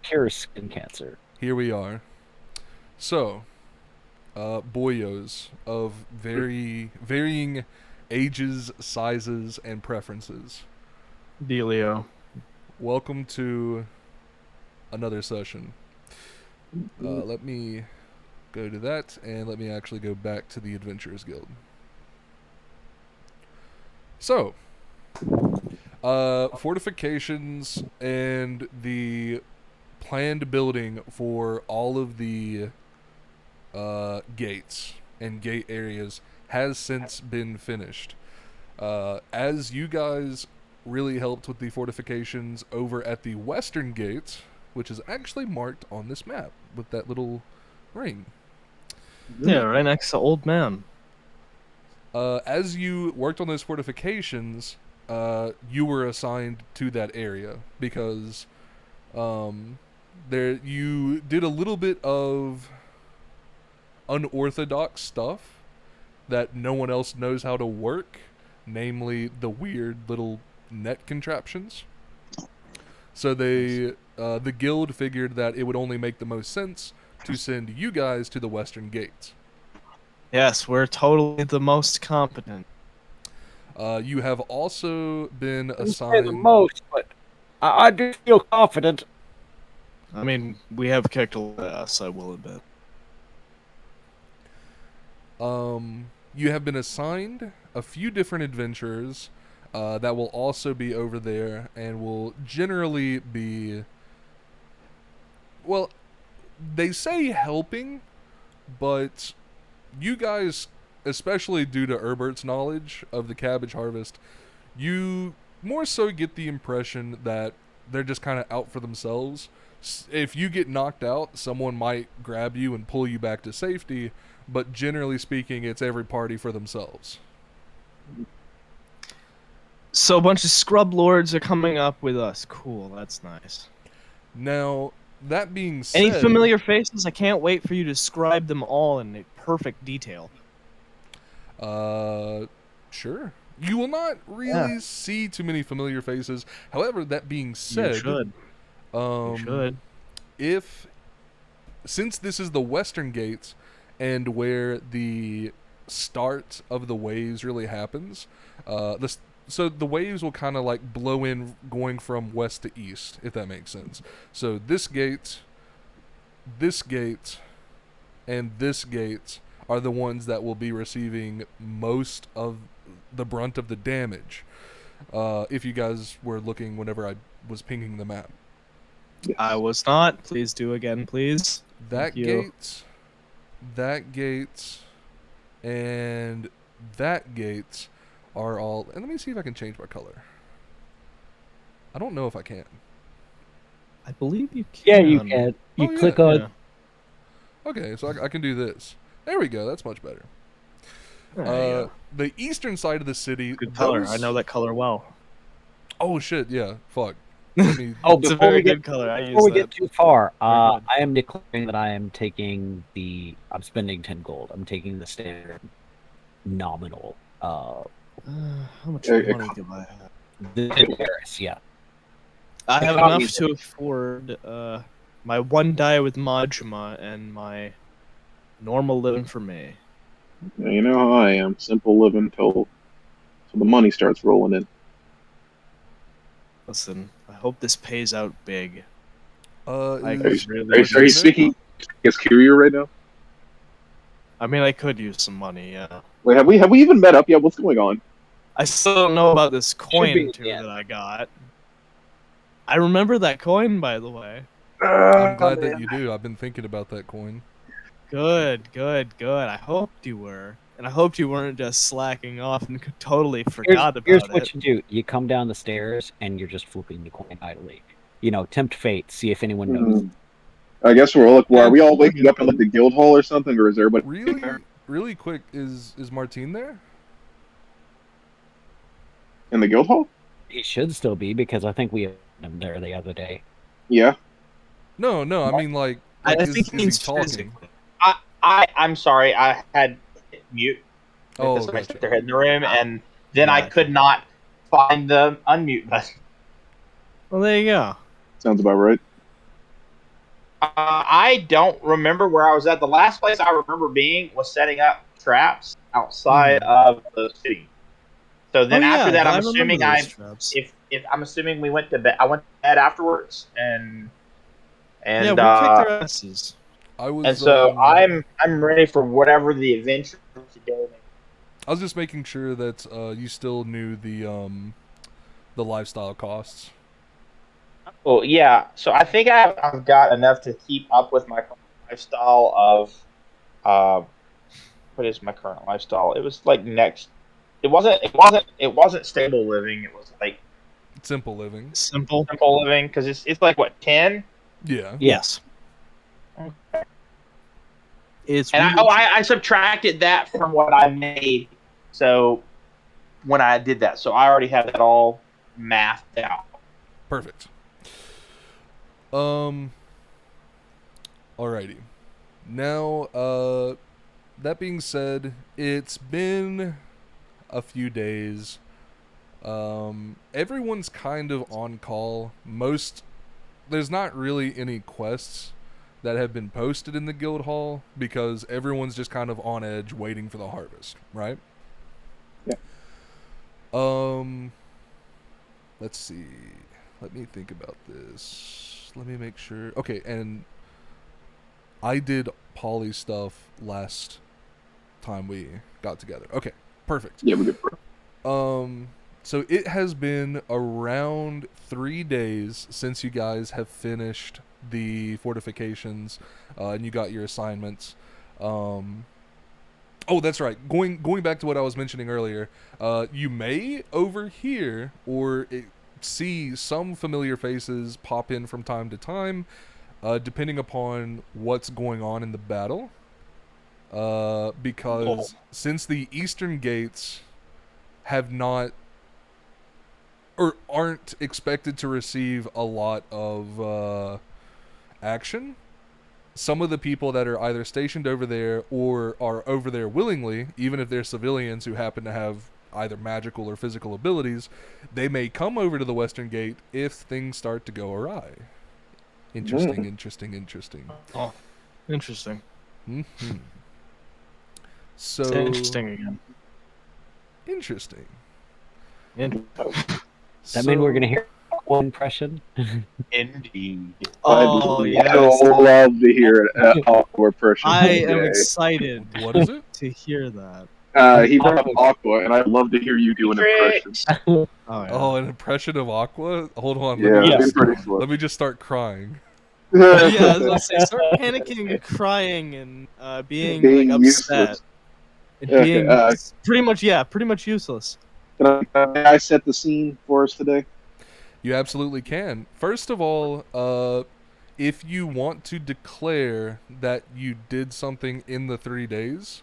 cures skin cancer. Here we are. So, boyos of varying ages, sizes, and preferences. Delio. Welcome to another session. Let me go to that, and let me actually go back to the Adventurous Guild. So, fortifications and the planned building for all of the gates and gate areas has since been finished. As you guys really helped with the fortifications over at the western gate, which is actually marked on this map with that little ring. Yeah, right next to Old Man. As you worked on those fortifications, you were assigned to that area because there you did a little bit of unorthodox stuff that no one else knows how to work, namely the weird little net contraptions. So the guild figured that it would only make the most sense to send you guys to the western gates. Yes, we're totally the most competent. You have also been I wouldn't say the assigned. most, but I do feel confident. I mean, we have kicked a lot of ass, I will admit. You have been assigned a few different adventurers that will also be over there and will generally be. Well, they say helping, but you guys, especially due to Herbert's knowledge of the cabbage harvest, you more so get the impression that they're just kind of out for themselves. If you get knocked out, someone might grab you and pull you back to safety, but generally speaking, it's every party for themselves. So a bunch of scrub lords are coming up with us. Cool, that's nice. Now, that being said, Any familiar faces? I can't wait for you to describe them all in perfect detail. Sure. You will not really see too many familiar faces. However, that being said, You should. You should. If since this is the western gates and where the start of the waves really happens, so the waves will kind of like blow in going from west to east, if that makes sense. So this gate, and this gate are the ones that will be receiving most of the brunt of the damage. If you guys were looking whenever I was pinging the map. I was not. Please do again, please. That Thank you. gate, and that gate are all. And let me see if I can change my color. I don't know if I can. I believe you can. Yeah, you can. You Oh, click yeah. on. Yeah. Okay, so I can do this. There we go. That's much better. There you go. The eastern side of the city. Good color. those- I know that color well. Oh shit! Yeah. Fuck. Let me. Oh, It's a before very we get good color. I use before we that. get too far, Very good. I am declaring that I am taking the. I'm spending 10 gold. I'm taking the standard nominal. How much Hey, money do I have? The Paris, yeah. I have Economy enough to afford my one die with Majima and my normal living for me. Yeah, you know how I am. Simple living till the money starts rolling in. Listen, I hope this pays out big. I Are you, Is really are you, are you legitimate? speaking against Curio right now? I mean, I could use some money, yeah. Wait, have we even met up yet? What's going on? I still don't know about this be coin, at too, the end. that I got. I remember that coin, by the way. I'm glad Man. that you do. I've been thinking about that coin. Good, good, good. I hoped you were. And I hoped you weren't just slacking off and totally Here's, forgot here's about what it. you do: you come down the stairs and you're just flipping the coin idly. You know, tempt fate. See if anyone knows. I guess are Yeah, we all we're waking good. up in like the guild hall or something, or is everybody Really quick, is Martine there? in the guild hall? He should still be because I think we had him there the other day. Yeah. No, I mean like I is think he he means talking? physically. I'm sorry, I had hit mute Oh, because somebody gotcha. stuck their head in the room, and then I Gotcha. could not find the unmute button. Well, there you go. Sounds about right. I don't remember where I was at. The last place I remember being was setting up traps outside of the city. So then after that, I I'm remember assuming those traps. if I'm assuming we went to bed. I went to bed afterwards, Yeah, and we kicked their asses. I and was so I'm ready for whatever the adventure today. I was just making sure that you still knew the lifestyle costs. Well, yeah. So I think I've got enough to keep up with my lifestyle of uh, what is my current lifestyle? It was like next. It wasn't stable living. It was like Simple living. Simple. simple living because it's like what 10. Yeah. Yes. It's And really I subtracted that from what I made. So when I did that, so I already have that all mathed out. Perfect. Alrighty. Now, that being said, it's been a few days. Everyone's kind of on call. There's not really any quests that have been posted in the guild hall because everyone's just kind of on edge waiting for the harvest, right? Yeah. Let's see. Let me think about this. Let me make sure. Okay, and I did Polly stuff last time we got together. Okay, perfect. Yeah, we good. So it has been around 3 days since you guys have finished the fortifications, and you got your assignments. Oh, that's right. Going back to what I was mentioning earlier, you may overhear or see some familiar faces pop in from time to time, depending upon what's going on in the battle. Because since the eastern gates have not or aren't expected to receive a lot of action, some of the people that are either stationed over there or are over there willingly, even if they're civilians who happen to have either magical or physical abilities, they may come over to the western gate if things start to go awry. Interesting. Oh, interesting. Mm-hmm. So It's interesting again. Interesting. Does that mean we're gonna hear one impression? Indeed. Oh, I'd yes. so love to hear an awkward impression. I am today. excited What is it? to hear that. He brought up Aqua, and I'd love to hear you do an impression. Oh, yeah. Oh, an impression of Aqua? Hold on. Yeah, Let me, Yes. just, pretty slow. let me just start crying. Yeah, I was gonna say, start panicking and crying and being like upset. useless. And Okay, being pretty much useless. Can I set the scene for us today? You absolutely can. First of all, if you want to declare that you did something in the 3 days,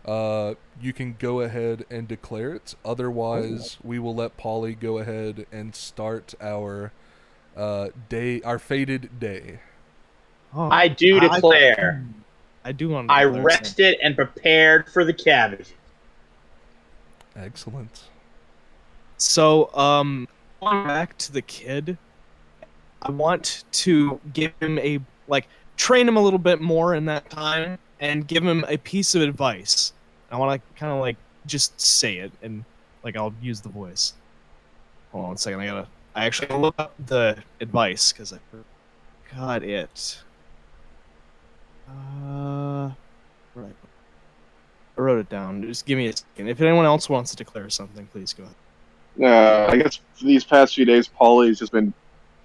you can go ahead and declare it. Otherwise, we will let Polly go ahead and start our our fated day. Oh, I do declare. I do want to I declare something. rested and prepared for the cabbage. Excellent. So, going back to the kid, I want to give him train him a little bit more in that time and give him a piece of advice. I want to kind of just say it and I'll use the voice. Hold on a second. I actually look up the advice because I forgot it. Right. I wrote it down. Just give me a second. If anyone else wants to declare something, please go ahead. I guess for these past few days, Paulie's just been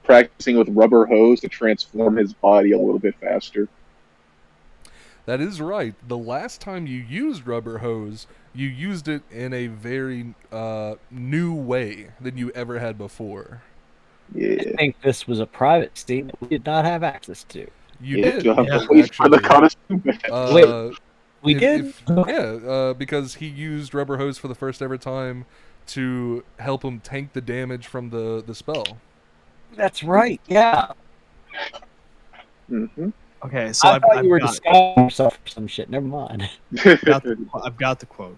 practicing with rubber hose to transform his body a little bit faster. That is right. The last time you used rubber hose, you used it in a very new way than you ever had before. Yeah. I think this was a private scene that we did not have access to. You Yeah, did. you'll have Yeah. to wait for the Konosuba. We did? Because he used rubber hose for the first ever time to help him tank the damage from the spell. That's right, yeah. Mm-hmm. Okay, so I thought I've you were got disguising yourself for some shit. Never mind. I've got the quote.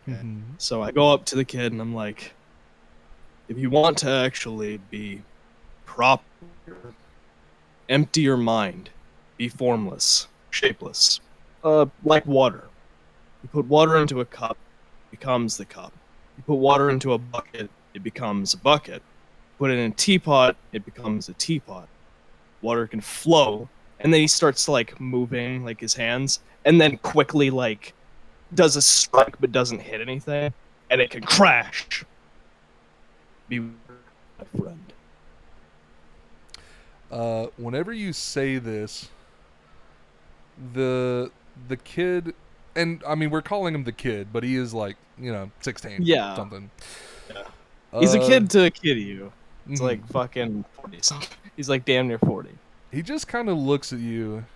Okay. Mhm. So I go up to the kid and I'm like, if you want to actually be proper, empty your mind be formless, shapeless, like water. You put water into a cup, it becomes the cup. You put water into a bucket, it becomes a bucket. Put it in a teapot, it becomes a teapot. Water can flow, and then he starts to like moving like his hands, and then quickly like does a strike but doesn't hit anything, and it can crash. Be my friend. Whenever you say this, the kid, and I mean we're calling him the kid, but he is like 16, Yeah. something. Yeah. He's a kid to a kid you. It's mhm. like fucking 40 something. He's like damn near 40. He just kind of looks at you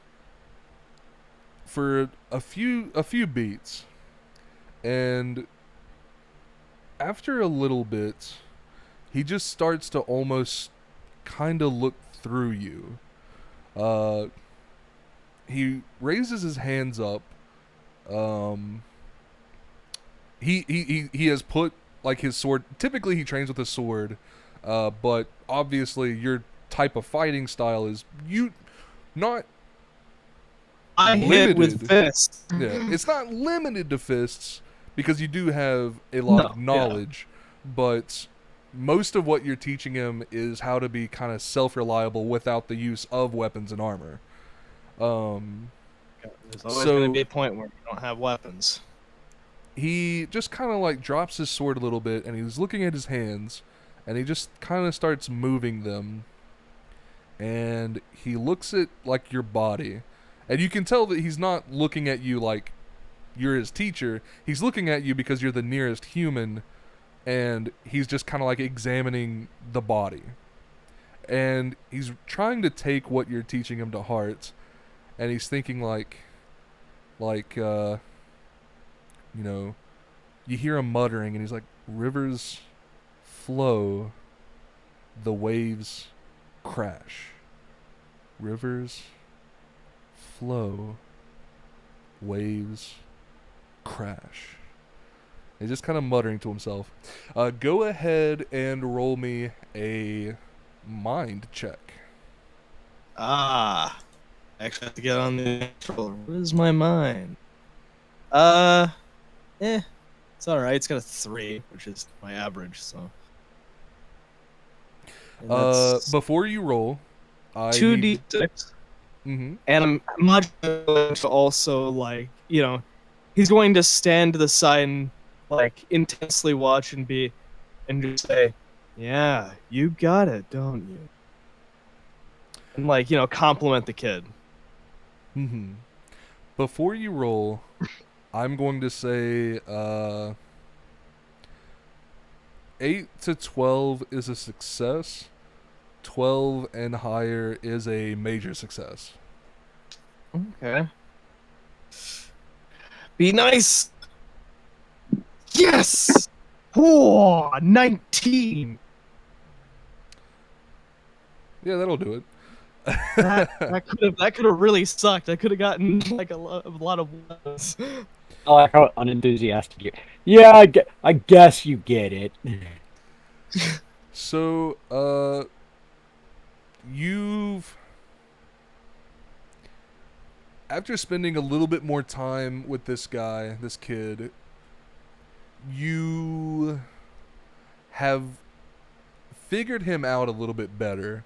for a few beats, and after a little bit, he just starts to almost kind of look through you. He raises his hands up. He has put like his sword. Typically, he trains with a sword, but obviously, your type of fighting style is not I hit with limited. fists. Yeah, it's not limited to fists because you do have a lot of knowledge, but most of what you're teaching him is how to be kind of self-reliable without the use of weapons and armor. There's always going to be a point where you don't have weapons. He just kind of like drops his sword a little bit, and he's looking at his hands, and he just kind of starts moving them, and he looks at like your body, and you can tell that he's not looking at you like you're his teacher. He's looking at you because you're the nearest human, and he's just kind of like examining the body, and he's trying to take what you're teaching him to heart, and he's thinking you hear him muttering, and he's like, rivers flow, the waves crash. Rivers flow, waves crash. He's just kind of muttering to himself. Go ahead and roll me a mind check. I actually have to get on the controller. What is my mind? It's alright. It's got a 3, which is my average, so. Before you roll, 2d6. Mm-hmm. And I'm not going to also, like, he's going to stand to the side and, like, intensely watch and just say, yeah, you got it, don't you? And, like, compliment the kid. Mm-hmm. Before you roll, I'm going to say 8 to 12 is a success. 12 and higher is a major success. Okay. Be nice. Yes. 19. Yeah, that'll do it. That could have really sucked. I could have gotten like a lot of ones. I like how unenthusiastic you. Yeah, I guess you get it. So, after spending a little bit more time with this kid, you have figured him out a little bit better.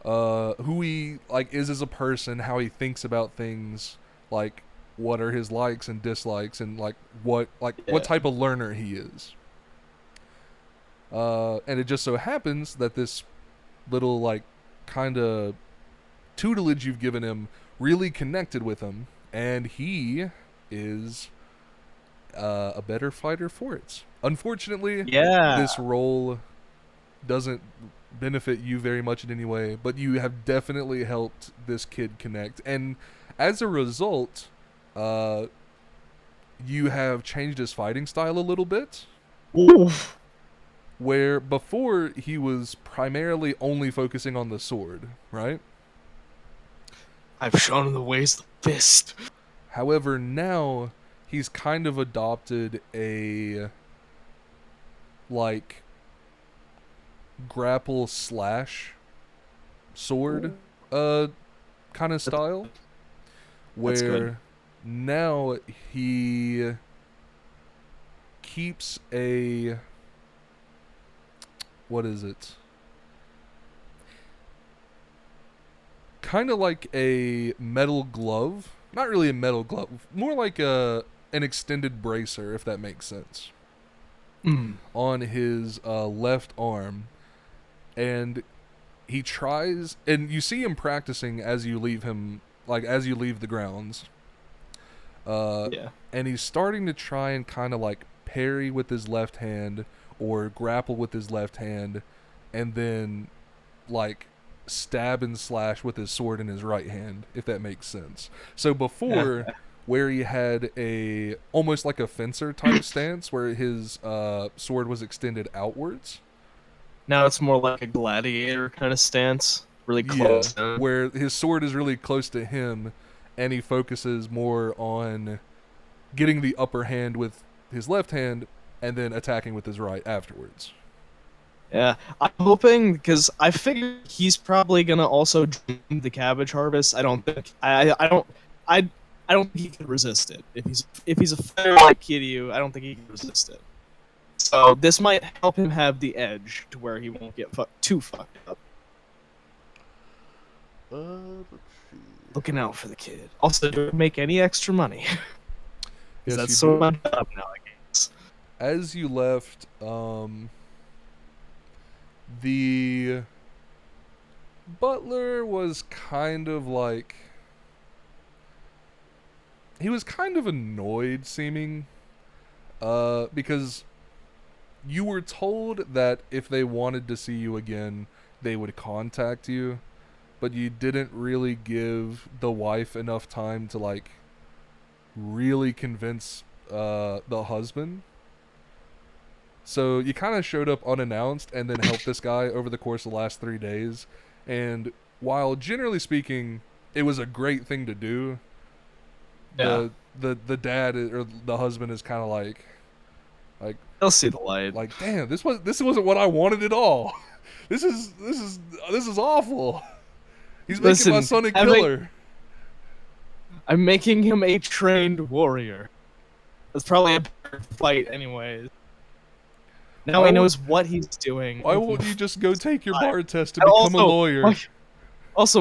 Who he like is as a person, how he thinks about things, like what are his likes and dislikes, and what type of learner he is. And it just so happens that this little like kind of tutelage you've given him really connected with him, and he is a better fighter for it. Unfortunately, this role doesn't benefit you very much in any way, but you have definitely helped this kid connect, and as a result, you have changed his fighting style a little bit. Oof. Where before he was primarily only focusing on the sword, right? I've shown him the ways of the fist. However, now he's kind of adopted a like grapple slash sword kind kind of style, That's good. where now he keeps a, what is it? Kind of like a metal glove. Not really a metal glove, more like an extended bracer, if that makes sense, on his left arm. And he tries, and you see him practicing as you leave him, like as you leave the grounds. Yeah. And he's starting to try and kind of like parry with his left hand or grapple with his left hand, and then like stab and slash with his sword in his right hand, if that makes sense. So before, where he had a almost like a fencer type stance where his sword was extended outwards. Now it's more like a gladiator kind of stance, really close. Yeah, where his sword is really close to him, and he focuses more on getting the upper hand with his left hand and then attacking with his right afterwards. Yeah, I'm hoping, because I figure he's probably gonna also join the cabbage harvest. I don't think I don't think he can resist it. If he's a fighter like Kiryu, I don't think he can resist it. So this might help him have the edge to where he won't get too fucked up. Let's see. Looking out for the kid. Also, don't make any extra money. Yes, That's you so do. much up now, I guess. As you left, the butler was kind of like, he was kind of annoyed seeming, because you were told that if they wanted to see you again, they would contact you, but you didn't really give the wife enough time to like really convince the husband. So you kind of showed up unannounced and then helped this guy over the course of the last 3 days. And while generally speaking, it was a great thing to do, Yeah. the dad or the husband is kind of like They'll see the light. like, damn, this wasn't what I wanted at all. This is awful. He's making my Listen, son a having- killer. I'm making him a trained warrior. That's probably a better fight, anyways. Now Why he won't- knows what he's doing. Why won't you just go take your bar test to And become a also, lawyer?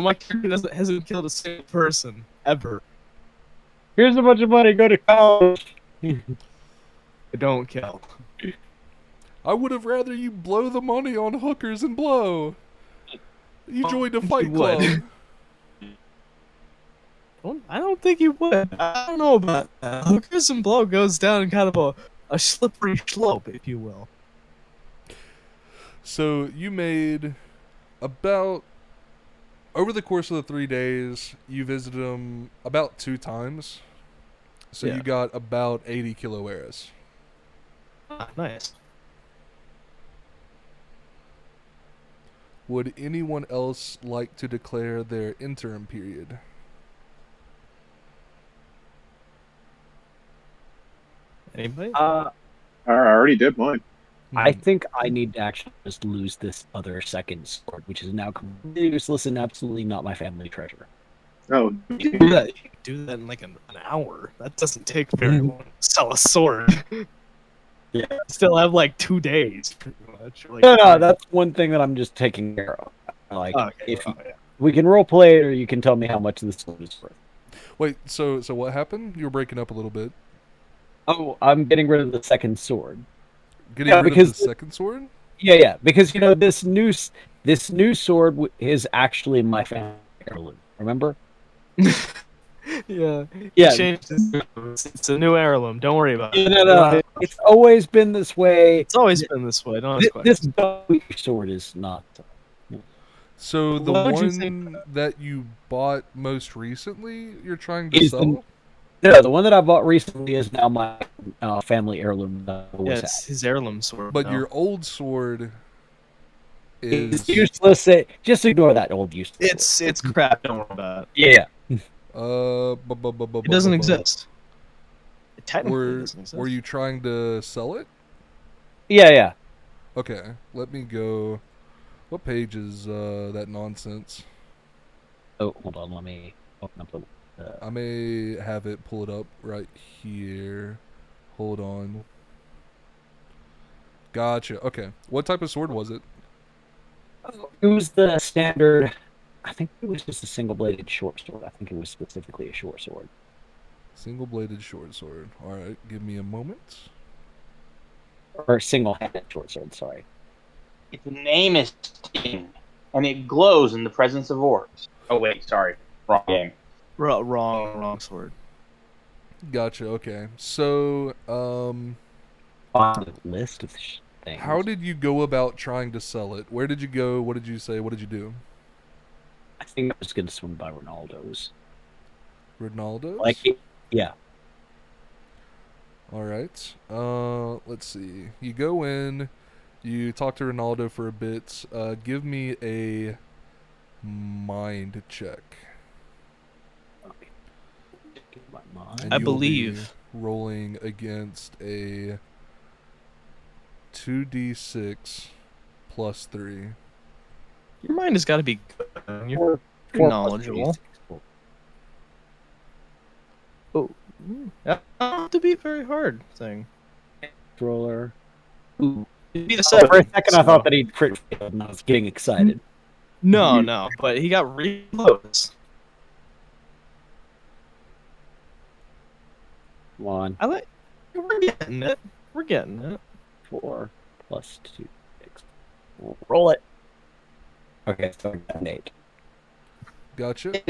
my character hasn't killed a single person ever. Here's a bunch of money. Go to college. Don't kill. I would have rather you blow the money on hookers and blow. You joined a fight would. club. I don't think he would. I don't know about that. Hookers and blow goes down kind of a slippery slope, if you will. So you made about, over the course of the 3 days, you visited him about 2 times. So Yeah. you got about 80 kilo eras. Ah, nice. Would anyone else like to declare their interim period? Anybody? I already did mine. I think I need to actually just lose this other second sword, which is now completely useless and absolutely not my family treasure. Oh, You can do that in like an hour. That doesn't take very long to sell a sword. Yeah. Still have like 2 days, pretty much. Like, No, that's one thing that I'm just taking care of. Like, okay. if Oh, yeah. we can role play it, or you can tell me how much this sword is worth. Wait, so what happened? You were breaking up a little bit. Oh, I'm getting rid of the second sword. Getting Yeah, rid of because the second sword? Yeah, because this new sword is actually my family heirloom. Remember? Yeah. Yeah. Changed it's a new heirloom. Don't worry about it. No. It's always been this way. It's always been this way. Don't ask This questions. sword is not. So the What would you say- one that you bought most recently, you're trying to Is sell? No, the one that I bought recently is now my family heirloom. That I Yeah, always it's his heirloom sword. But now. your old sword had. is It's useless. Just ignore that old useless. it's crap. Don't worry about it. Yeah. It doesn't exist. It technically doesn't exist. Were you trying to sell it? Yeah. Okay, let me go. What page is that nonsense? Oh, hold on. Let me open up the. I may have it pull it up right here. Hold on. Gotcha. Okay. What type of sword was it? It was the standard. I think it was just a single-bladed short sword. I think it was specifically a short sword. Single-bladed short sword. All right. Give me a moment. Or single-handed short sword, sorry. Its name is Sting, and it glows in the presence of orcs. Oh wait, sorry, wrong game. Wrong sword. Gotcha. Okay. So, On the list of things. how did you go about trying to sell it? Where did you go? What did you say? What did you do? I think I was going to swing by Ronaldo's. Ronaldo's? Like, yeah. All right. Let's see. You go in. You talk to Ronaldo for a bit. Give me a mind check. Okay. My mind. And I you will be believe. rolling against a 2d6 plus 3. Your mind has got to be good. You're Four pretty plus knowledgeable. 36. Oh, that have to be a very hard thing. Roller. Ooh. It'd be the So for a seven, second, I so- thought that he'd crit failed, and I was getting excited. No, but he got reloads. Come on. I like. We're getting it. We're getting it. 4 plus 2, 6. We'll roll it. Okay, so I got an 8. Gotcha.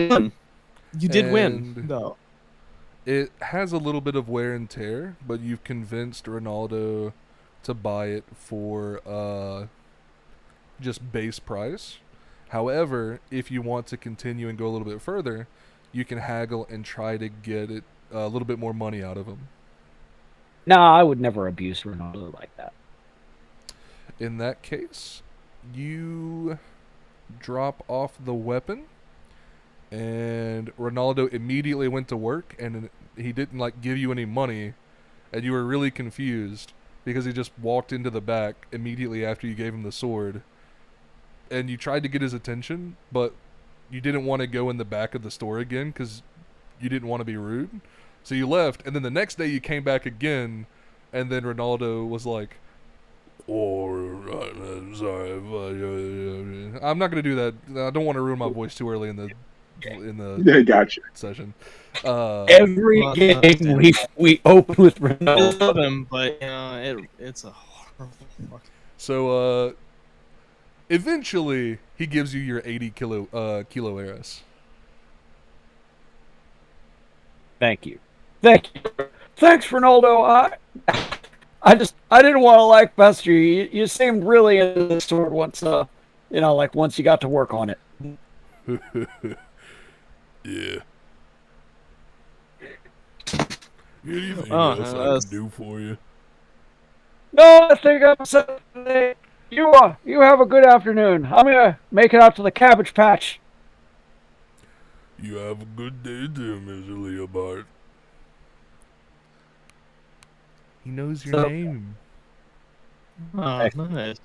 You did win, And- though. It has a little bit of wear and tear, but you've convinced Ronaldo to buy it for just base price. However, if you want to continue and go a little bit further, you can haggle and try to get it a little bit more money out of him. No, I would never abuse Ronaldo like that. In that case, you drop off the weapon, and Ronaldo immediately went to work, and he didn't like give you any money, and you were really confused because he just walked into the back immediately after you gave him the sword, and you tried to get his attention, but you didn't want to go in the back of the store again because you didn't want to be rude, so you left, and then the next day you came back again, and then Ronaldo was like, "Oh, I'm sorry. I'm not gonna do that. I don't want to ruin my voice too early in the Gotcha. session." Every Well, game we open with I Ronaldo. love him, but it's a horrible. So eventually he gives you your 80 kilo Eris. Thank you. Thanks, Ronaldo. I didn't want to like pester you. You seemed really into the sword once once you got to work on it. Yeah. Anything Oh, else I that's- can do for you? No, I think I'm set today. You have a good afternoon. I'm gonna make it out to the cabbage patch. You have a good day too, Mr. Leobard. He knows your So- name. Oh, nice.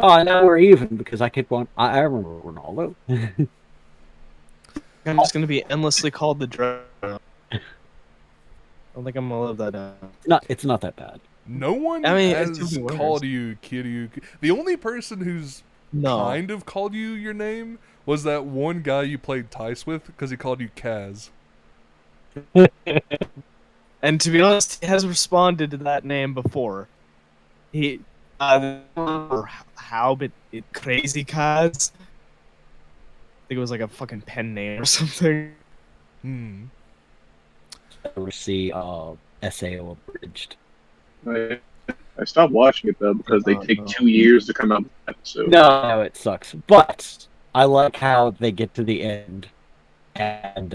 Oh, now we're even because I kept on. I remember Ronaldo. I'm just gonna be endlessly called the drone. I don't think I'm gonna live that down. It's not that bad. No one I mean, it's has something worse. called you Kiryu. The only person who's No. kind of called you your name was that one guy you played Tice with because he called you Kaz. And to be honest, he has responded to that name before. He, or how, but crazy Kaz. I think it was like a fucking pen name or something. Hmm. Ever see SAO abridged? I stopped watching it though because they take no. 2 years to come out with an episode. No, it sucks. But I like how they get to the end, and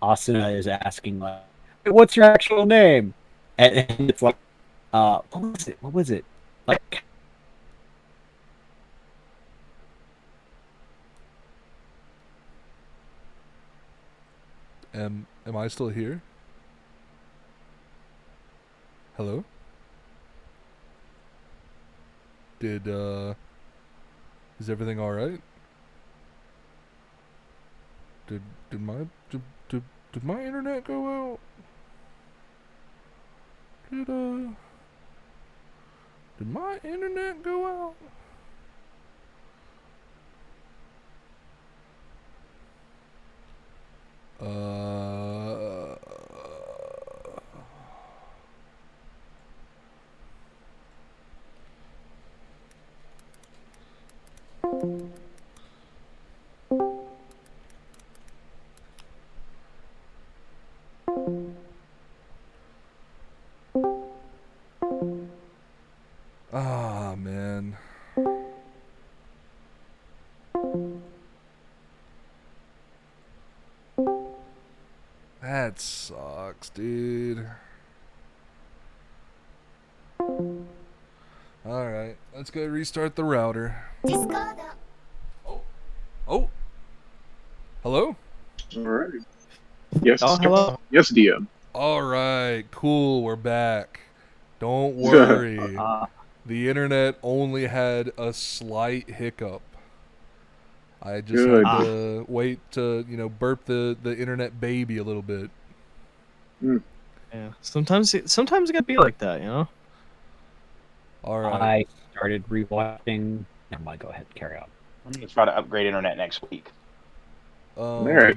Asuna is asking like, "What's your actual name?" And it's like, what was it? What was it? Like, Am I still here? Hello? Is everything alright? Did my did my internet go out? Did my internet go out? Ah, man. That sucks, dude. Alright, let's go restart the router. Oh. Hello? All right. Yes. Oh, hello. Yes, DM. Alright, cool, we're back. Don't worry. The internet only had a slight hiccup. I just Good. had to wait to, burp the internet baby a little bit. Yeah. Sometimes it can be like that, you know. All right. I started rewatching. Never mind. Go ahead. Carry on. I'm gonna try to upgrade internet next week. All right.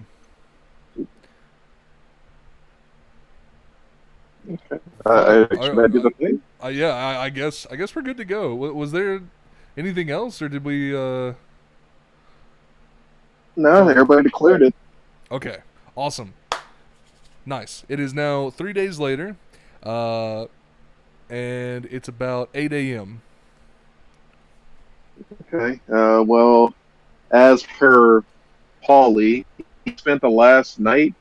Should I do the thing? Yeah, I guess we're good to go. Was there anything else, or did we? No, everybody declared it. Okay, awesome, nice. It is now 3 days later, and it's about 8 a.m. Okay. Well, as per Paulie, he spent the last night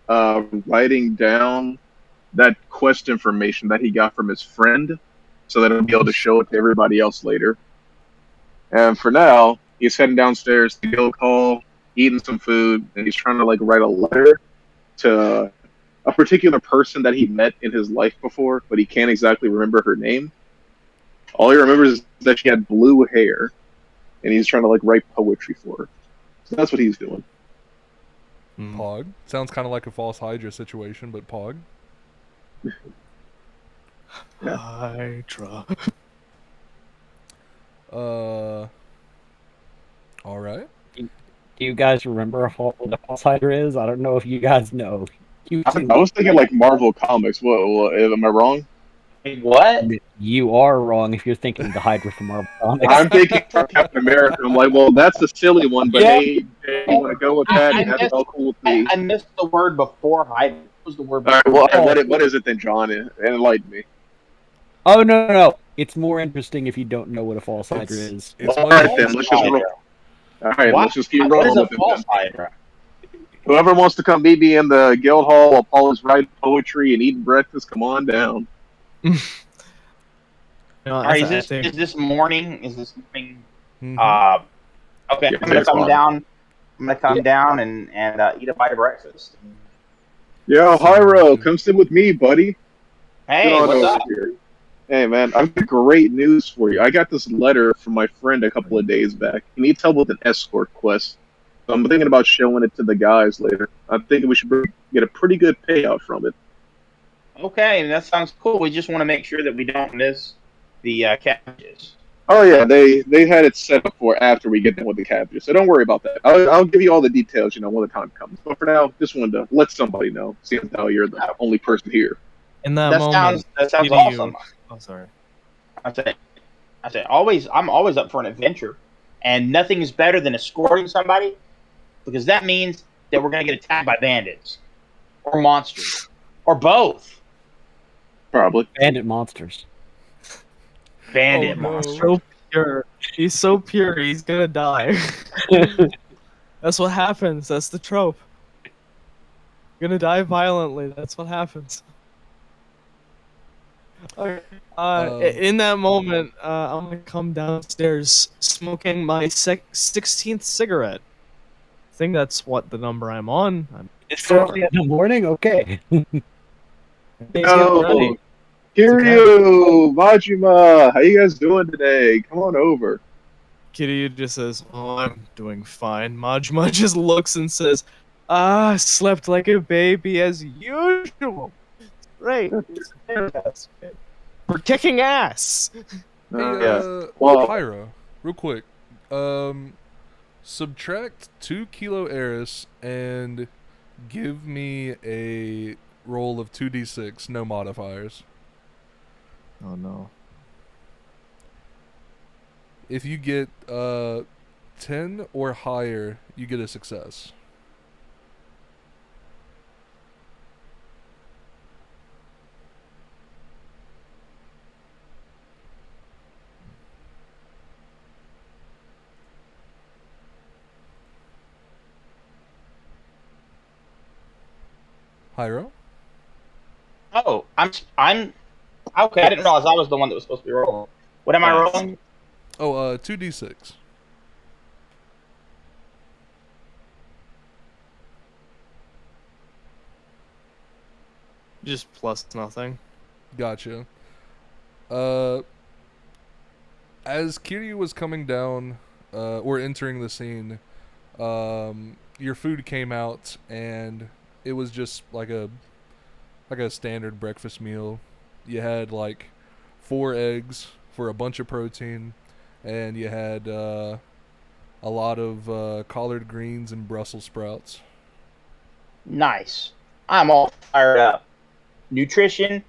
writing down that quest information that he got from his friend so that he'll be able to show it to everybody else later. And for now, he's heading downstairs to Guild Hall, eating some food, and he's trying to write a letter to a particular person that he met in his life before, but he can't exactly remember her name. All he remembers is that she had blue hair, and he's trying to write poetry for her. So that's what he's doing. Pog sounds kind of like a false Hydra situation, but Pog. Hydra. All right. Do you guys remember what the False Hydra is? I don't know if you guys know. I was thinking Marvel Comics. What am I wrong? Hey, what? You are wrong if you're thinking the Hydra from Marvel Comics. I'm thinking from Captain America. I'm like, well, that's a silly one, but hey, you want to go with that? That's all cool with me. I missed the word before Hydra. What was the word All before? right, well, what is it then, John? Enlighten me. Oh no! It's more interesting if you don't know what a False Hydra is. It's All much- right, then let's just roll. All right, What? let's just keep What rolling is a with it false then. Hydra? Whoever wants to come meet me in the guild hall while Paul is writing poetry and eating breakfast, come on down. All right, is this morning? Is this morning? Mhm. Okay, Yeah, I'm gonna it's come fine. down. I'm gonna come down and eat a bite of breakfast. Yo, Hyro, come sit with me, buddy. Hey, Get on what's over up? here. Hey, man, I've got great news for you. I got this letter from my friend a couple of days back. He needs help with an escort quest. So I'm thinking about showing it to the guys later. I'm thinking we should get a pretty good payout from it. Okay, that sounds cool. We just want to make sure that we don't miss the cabbages. Oh yeah, they had it set up for after we get done with the cabbages, so don't worry about that. I'll give you all the details, when the time comes. But for now, just wanted to let somebody know, seeing how you're the only person here. In that That moment, sounds you- awesome. Oh, sorry. I say, I'm always up for an adventure, and nothing is better than escorting somebody, because that means that we're gonna get attacked by bandits, or monsters, or both. Probably. Bandit monsters. Bandit Oh, no. monsters. So pure. He's so pure. He's gonna die. That's what happens. That's the trope. You're gonna die violently. That's what happens. Okay. In that moment, I'm gonna come downstairs smoking my 16th cigarette. I think that's what the number I'm on. It's early in the morning. Okay. Oh, Kiryu, Majima, how you guys doing today? Come on over. Kitty just says, "Oh, I'm doing fine." Majima just looks and says, "Ah, slept like a baby as usual. Great, it's fantastic. We're kicking ass." Hey, Yeah. Well, Pyra, real quick. Subtract 2 kilo Eris and give me a roll of 2d6, no modifiers. Oh no. If you get 10 or higher, you get a success. Hyro? Oh, I'm okay. I didn't realize I was the one that was supposed to be rolling. What am I Yes. rolling? Oh, 2d6. Just plus nothing. Gotcha. As Kiryu was coming down, or entering the scene, your food came out, and it was just like a standard breakfast meal. You had like 4 eggs for a bunch of protein, and you had a lot of collard greens and Brussels sprouts. Nice. I'm all fired up. Nutrition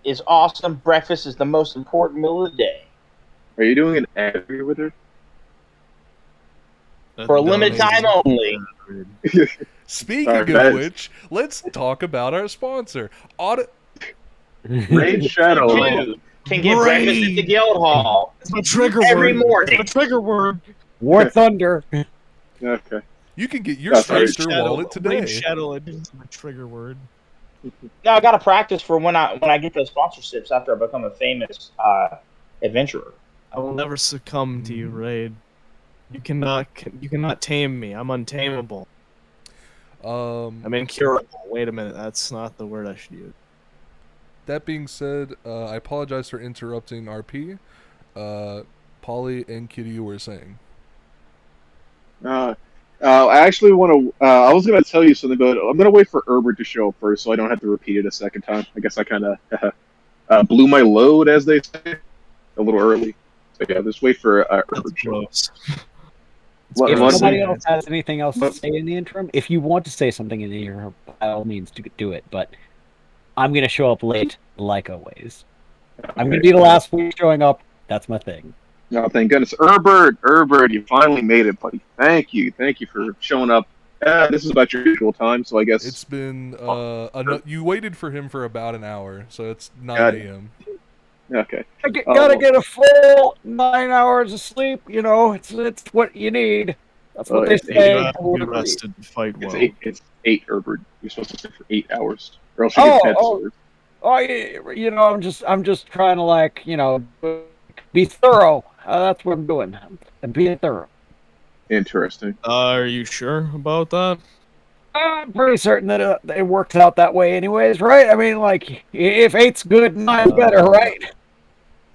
is awesome. Breakfast is the most important meal of the day. are you doing an ad read with her? For a limited time only. Speaking Alright, of that is- which, let's talk about our sponsor. Raid Shadow. You can get breakfast at the guild hall It's my trigger every word. morning. It's my trigger word. War Thunder. Okay. You can get your That's right. Streamster wallet today. Raid Shadow Legends is my trigger word. Now I got to practice for when I get those sponsorships after I become a famous adventurer. I will never succumb to you, Raid. You cannot tame me. I'm untamable. I'm incurable. Wait a minute, that's not the word I should use. That being said, I apologize for interrupting RP. Polly and Kitty were saying. I actually want to. I was going to tell you something, but I'm going to wait for Herbert to show up first, so I don't have to repeat it a second time. I guess I kind of blew my load, as they say, a little early. So yeah, just wait for Herbert to show up. Gross. If Unless- nobody else has anything else to say in the interim, if you want to say something in the interim, by all means, do it. But I'm going to show up late, like always. I'm going to be the last one showing up. That's my thing. No, thank goodness. Herbert, you finally made it, buddy. Thank you for showing up. This is about your usual time, so I guess It's been you waited for him for about an hour, so it's 9 Got it. a.m. okay. I gotta get a full 9 hours of sleep. You know, it's what you need. That's what they it's You say. have to be rested to fight well. It's eight, Herbert. You're supposed to sit for 8 hours, or else you get bed sores. Oh, you know, I'm just trying to, like, you know, be thorough. That's what I'm doing. I'm being thorough. Interesting. Are you sure about that? I'm pretty certain that it works out that way, anyways, right? I mean, like, if 8's good, 9's better, right?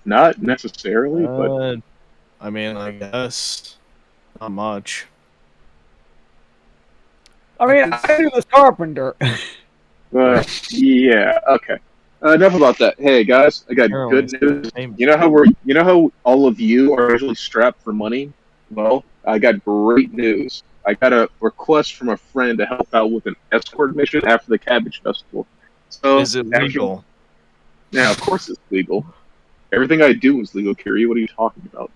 Not necessarily, but I mean, I guess not much. I mean, I do this carpenter. yeah. Okay. Enough about that. Hey guys, I got good news. You know how all of you are usually strapped for money? Well, I got great news. I got a request from a friend to help out with an escort mission after the Cabbage Festival. So Is it legal? Yeah, of course it's legal. Everything I do is legal, Kiri. What are you talking about?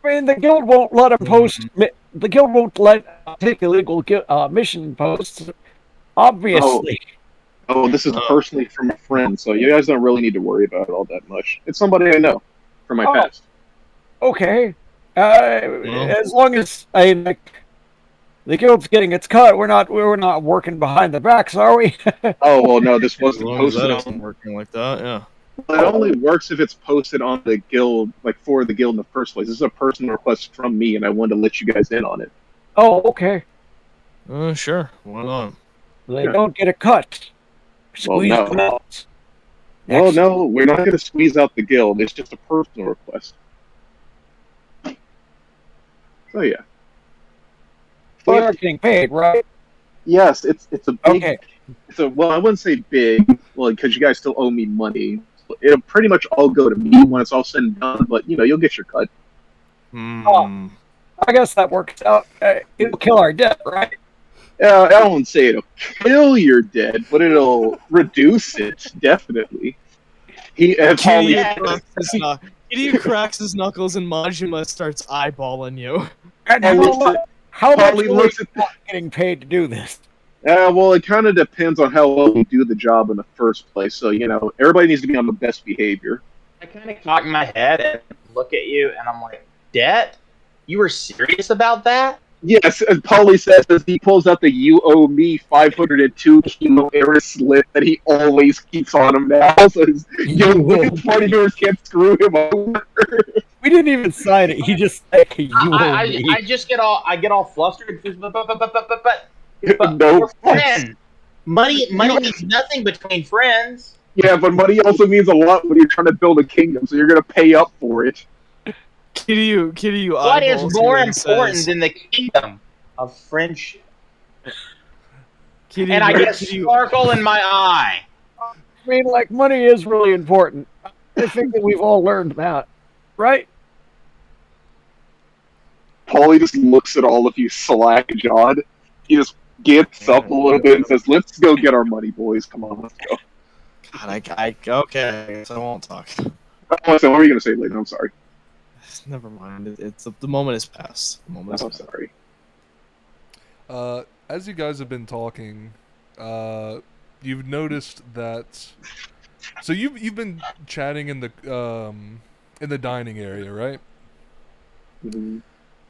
I mean, the guild won't let him post. The guild won't let take illegal mission posts. Obviously. Oh, this is personally from a friend, so you guys don't really need to worry about it all that much. It's somebody I know from my past. Okay. As long as like, the guild's getting its cut, we're not working behind the backs, are we? Oh well, no, this wasn't As long as posted that on. isn't working like that, yeah. It only works if it's posted on the guild, like for the guild in the first place. This is a personal request from me, and I wanted to let you guys in on it. Oh, okay. Sure. Why not? They don't get a cut. Squeeze no. them out. Well, no, we're not going to squeeze out the guild. It's just a personal request. So yeah. We But are getting paid, right? yes, it's a big. Okay. So well, I wouldn't say big, well, because you guys still owe me money. So it'll pretty much all go to me when it's all said and done. But you'll get your cut. Hmm. I guess that works out. It'll kill our debt, right? I won't say it'll kill your debt, but it'll reduce it definitely. Paulie, Kiryu cracks his knuckles and Majima starts eyeballing you. And Paulie, how much Paulie are we looks at. not getting paid to do this? Well, it kind of depends on how well we do the job in the first place. So everybody needs to be on the best behavior. I kind of cock my head and look at you, and I'm like, "Debt? You were serious about that?" Yes, as Paulie says, as he pulls out the "You owe me 502 kilo Eris slip" that he always keeps on him now, so his party members can't screw him over. We didn't even sign it. He just said, "You owe me." I just get all flustered. But No, we're friends. Money means nothing between friends. yeah, but money also means a lot when you're trying to build a kingdom, so you're gonna pay up for it. Kiryu What is eyeballs more you and important says, than the kingdom of friendship? Kiryu, And I get a Kiryu, sparkle in my eye. I mean, like, money is really important. I think that we've all learned that, right? Paulie just looks at all of you slack-jawed. He just gets up a little bit and says, "Let's go get our money, boys. Come on, let's go." God, okay, I guess I won't talk. So what were you gonna say, Layton? I'm sorry. Never mind. It's the moment has passed. The moment has I'm passed. sorry. As you guys have been talking, you've noticed that. So you've been chatting in the dining area, right? Mm-hmm.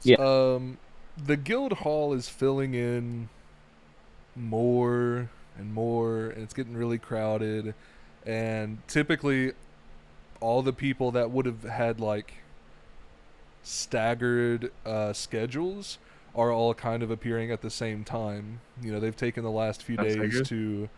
Yeah. The guild hall is filling in more and more, and it's getting really crowded. And typically, all the people that would have had like staggered schedules are all kind of appearing at the same time. They've taken the last few days to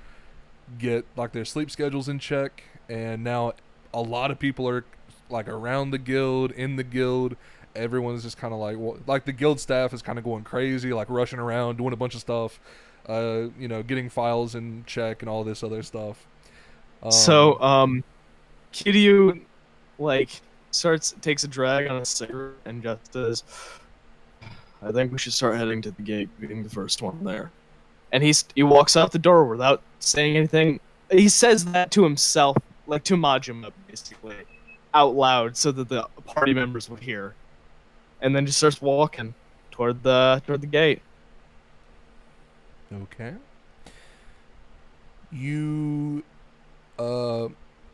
get like their sleep schedules in check, and now a lot of people are like around the guild, in the guild. Everyone's just kind of like the guild staff is kind of going crazy, like rushing around, doing a bunch of stuff, getting files in check and all this other stuff. So, Kiryu, takes a drag on a cigarette and just says, "I think we should start heading to the gate, being the first one there." And he walks out the door without saying anything. He says that to himself, like to Majima, basically, out loud, so that the party members would hear. And then just starts walking toward the gate. Okay. You,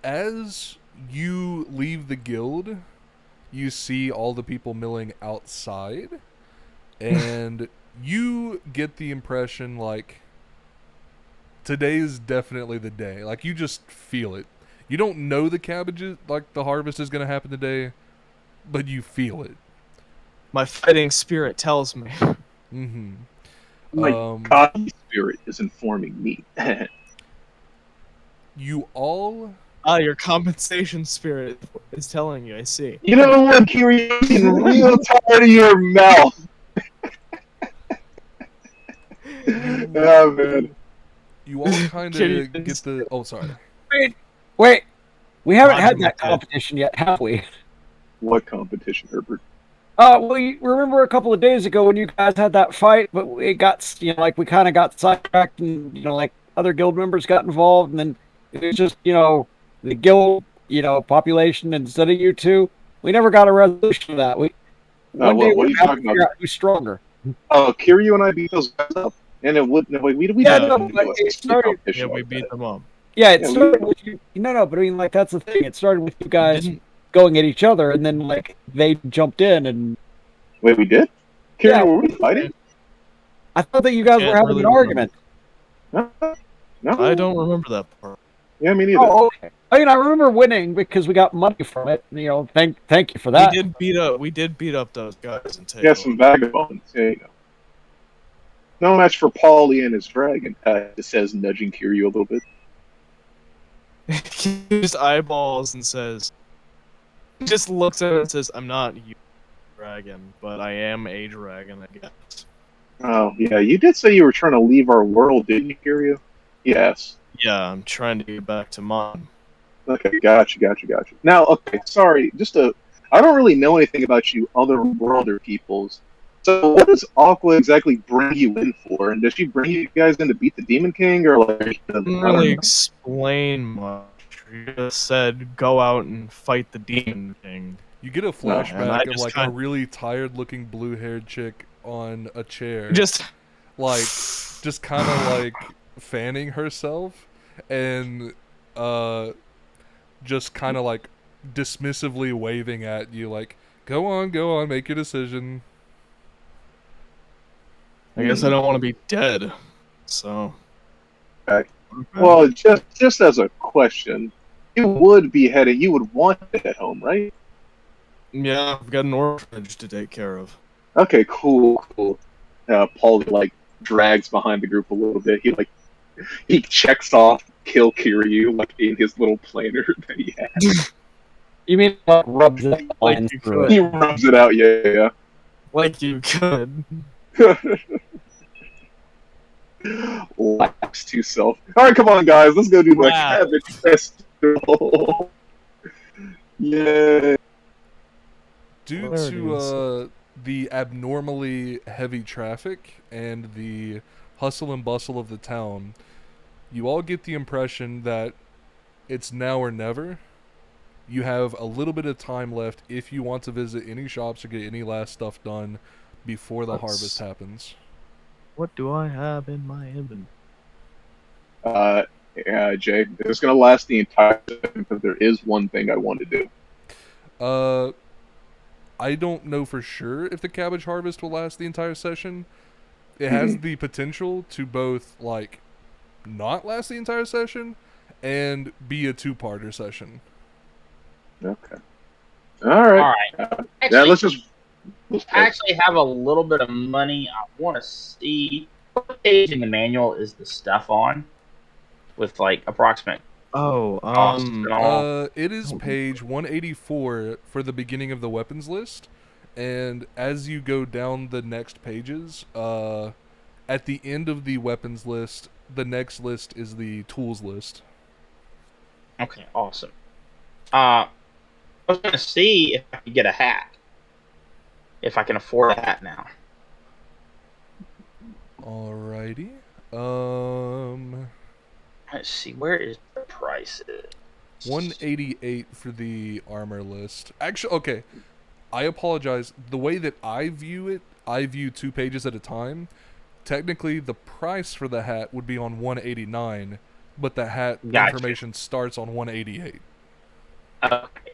as you leave the guild, you see all the people milling outside, and you get the impression like today's definitely the day. Like you just feel it. You don't know the cabbages, like the harvest is going to happen today, but you feel it. My fighting spirit tells me. Mm-hmm. My godly spirit is informing me. You all... Your compensation spirit is telling you, I see. You know what, Kiryu? I'm getting real tired of your mouth. Oh, man. You all kind of get the... Oh, sorry. Wait. We haven't had that competition yet, have we? What competition, Herbert? Well, you remember a couple of days ago when you guys had that fight, but it got, we kind of got sidetracked and, like other guild members got involved, and then it was just, the guild, population instead of you two. We never got a resolution of that. One day what are you talking about? Who's stronger. Oh, Kiryu and I beat those guys up, and it would. No, we we beat them up. Yeah, it started with you. No, but I mean, like, that's the thing. It started with you guys going at each other, and then, like, they jumped in and... Wait, we did? Kiryu, were we fighting? I thought that you guys were having an argument. No. I don't remember that part. Yeah, me neither. Oh, okay. I mean, I remember winning because we got money from it. Thank you for that. We did beat up those guys and take. Yeah, some vagabonds. Yeah, No match for Paulie and his dragon. It says, nudging Kiryu a little bit. He just eyeballs and says, just looks at it and says, "I'm not you, dragon, but I am a dragon, I guess. Oh, yeah, you did say you were trying to leave our world, didn't you, Kiryu? Yes. Yeah, I'm trying to get back to mine. Okay, gotcha. Now, okay, sorry, I don't really know anything about you otherworlder peoples. So what does Aqua exactly bring you in for? And does she bring you guys in to beat the Demon King, or like, I Didn't don't really know. explain much. He just said, go out and fight the Demon King. You get a and I flashback of just like a kinda- really tired-looking blue-haired chick on a chair, Just like just kind of like fanning herself, and just kind of like dismissively waving at you, like, go on, make your decision. I guess I don't want to be dead. So. Okay. Well, just as a question, you would want to head home, right? Yeah, I've got an orphanage to take care of. Okay, cool. Paul like drags behind the group a little bit. He checks off kill Kiryu like in his little planner that he has. You mean like rubs the Like lines you through could. it? He rubs it out, yeah. Like you could. Laughs to self. All right, come on, guys, let's go do the Wow. cabbage festival. Yeah. Due There it to the abnormally heavy traffic and the hustle and bustle of the town, you all get the impression that it's now or never. You have a little bit of time left if you want to visit any shops or get any last stuff done before the harvest happens. What do I have in my inventory? Yeah, Jay, it's gonna last the entire session because there is one thing I want to do. I don't know for sure if the cabbage harvest will last the entire session. It has the potential to both, like, not last the entire session and be a two-parter session. Okay. All right. Alright. Yeah, let's I actually have a little bit of money. I want to see what page in the manual is the stuff on, with like approximate Oh, costs and all. It is page 184 for the beginning of the weapons list, and as you go down the next pages, at the end of the weapons list, the next list is the tools list. Okay, awesome. I was gonna see if I could get a hat. If I can afford a hat now. Alrighty. Let's see, where is the prices? 188 for the armor list. Actually, okay. I apologize. The way that I view two pages at a time. Technically, the price for the hat would be on 189, but the hat Gotcha. information starts on 188. Okay.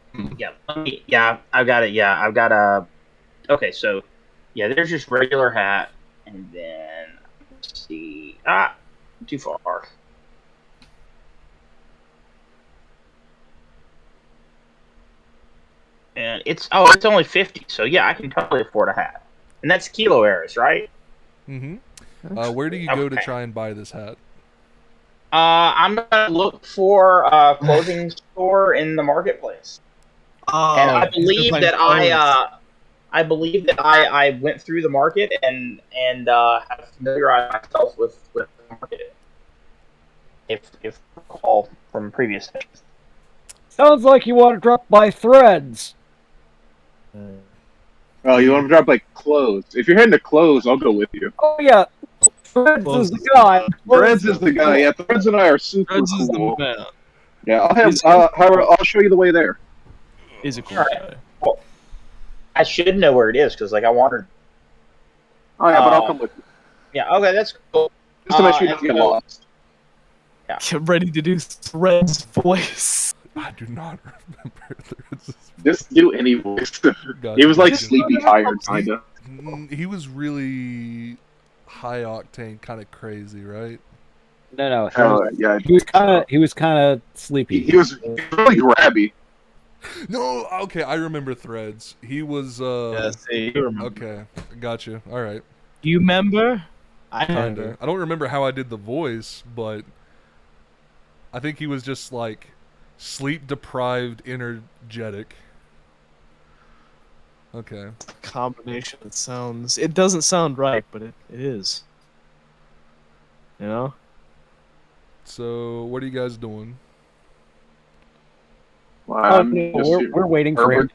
I've got it. Yeah, I've got a. Okay, so yeah, there's just regular hat, and then let's see. Too far. And it's only 50. So yeah, I can totally afford a hat, and that's kilo errors, right? Mm-hmm. Where do you go to Okay. try and buy this hat? I'm gonna look for a clothing store in the marketplace, and I believe that I went through the market and have familiarized myself with the market. If I recall from previous sessions. Sounds like you want to drop by Threads. Oh, you want to drop like clothes? If you're heading to clothes, I'll go with you. Oh yeah, Threads is the guy. Threads is the guy. Yeah, Threads and I are super Threads is the cool. man. Yeah, I'll show you the way there. He's a cool Alright. guy. Well, I should know where it is because like I wandered. Oh yeah, but I'll come with you Yeah. Okay, that's cool. just to make sure you and don't get so- lost. Get ready to do Threads voice. I do not remember. Just do any voice. Gotcha. He was like Gotcha. sleepy tired, kinda. He was really high octane, kind of crazy, right? No, Yeah, he was kind of sleepy. he was really grabby. No, okay, I remember Threads. He was Yeah, see, you remember. okay, got you. All right, Do you remember? I kinda. I don't remember how I did the voice, but I think he was just like sleep deprived, energetic. Okay. Combination. It doesn't sound right, but it is. You know? So, what are you guys doing? Well, Oh, I'm no, just we're waiting for him.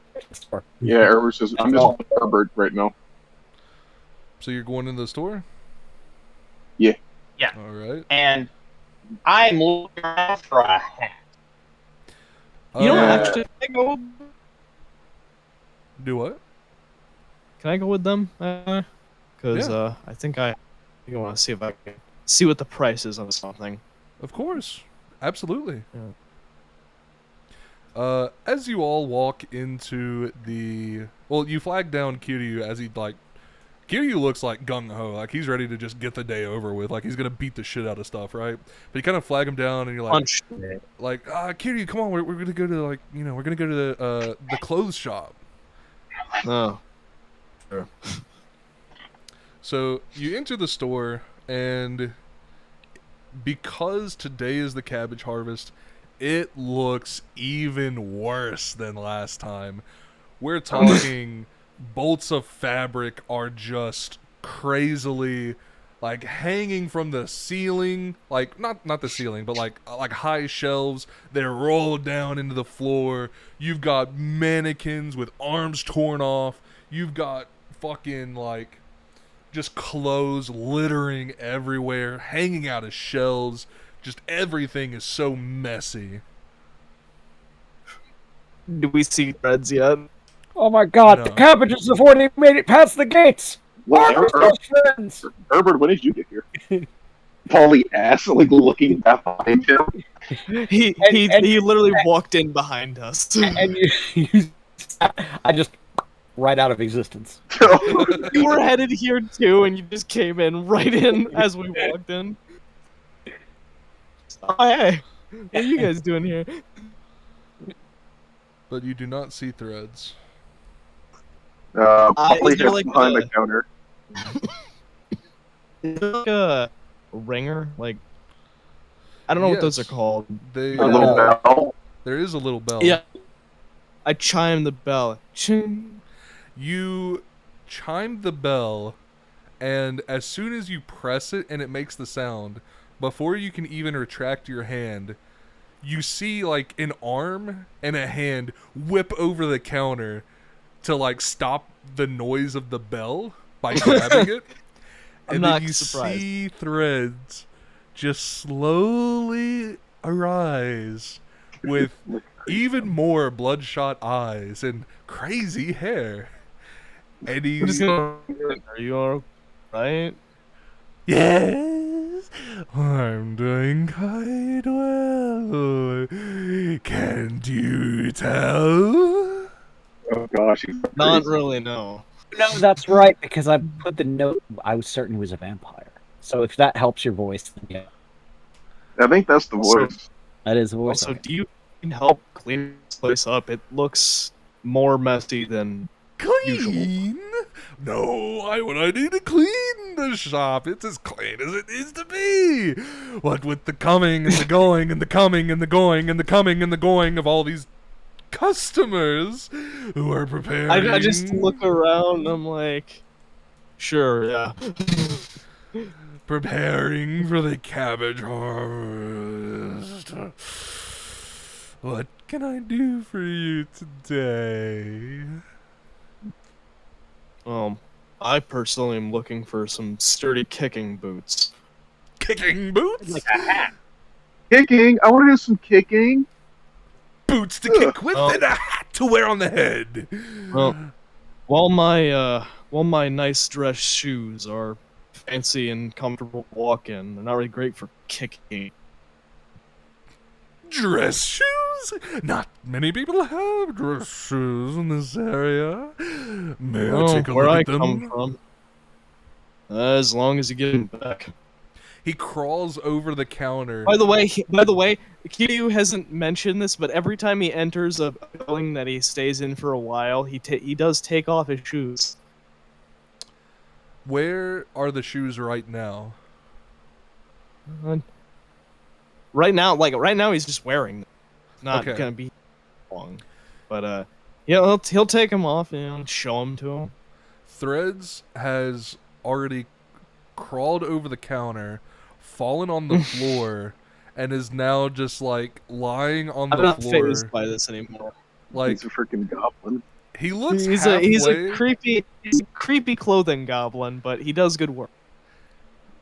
Herbert. Yeah, Herbert says I'm just all. with Herbert right now. So you're going into the store? Yeah. Yeah. All right. And I'm looking around for a hat. You know, Yeah. actually, Do what? can I go with them? Because Yeah. I think I want to see if I can see what the price is on something. Of course. Absolutely. Yeah. As you all walk into the... Well, you flag down Kiryu as he, like... Kiryu looks like gung-ho, like he's ready to just get the day over with, like he's gonna beat the shit out of stuff, right? But you kind of flag him down and you're like... Punch. Kiryu, come on, we're gonna go to, like, you know, we're gonna go to the clothes shop. Oh. Sure. So, you enter the store, and because today is the cabbage harvest, it looks even worse than last time. We're talking bolts of fabric are just crazily like hanging from the ceiling, like not the ceiling, but like high shelves. They're rolled down into the floor. You've got mannequins with arms torn off. You've got fucking like just clothes littering everywhere, hanging out of shelves. Just everything is so messy. Do we see threads yet? Oh my god, No. the cabbages have already made it past the gates! Well, Where are those friends? Herbert, when did you get here? Paulie ass, like looking back behind him. He literally walked in behind us. And I just right out of existence. You were headed here too, and you just came in right in as we walked in. Oh, hey, what are you guys doing here? But you do not see threads. Paulie is there hits like behind a- the counter. Is there like a ringer? Like, I don't know what those are Yes. called. They A little bell. There is a little bell. Yeah. I chime the bell. Ching. You chime the bell, and as soon as you press it and it makes the sound, before you can even retract your hand, you see like an arm and a hand whip over the counter to like stop the noise of the bell by grabbing it. I'm And not then you surprised. see threads just slowly arise with even more bloodshot eyes and crazy hair. And I'm just gonna. Are you all right? yes, I'm doing quite well. Can't you tell? Oh gosh, he's Not crazy. really. No. No, that's right, because I put the note, I was certain he was a vampire. So if that helps your voice, then yeah, I think that's the Also- voice. that is the voice. Also, do you need help cleaning this place up? It looks more messy than Clean? No, why would I need to clean the shop? It's as clean as it needs to be. What with the coming and the going and the coming and the going and the coming and the going of all these customers who are preparing. I just look around and I'm like, sure, yeah. Preparing for the cabbage harvest. What can I do for you today? I personally am looking for some sturdy kicking boots. Kicking boots? Like a hat. Kicking. I want to do some kicking. Boots to kick with Oh. and a hat to wear on the head. Well, while my nice dress shoes are fancy and comfortable to walk in, they're not really great for kicking. Dress shoes? Not many people have dress shoes in this area. May I take a where look I at them? come from. As long as you get them back. He crawls over the counter. By the way, Kiryu hasn't mentioned this, but every time he enters a building that he stays in for a while, he does take off his shoes. Where are the shoes right now? Right now, he's just wearing them. Not Okay. gonna be long, but Yeah, he'll take him off and show him to him. Threads has already crawled over the counter, fallen on the floor, and is now just like lying on I'm the not phased floor. by this anymore. Like He's a freaking goblin. he looks He's halfway. a creepy clothing goblin, but he does good work.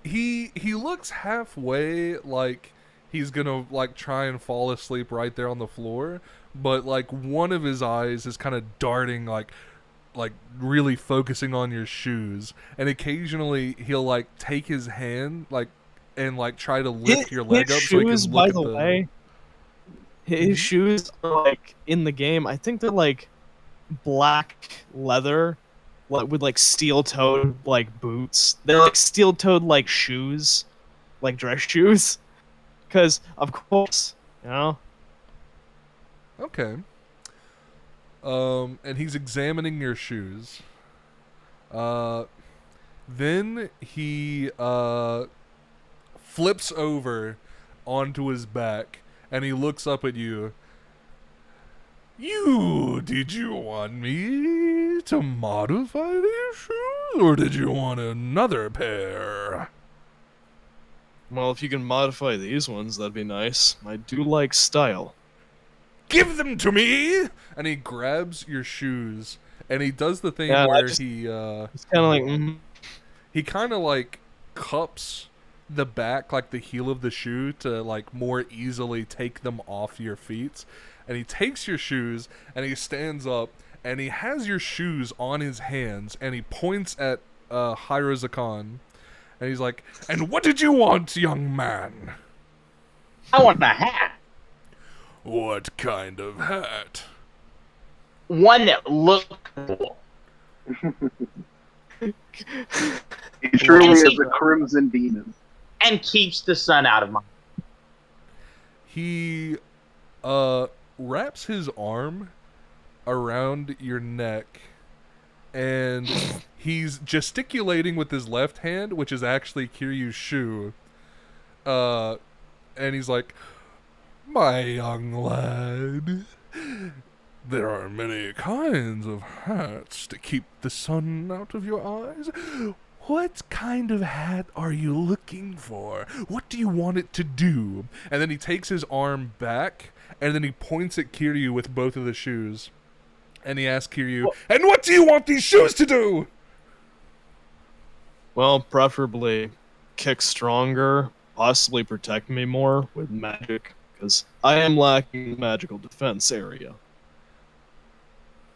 He looks halfway like he's gonna like try and fall asleep right there on the floor, but like one of his eyes is kind of darting like really focusing on your shoes, and occasionally he'll like take his hand like and like try to lift your leg His up so he shoes, can look by at the way, his shoes are like in the game. I think they're like black leather, with like steel-toed like boots. They're like steel-toed like shoes, like dress shoes. Because of course, you know. Okay. And he's examining your shoes. Then he flips over onto his back and he looks up at you. Did you want me to modify these shoes, or did you want another pair? Well, if you can modify these ones, that'd be nice. I do like style. Give them to me! And he grabs your shoes, and he does the thing Yeah, where it's kind of like, he kind of like cups the back, like the heel of the shoe, to like more easily take them off your feet. And he takes your shoes and he stands up and he has your shoes on his hands and he points at Hirozakan and he's like, "And what did you want, young man?" I want a hat. What kind of hat? One that looks cool. He truly is a crimson demon. And keeps the sun out of my... He wraps his arm around your neck and he's gesticulating with his left hand, which is actually Kiryu's shoe. And he's like, "My young lad, there are many kinds of hats to keep the sun out of your eyes. What kind of hat are you looking for? What do you want it to do?" And then he takes his arm back, and then he points at Kiryu with both of the shoes. And he asks Kiryu, "And what do you want these shoes to do?" well, preferably kick stronger, possibly protect me more with magic, because I am lacking the magical defense area.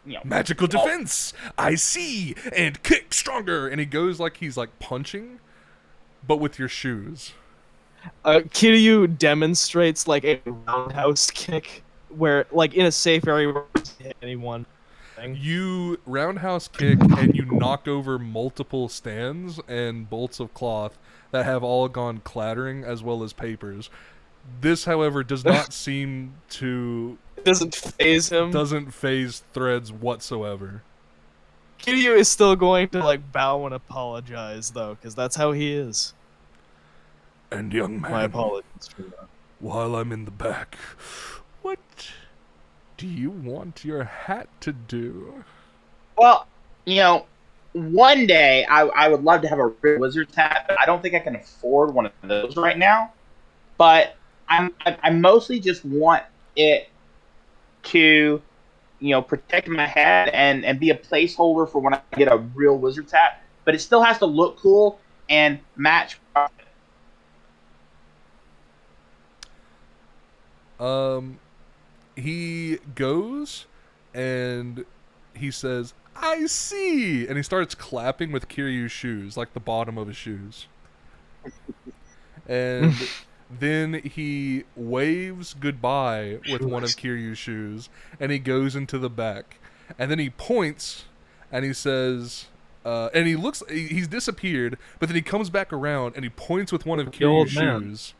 You know, Magical defense! I see! And kick stronger! And he goes like he's like punching, but with your shoes. Kiryu demonstrates like a roundhouse kick, where like in a safe area where you can hit anyone. You roundhouse kick and you knock over multiple stands and bolts of cloth that have all gone clattering, as well as papers. This, however, does not seem to... It doesn't phase him. Doesn't phase Threads whatsoever. Kiryu is still going to like bow and apologize though, because that's how he is. And young man, My apologies for that. while I'm in the back, what do you want your hat to do? well, you know, one day I would love to have a real wizard's hat, but I don't think I can afford one of those right now. But I mostly just want it to, you know, protect my head and be a placeholder for when I get a real wizard's hat. But it still has to look cool and match. He goes and he says, "I see," and he starts clapping with Kiryu's shoes, like the bottom of his shoes. And then he waves goodbye with one of Kiryu's shoes, and he goes into the back. And then he points, and he says, and he looks, he's disappeared, but then he comes back around, and he points with one of old Kiryu's man. shoes.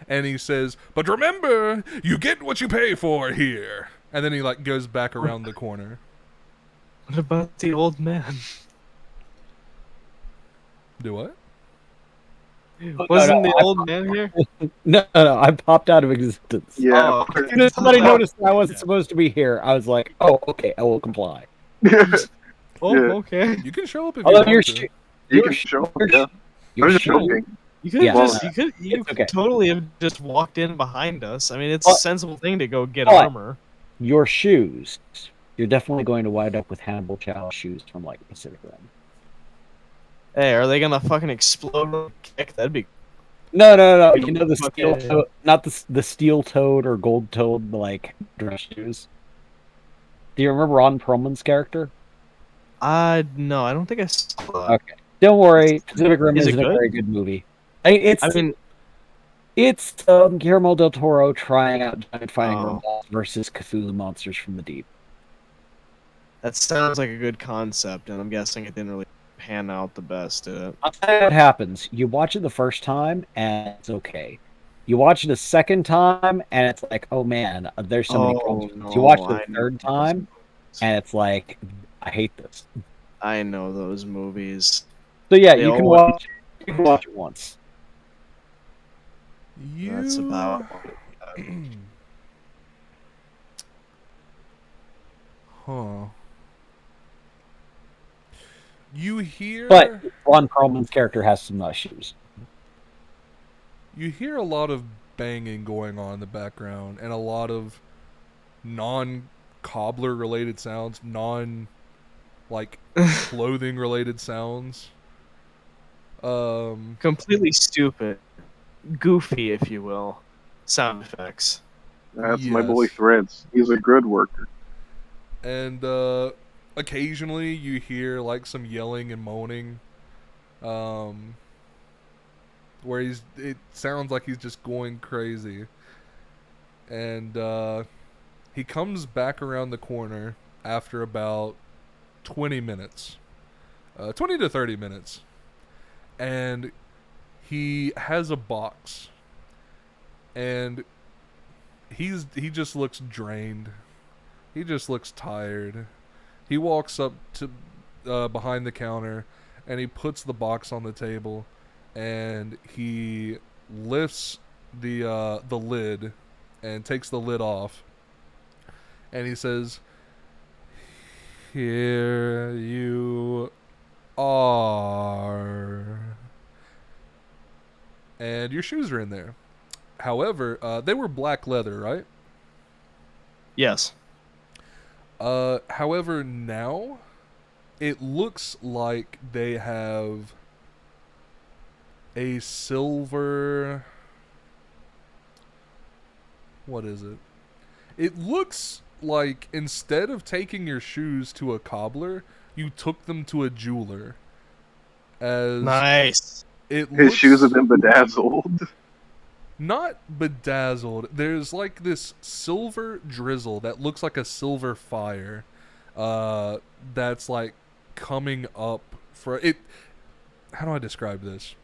And he says, "But remember, you get what you pay for here." And then he like goes back around the corner. What about the old man? Do what? Wasn't the old man here? No, I popped out of existence. Yeah. Oh, As soon as somebody noticed I wasn't supposed to be here, I was like, "Oh, okay, I will comply." oh, Yeah. okay. You can show up if you Although want you're, to. You can show up, yeah. I you're was just shooting. joking. You could Yeah. just Well, you it's could okay. totally have just walked in behind us. I mean, it's But- a sensible thing to go get but- armor. Your shoes. You're definitely going to wind up with Hannibal Chow shoes from like Pacific Rim. Hey, are they gonna fucking explode with a kick? That'd be No. You know the steel Okay. toed, not the steel toed or gold toed like dress shoes. Do you remember Ron Perlman's character? no, I don't think I saw that. Okay. Don't worry, Pacific Rim Is it isn't a good? very good movie. It's I mean, Guillermo del Toro trying out giant fighting Oh. robots versus Cthulhu monsters from the deep. that sounds like a good concept, and I'm guessing it didn't really pan out the best, did it? I'll tell you what happens. You watch it the first time and it's okay. You watch it a second time and it's like, oh man, there's so many problems. You watch it the third time and it's like, I hate this. I know those movies. So yeah, They you can always- watch it once. That's about. Huh. You hear But Ron Perlman's character has some shoes. you hear a lot of banging going on in the background and a lot of non-cobbler related sounds, like clothing related sounds. Completely stupid, goofy, if you will, sound effects. That's my boy Yes. Threads. He's a good worker. And occasionally you hear like some yelling and moaning, where it sounds like he's just going crazy. And he comes back around the corner after about 20 minutes, 20 to 30 minutes, and he has a box, and he just looks drained. He just looks tired. He walks up to behind the counter, and he puts the box on the table, and he lifts the lid and takes the lid off, and he says, "Here you are." And your shoes are in there. However, they were black leather, right? Yes. However, now it looks like they have a silver. What is it? It looks like instead of taking your shoes to a cobbler, you took them to a jeweler. As Nice. it His looks shoes have been bedazzled. not bedazzled. There's like this silver drizzle that looks like a silver fire. That's like coming up for it. How do I describe this?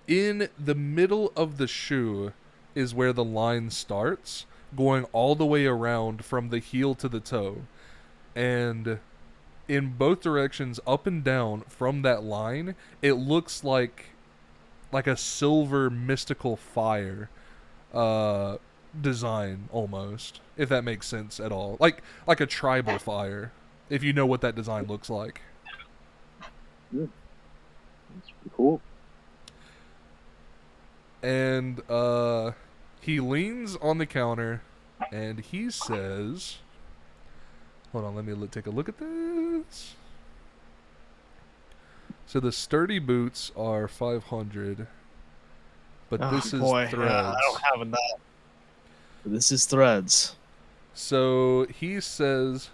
In the middle of the shoe is where the line starts, going all the way around from the heel to the toe. And in both directions, up and down from that line, it looks like a silver mystical fire design almost, if that makes sense at all. Like a tribal fire, if you know what that design looks like. That's pretty cool. And he leans on the counter and he says, hold on, let me take a look at this. So the sturdy boots are 500, but this is Threads. I don't have that. This is Threads. So he says,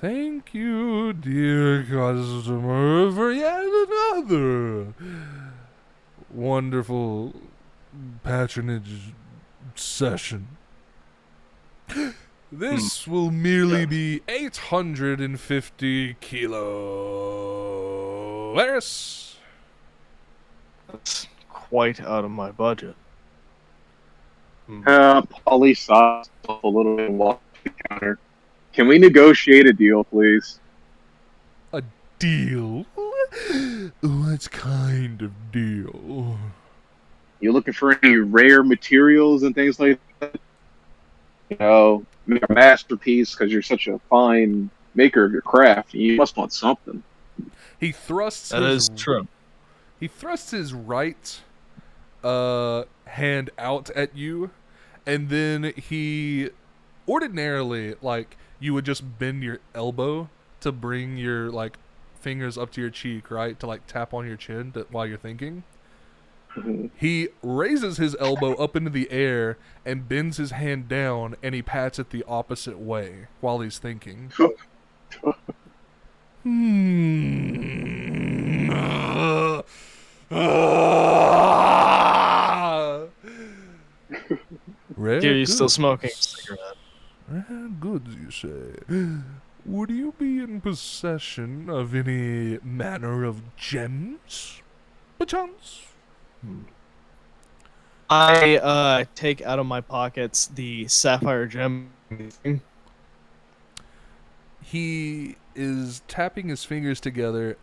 "Thank you, dear customer, for yet another wonderful patronage session. This will merely be 850 kilos." That's quite out of my budget. Polly saw himself a little bit and walked to the counter. Can we negotiate a deal, please? deal? What kind of deal? You looking for any rare materials and things like that? Make a masterpiece because you're such a fine maker of your craft. You must want something. He thrusts That his is true. He thrusts his right hand out at you, and then he ordinarily, like, you would just bend your elbow to bring your, like, fingers up to your cheek, right, to, like, tap on your chin while you're thinking. He raises his elbow up into the air and bends his hand down, and he pats it the opposite way while he's thinking. Rare Are you still goods. smoking a cigarette? Rare goods, you say? Would you be in possession of any manner of gems, perchance? I take out of my pockets the sapphire gem. He is tapping his fingers together.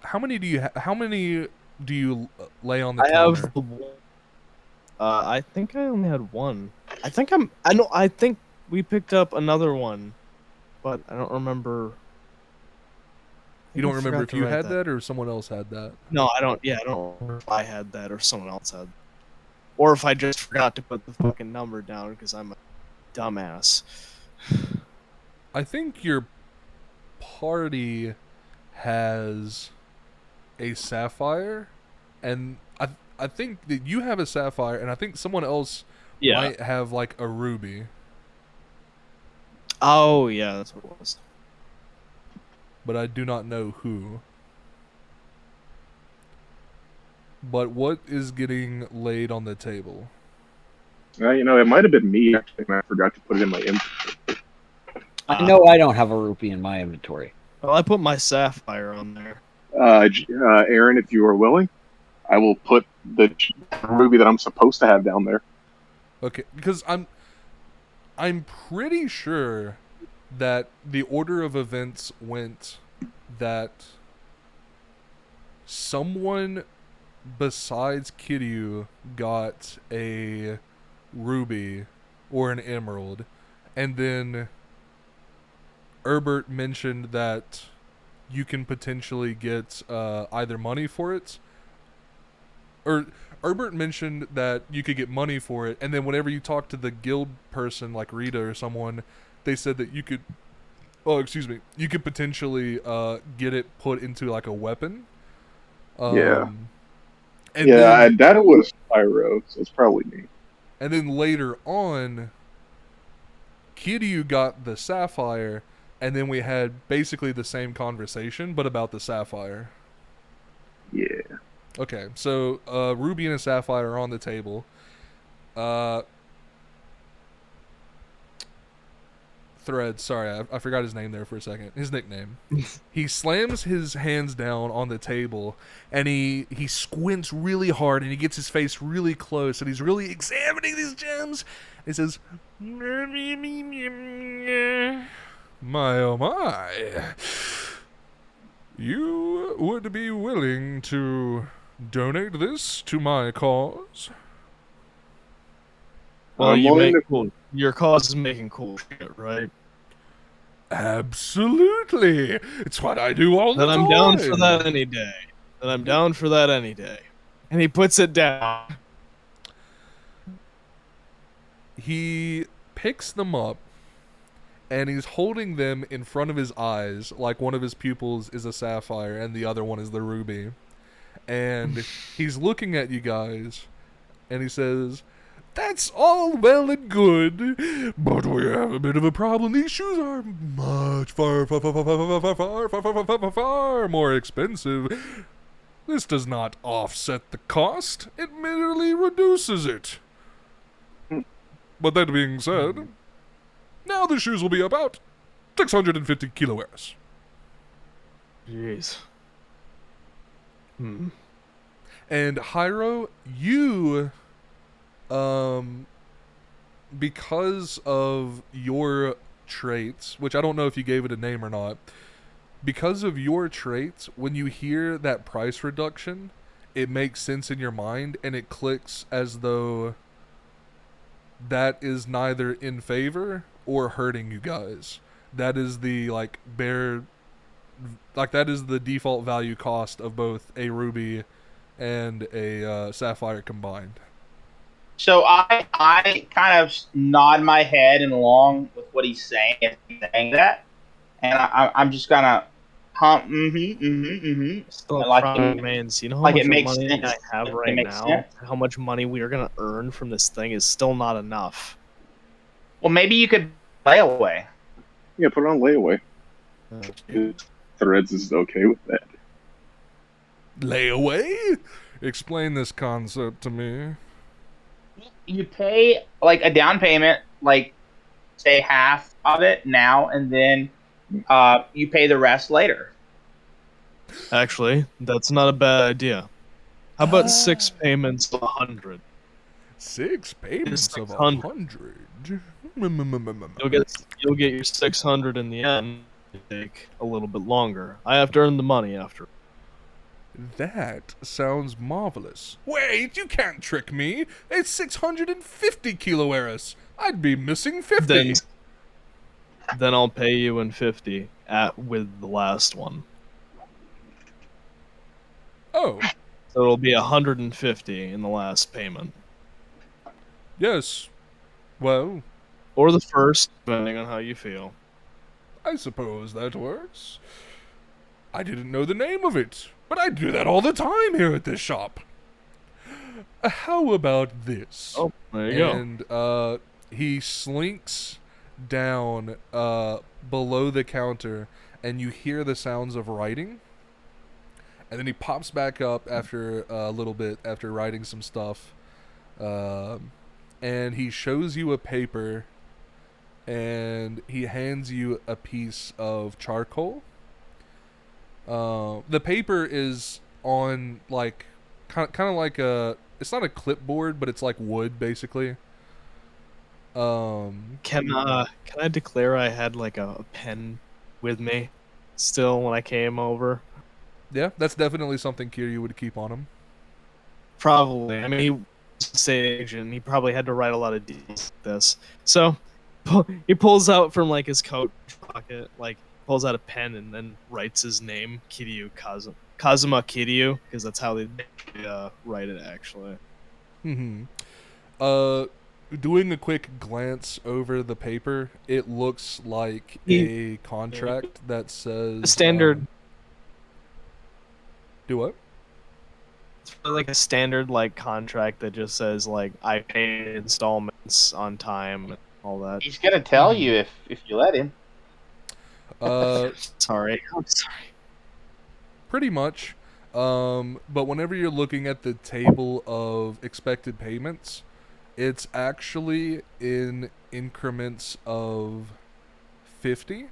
How many do you How many do you lay on the I counter? have the one. I think I only had one. I think we picked up another one, but I don't remember. You don't remember if you had that or someone else had that? No, I don't. Yeah, I don't remember if I had that or someone else had, or if I just forgot to put the fucking number down because I'm a dumbass. I think your party has a sapphire, and I think that you have a sapphire, and I think someone else Yeah. might have like a ruby. Oh yeah, that's what it was. But I do not know who. But what is getting laid on the table? It might have been me actually, and I forgot to put it in my inventory. I know I don't have a rupee in my inventory. Well, I put my sapphire on there. Aaron, if you are willing, I will put the ruby that I'm supposed to have down there. Okay, because I'm pretty sure that the order of events went that someone besides Kiryu got a ruby or an emerald, and then Herbert mentioned that you can potentially get either money for it, or Herbert mentioned that you could get money for it, and then whenever you talk to the guild person like Rita or someone, they said that you could, you could potentially get it put into like a weapon. Yeah. And That was Spyro, so it's probably me. And then later on, Kiryu got the sapphire, and then we had basically the same conversation, but about the sapphire. Yeah. Okay, so ruby and a sapphire are on the table. Thread, sorry, I forgot his name there for a second. His nickname. He slams his hands down on the table, and he squints really hard, and he gets his face really close, and he's really examining these gems. He says, "My oh my, you would be willing to donate this to my cause?" Well, I'm willing your cause is making cool shit, right? Absolutely. It's what I do all the Then time. I'm down for that any day. And he puts it down. He picks them up, and he's holding them in front of his eyes, like one of his pupils is a sapphire and the other one is the ruby. And he's looking at you guys, and he says, "That's all well and good, but we have a bit of a problem. These shoes are much far more expensive. This does not offset the cost. It merely reduces it. But that being said, now the shoes will be about 650 kilowares." Jeez. And Hyro, you, because of your traits, which I don't know if you gave it a name or not, because of your traits, when you hear that price reduction, it makes sense in your mind and it clicks as though that is neither in favor or hurting you guys. That is the that is the default value cost of both a ruby and a sapphire combined. So I kind of nod my head and along with what he's saying, that, and I'm just gonna hum, Still and like remains. You know how like much it makes money sense. I have It right makes now? sense. How much money we are gonna earn from this thing is still not enough. Well, maybe you could lay away. Yeah, put it on layaway. Okay. Threads is okay with that. Layaway? Explain this concept to me. You pay like a down payment, like say half of it now, and then you pay the rest later. Actually, that's not a bad idea. How about 6 payments of 100? 6 payments of 600. 100. You'll get your 600 in the end. It'll take a little bit longer. I have to earn the money after. That sounds marvelous. Wait, you can't trick me. It's 650 kilo Eris. I'd be missing 50. Then I'll pay you in 50 with the last one. Oh, So it'll be 150 in the last payment. yes. Well, Or the first, depending on how you feel. I suppose that works. I didn't know the name of it, but I do that all the time here at this shop. How about this? Oh, there you go. And he slinks down below the counter, and you hear the sounds of writing. And then he pops back up after a little bit, after writing some stuff. And he shows you a paper, and he hands you a piece of charcoal. The paper is on, like, kind of like a... It's not a clipboard, but it's like wood, basically. Can I declare I had like a pen with me still when I came over? Yeah, that's definitely something Kiryu would keep on him. Probably. I mean, he was a state agent. He probably had to write a lot of deals like this. So he pulls out from like his coat pocket, like pulls out a pen and then writes his name, Kiryu Kazuma Kiryu, because that's how they write it actually. Doing a quick glance over the paper, it looks like a contract that says Standard. Do what? It's really like a standard like contract that just says like I pay installments on time and all that. He's gonna tell you if you let him. Sorry. I'm sorry. Pretty much. But whenever you're looking at the table of expected payments, it's actually in increments of 50.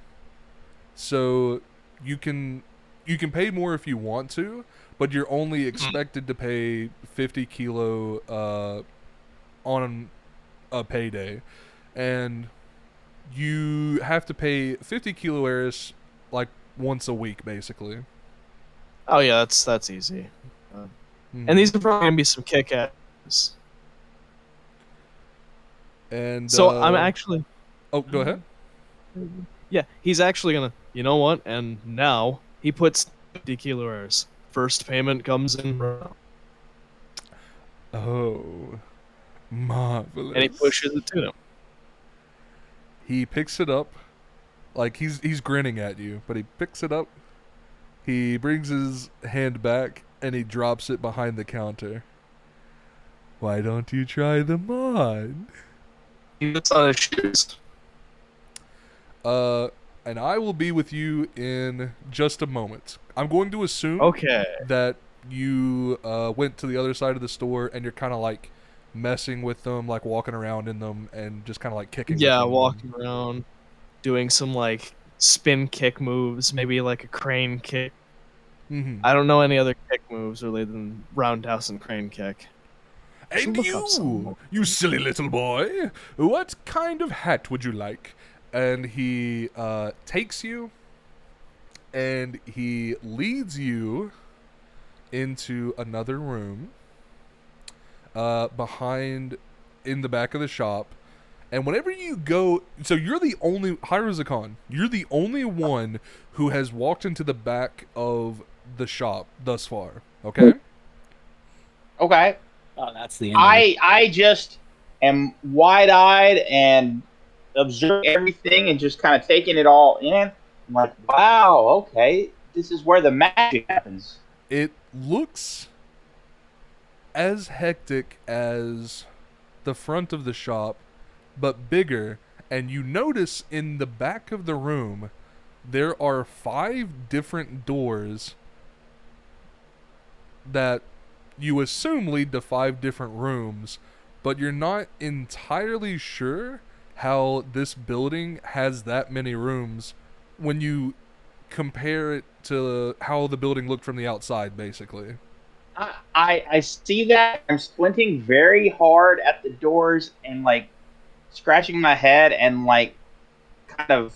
So you can pay more if you want to, but you're only expected to pay 50 kilo on a payday. And you have to pay 50 kilo Eris like once a week, basically. Oh yeah, that's easy. And these are probably gonna be some kick-ass. And so I'm actually. Oh, go ahead. Yeah, he's actually gonna. You know what? And now he puts 50 kilo Eris. First payment comes in. Oh, marvelous! And he pushes it to him. He picks it up, like he's grinning at you, but he picks it up. He brings his hand back and he drops it behind the counter. Why don't you try them on? He puts on his shoes. And I will be with you in just a moment. I'm going to assume that you went to the other side of the store and you're kind of like messing with them, like walking around in them and just kind of like kicking. Yeah, walking around, doing some like spin kick moves, maybe like a crane kick. I don't know any other kick moves other than roundhouse and crane kick. And you silly little boy, what kind of hat would you like? And he takes you and he leads you into another room behind in the back of the shop. And whenever you go, so you're the only Hiruzakan, you're the only one who has walked into the back of the shop thus far. Okay? Okay. Oh, that's the end. Of it. I just am wide eyed and observe everything and just kind of taking it all in. I'm like, wow, okay, this is where the magic happens. It looks as hectic as the front of the shop, but bigger. And you notice in the back of the room, there are 5 different doors that you assume lead to 5 different rooms, but you're not entirely sure how this building has that many rooms when you compare it to how the building looked from the outside, basically. I see that. I'm squinting very hard at the doors and like scratching my head and like kind of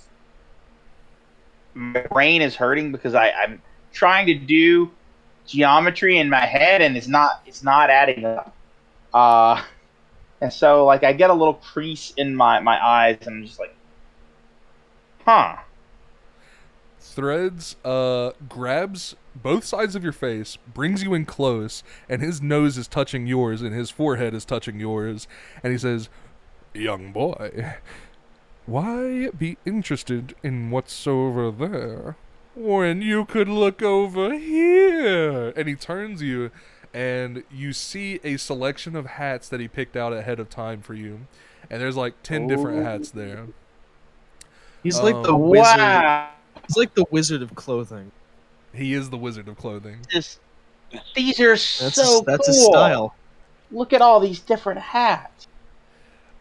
my brain is hurting because I'm trying to do geometry in my head and it's not adding up. And so like I get a little crease in my eyes and I'm just like, huh. Threads grabs both sides of your face, brings you in close, and his nose is touching yours and his forehead is touching yours, and he says, "Young boy, why be interested in what's over there when you could look over here?" And he turns you, and you see a selection of hats that he picked out ahead of time for you, and there's like 10 different hats there. He's like the wizard. Wow. He's like the wizard of clothing. He is the Wizard of Clothing. These are so That's cool. his style. Look at all these different hats.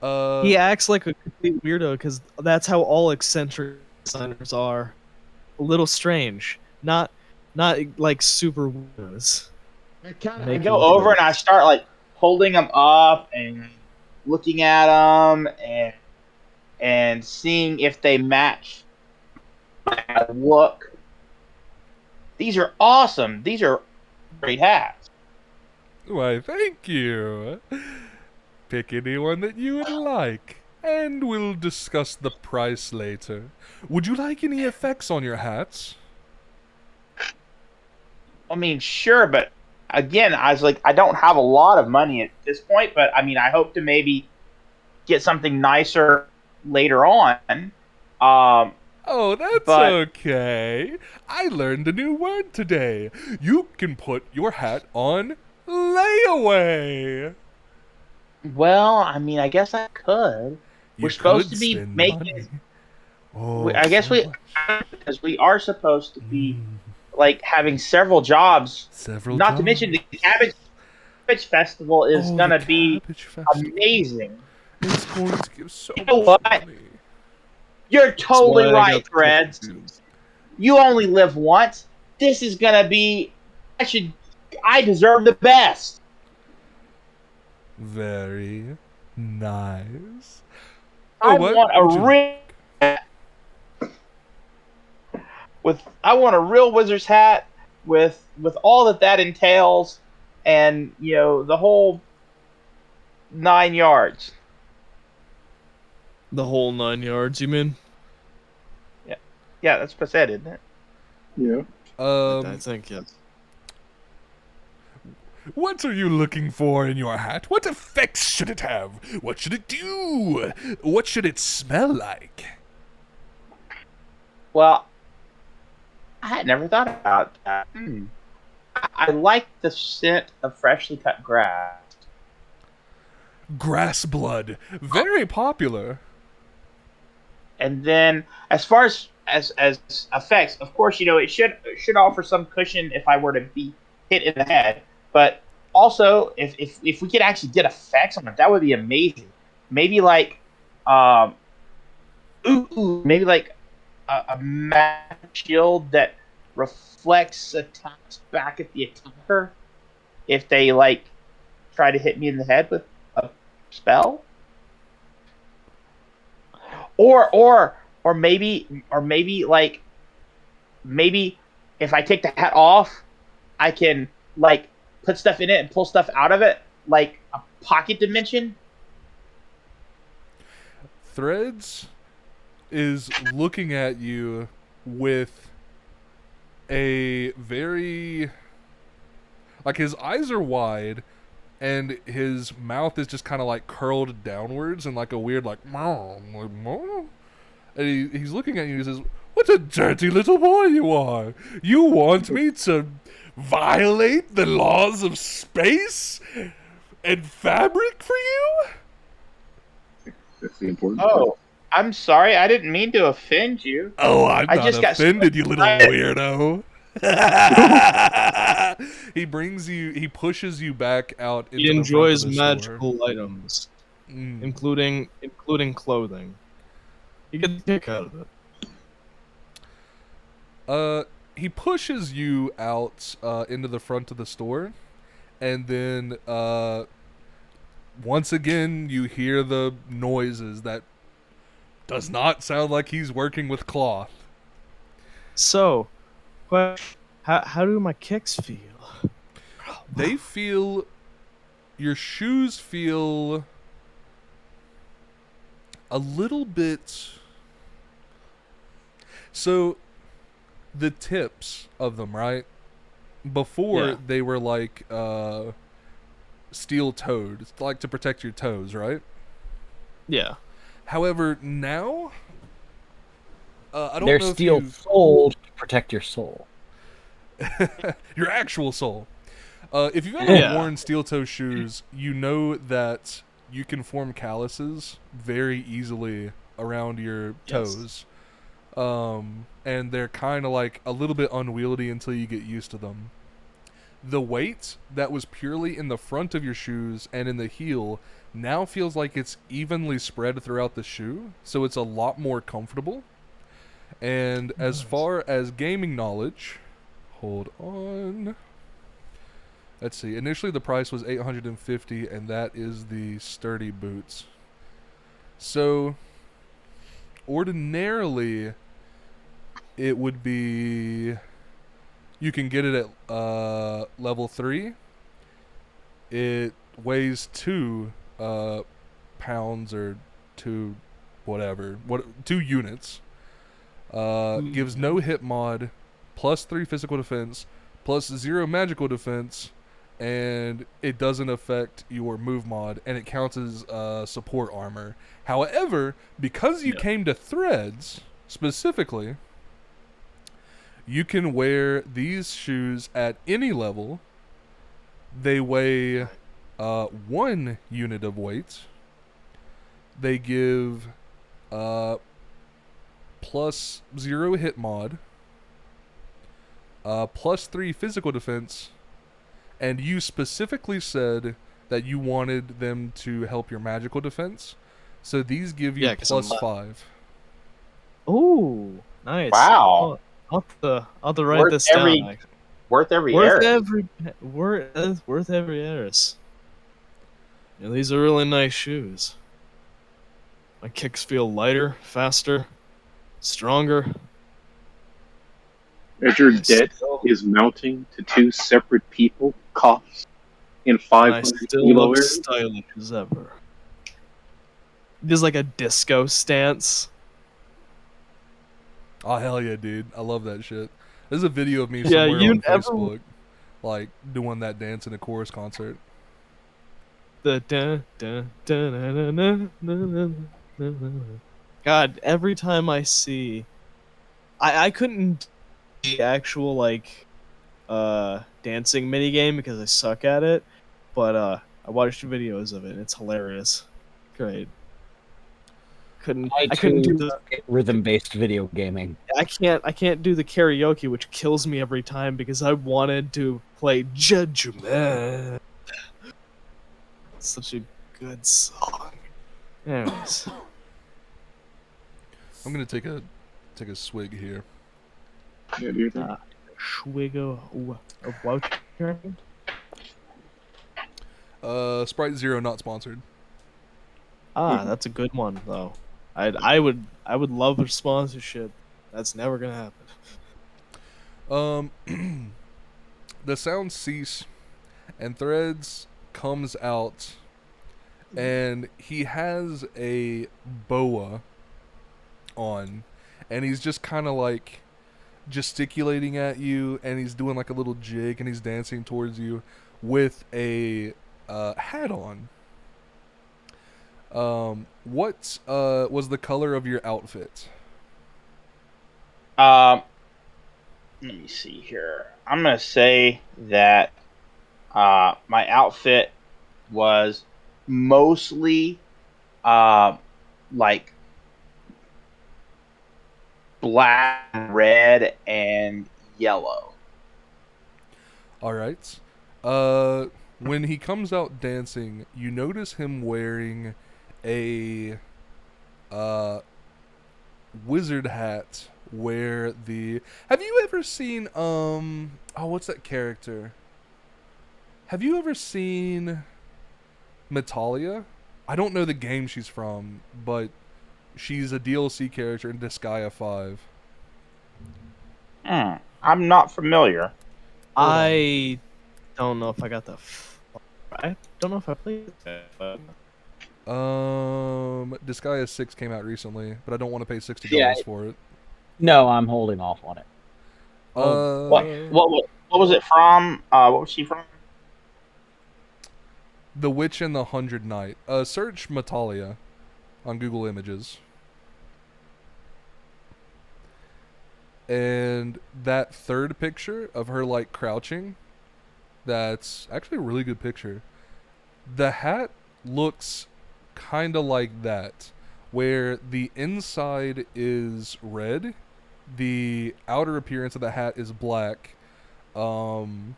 He acts like a complete weirdo because that's how all eccentric designers are. A little strange, not like super weirdos. I go over and I start like holding them up and looking at them and seeing if they match my look. These are awesome. These are great hats. Why, thank you. Pick any one that you would like, and we'll discuss the price later. Would you like any effects on your hats? I mean, sure, but again, I was like, I don't have a lot of money at this point, but I mean, I hope to maybe get something nicer later on. Oh, that's But- okay. I learned a new word today. You can put your hat on layaway. Well, I mean, I guess I could. You We're supposed could to be spend making. money. Oh, I guess so we, much. because we are supposed to be like having several jobs. Several Not to mention the Cabbage Festival is Oh, gonna the be Cabbage Festival. amazing. It's going to give so You know much what? money. You're That's totally why I got right, the Threads. tattoos. You only live once. This is gonna be. I deserve the best. Very nice. I what want would you I want a real wizard's hat with all that entails, and you know the whole 9 yards. The whole 9 yards, you mean? Yeah, that's what I said, isn't it? Yeah. I think yes. What are you looking for in your hat? What effects should it have? What should it do? What should it smell like? Well, I had never thought about that. I like the scent of freshly cut grass. Grass blood. Very popular. And then, as far as effects, of course, you know it should offer some cushion if I were to be hit in the head. But also, if we could actually get effects on it, that would be amazing. Maybe like, maybe like a magic shield that reflects attacks back at the attacker if they like try to hit me in the head with a spell. Or maybe like maybe if I take the hat off, I can like put stuff in it and pull stuff out of it, like a pocket dimension. Threads is looking at you with a very, like, his eyes are wide and his mouth is just kind of like curled downwards and like a weird like and he's looking at you and he says, "What a dirty little boy you are! You want me to violate the laws of space and fabric for you?" That's the important part. Oh, I'm sorry. I didn't mean to offend you. Oh, I'm I not just got offended, you little excited. weirdo. He pushes you back out into He the enjoys front of the store. magical items, Mm. including clothing. He gets a kick out of it. He pushes you out into the front of the store, and then once again you hear the noises that does not sound like he's working with cloth. So, how do my kicks feel? They feel, your shoes feel a little bit. So, the tips of them, right? Before Yeah. they were like steel-toed, it's like to protect your toes, right? Yeah. However, now I don't They're know if steel you've- sold to protect your soul. your actual soul. If you've ever Yeah. worn steel-toe shoes, you know that you can form calluses very easily around your toes. And they're kind of like a little bit unwieldy until you get used to them. The weight that was purely in the front of your shoes and in the heel now feels like it's evenly spread throughout the shoe, so it's a lot more comfortable. And as far as gaming knowledge, hold on. Let's see. Initially the price was $850, and that is the sturdy boots. So ordinarily it would be, you can get it at level 3. It weighs 2 pounds or 2 whatever, 2 units. Gives no hit mod, plus 3 physical defense, plus 0 magical defense, and it doesn't affect your move mod, and it counts as support armor. However, because you came to Threads specifically, you can wear these shoes at any level. They weigh 1 unit of weight. They give plus 0 hit mod, plus 3 physical defense, and you specifically said that you wanted them to help your magical defense. So these give you 'cause I'm plus 5. Ooh, nice. Wow. I'll have to write Worth this every- down. Worth every Worth error. worth every heiress. Yeah, these are really nice shoes. My kicks feel lighter, faster, stronger. As your I debt still- is mounting to 2 separate people, coughs in I 500 still kilo look areas. stylish as ever. There's like a disco stance. Oh hell yeah, dude! I love that shit. There's a video of me Yeah, somewhere you on never- Facebook, like doing that dance in a chorus concert. The dun, dun, dun, dun, dun, dun, dun, dun, dun, dun. God, every time I see, I couldn't do the actual like dancing minigame because I suck at it, but I watched videos of it and it's hilarious. Great. I couldn't do the Rhythm-based video gaming. I can't do the karaoke, which kills me every time because I wanted to play Judgment. It's such a good song. Anyways, I'm gonna take a swig here. Yeah, do you think? Schwigo of what? Sprite Zero not sponsored. That's a good one though. I would love a sponsorship. That's never gonna happen. Um, the sounds cease, and Threads comes out, and he has a boa on, and he's just kind of like gesticulating at you, and he's doing like a little jig, and he's dancing towards you with a hat on. What was the color of your outfit? Um, Let me see here. I'm gonna say that my outfit was mostly uh, like black, red, and yellow. All right. When he comes out dancing, you notice him wearing a wizard hat where the have you ever seen what's that character? Have you ever seen Metalia? I don't know the game she's from, but she's a DLC character in Disgaea 5. I'm not familiar. I don't know if I got I don't know if I played it. But... Disgaea 6 came out recently, but I don't want to pay $60 Yeah. for it. No, I'm holding off on it. What was it from? What was she from? The Witch and the 100 Knight. Search Metalia on Google Images. And that third picture of her like crouching, that's actually a really good picture. The hat looks kind of like that, where the inside is red, the outer appearance of the hat is black, and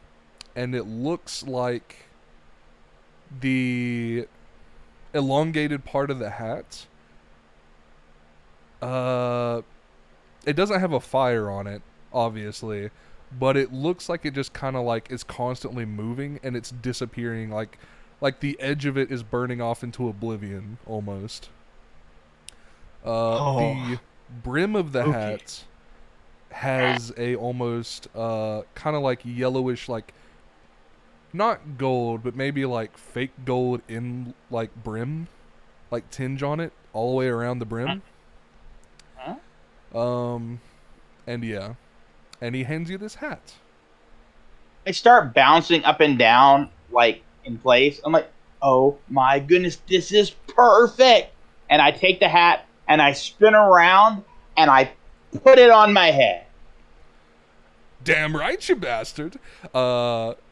it looks like the elongated part of the hat it doesn't have a fire on it, obviously, but it looks like it just kind of like is constantly moving and it's disappearing, like the edge of it is burning off into oblivion almost. The brim of the hat has a almost kind of like yellowish, like not gold, but maybe like fake gold in like brim, like tinge on it all the way around the brim. And yeah, and he hands you this hat. I start bouncing up and down like in place. I'm like, oh my goodness, this is perfect. And I take the hat and I spin around and I put it on my head. Damn right, you bastard.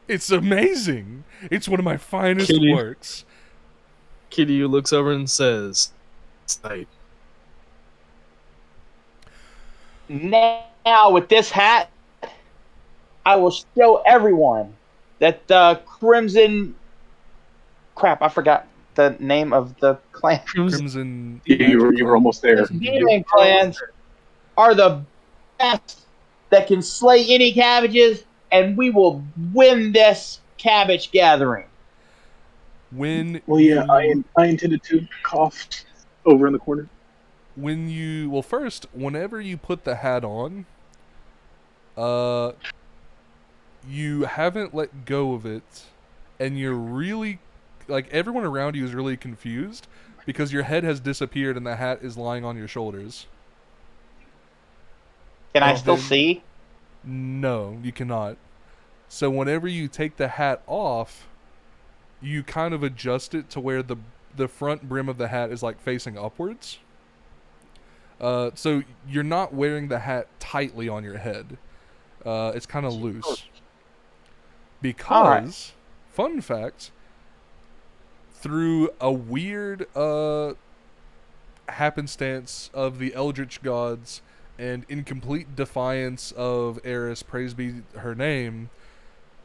It's amazing. It's one of my finest Kitty. works. Kitty looks over and says, "Sight." Now with this hat, I will show everyone that the Crimson. Crap, I forgot the name of the clan. Crimson. You were almost there. Demon clans are the best that can slay any cabbages, and we will win this cabbage gathering. When Well, yeah, I intended to cough over in the corner. First, whenever you put the hat on, you haven't let go of it, and you're really, like, everyone around you is really confused because your head has disappeared and the hat is lying on your shoulders. Can I still see? No, you cannot. So whenever you take the hat off, you kind of adjust it to where the front brim of the hat is like facing upwards. So you're not wearing the hat tightly on your head. It's kind of loose. Because, fun fact, through a weird happenstance of the Eldritch gods and in complete defiance of Eris, praise be her name,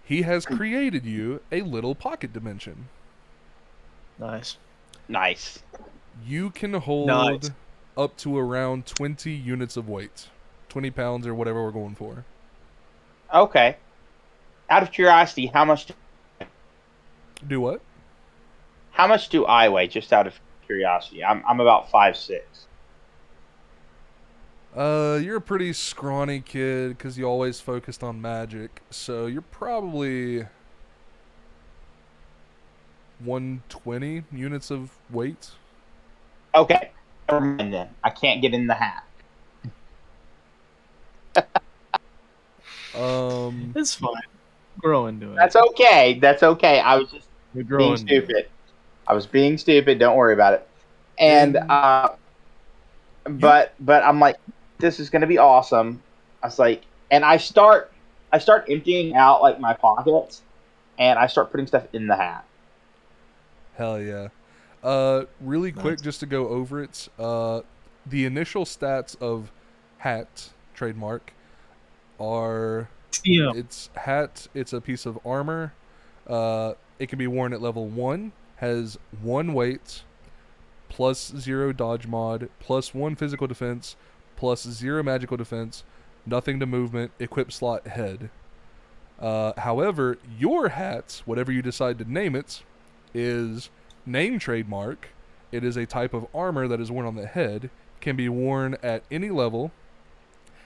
he has created you a little pocket dimension. Nice. You can hold up to around 20 units of weight. 20 pounds or whatever we're going for. Okay. Out of curiosity, how much Do what? How much do I weigh? Just out of curiosity, I'm about 5'6". You're a pretty scrawny kid because you always focused on magic, so you're probably 120 units of weight. Okay, never mind then. I can't get in the hat. It's fine. Grow into it. That's okay. That's okay. I was just You're being growing into it. stupid. I was being stupid. Don't worry about it. And but I'm like, this is gonna be awesome. I was like, and I start emptying out like my pockets, and I start putting stuff in the hat. Hell yeah. Really quick, just to go over it. The initial stats of hat trademark are Yeah. it's hat. It's a piece of armor. It can be worn at level 1. Has 1 weight, plus 0 dodge mod, plus 1 physical defense, plus 0 magical defense, nothing to movement, equip slot head. However, your hat, whatever you decide to name it, is name trademark. It is a type of armor that is worn on the head, can be worn at any level,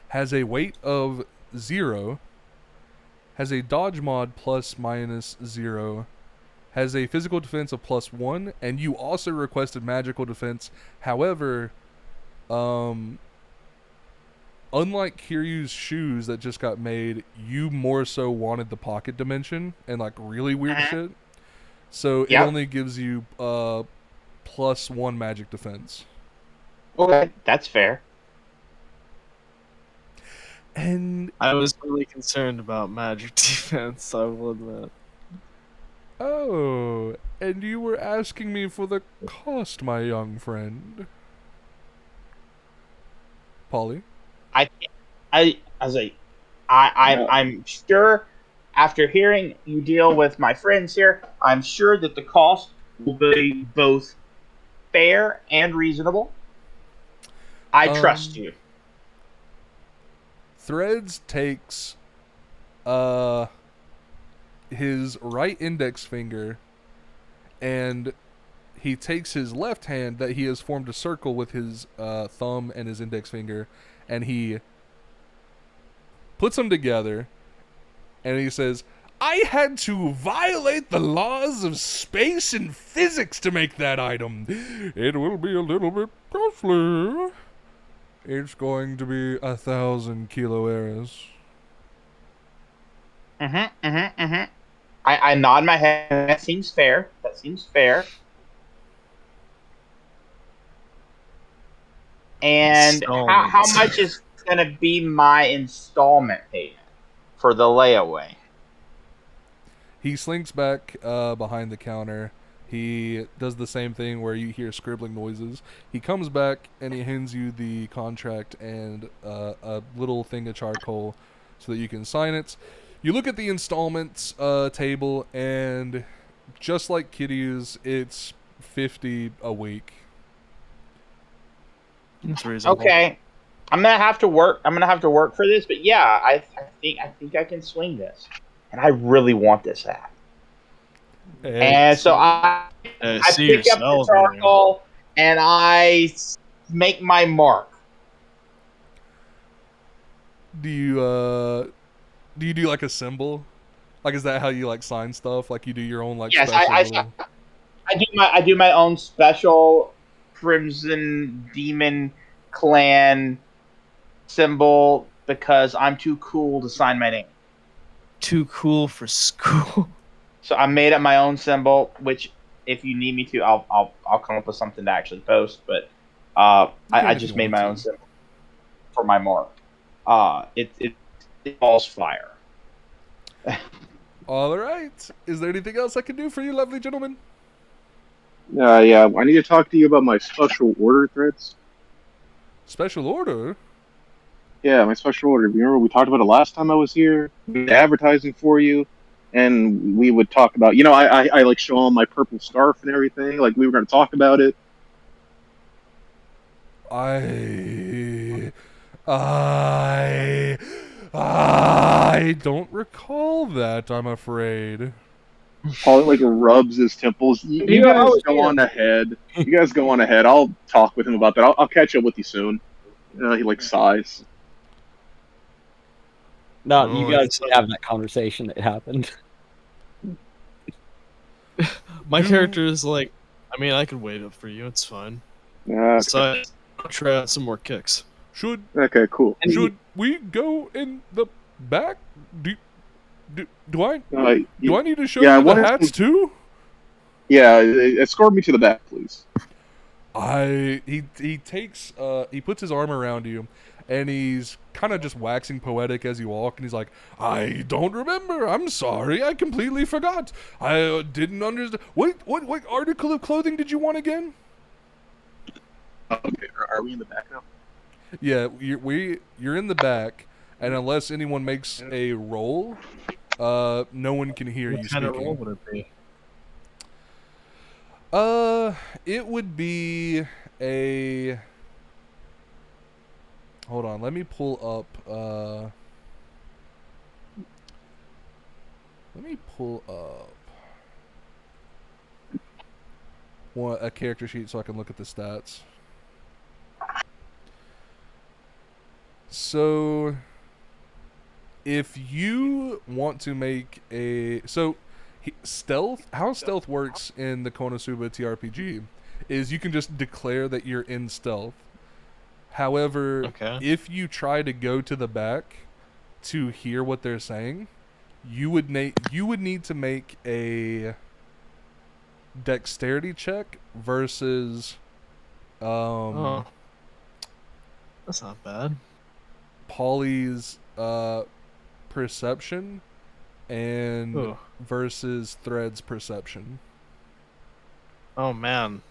has a weight of 0, has a dodge mod plus minus 0, has a physical defense of plus 1, and you also requested magical defense. However, unlike Kiryu's shoes that just got made, you more so wanted the pocket dimension and like really weird shit. So it only gives you plus 1 magic defense. Okay, that's fair. And I was really concerned about magic defense, I will admit. oh, and you were asking me for the cost, my young friend. Polly? I was like, I'm sure after hearing you deal with my friends here, I'm sure that the cost will be both fair and reasonable. I trust you. Threads takes his right index finger and he takes his left hand that he has formed a circle with his thumb and his index finger, and he puts them together and he says, I had to violate the laws of space and physics to make that item. It will be a little bit costly. It's going to be 1,000 kilo errors. I nod my head. That seems fair. That seems fair. And how much is going to be my installment payment for the layaway? He slinks back behind the counter. He does the same thing where you hear scribbling noises. He comes back and he hands you the contract and a little thing of charcoal so that you can sign it. You look at the installments table, and just like Kiryu's, it's 50 a week. That's reasonable. Okay, I'm gonna have to work. I'm gonna have to work for this, but yeah, I think I can swing this, and I really want this hat. And so I pick up the charcoal and I make my mark. Do you do like a symbol? Like, is that how you like sign stuff? Like you do your own like yes, special I do my own special Crimson Demon Clan symbol because I'm too cool to sign my name. Too cool for school. So I made up my own symbol, which if you need me to, I'll come up with something to actually post. But I just made my own symbol for my mark. It falls fire. All right. Is there anything else I can do for you, lovely gentlemen? Yeah, I need to talk to you about my special order threads. Special order? Yeah, my special order. Remember we talked about it last time I was here? The advertising for you, and we would talk about, I like show them my purple scarf and everything. Like we were going to talk about it. I don't recall that, I'm afraid. Paul like rubs his temples. You guys go on ahead. You guys go on ahead. I'll talk with him about that. I'll catch up with you soon. He like sighs. No, Oh, you like guys so- have that conversation that happened. My Do- character is like, I mean, I could wait up for you. It's fine. Okay. So I'll try out some more kicks. Should Okay, cool. And should we go in the back? Do I You- need to show yeah, you the what is- hats too? yeah, escort me to the back, please. He takes he puts his arm around you, and he's kind of just waxing poetic as you walk, and he's like, I don't remember. I'm sorry. I completely forgot. I didn't understand. What article of clothing did you want again? Okay, are we in the back now? Yeah, you're in the back, and unless anyone makes a roll, no one can hear you What kind of speaking. role would it be? It would be a. Hold on, let me pull up. Let me pull up a character sheet so I can look at the stats. So, if you want to make stealth, how stealth works in the Konosuba TRPG is you can just declare that you're in stealth. However, Okay. if you try to go to the back to hear what they're saying, you would need to make a dexterity check versus Oh, that's not bad. Polly's perception and Ooh. versus Thread's perception. Oh man,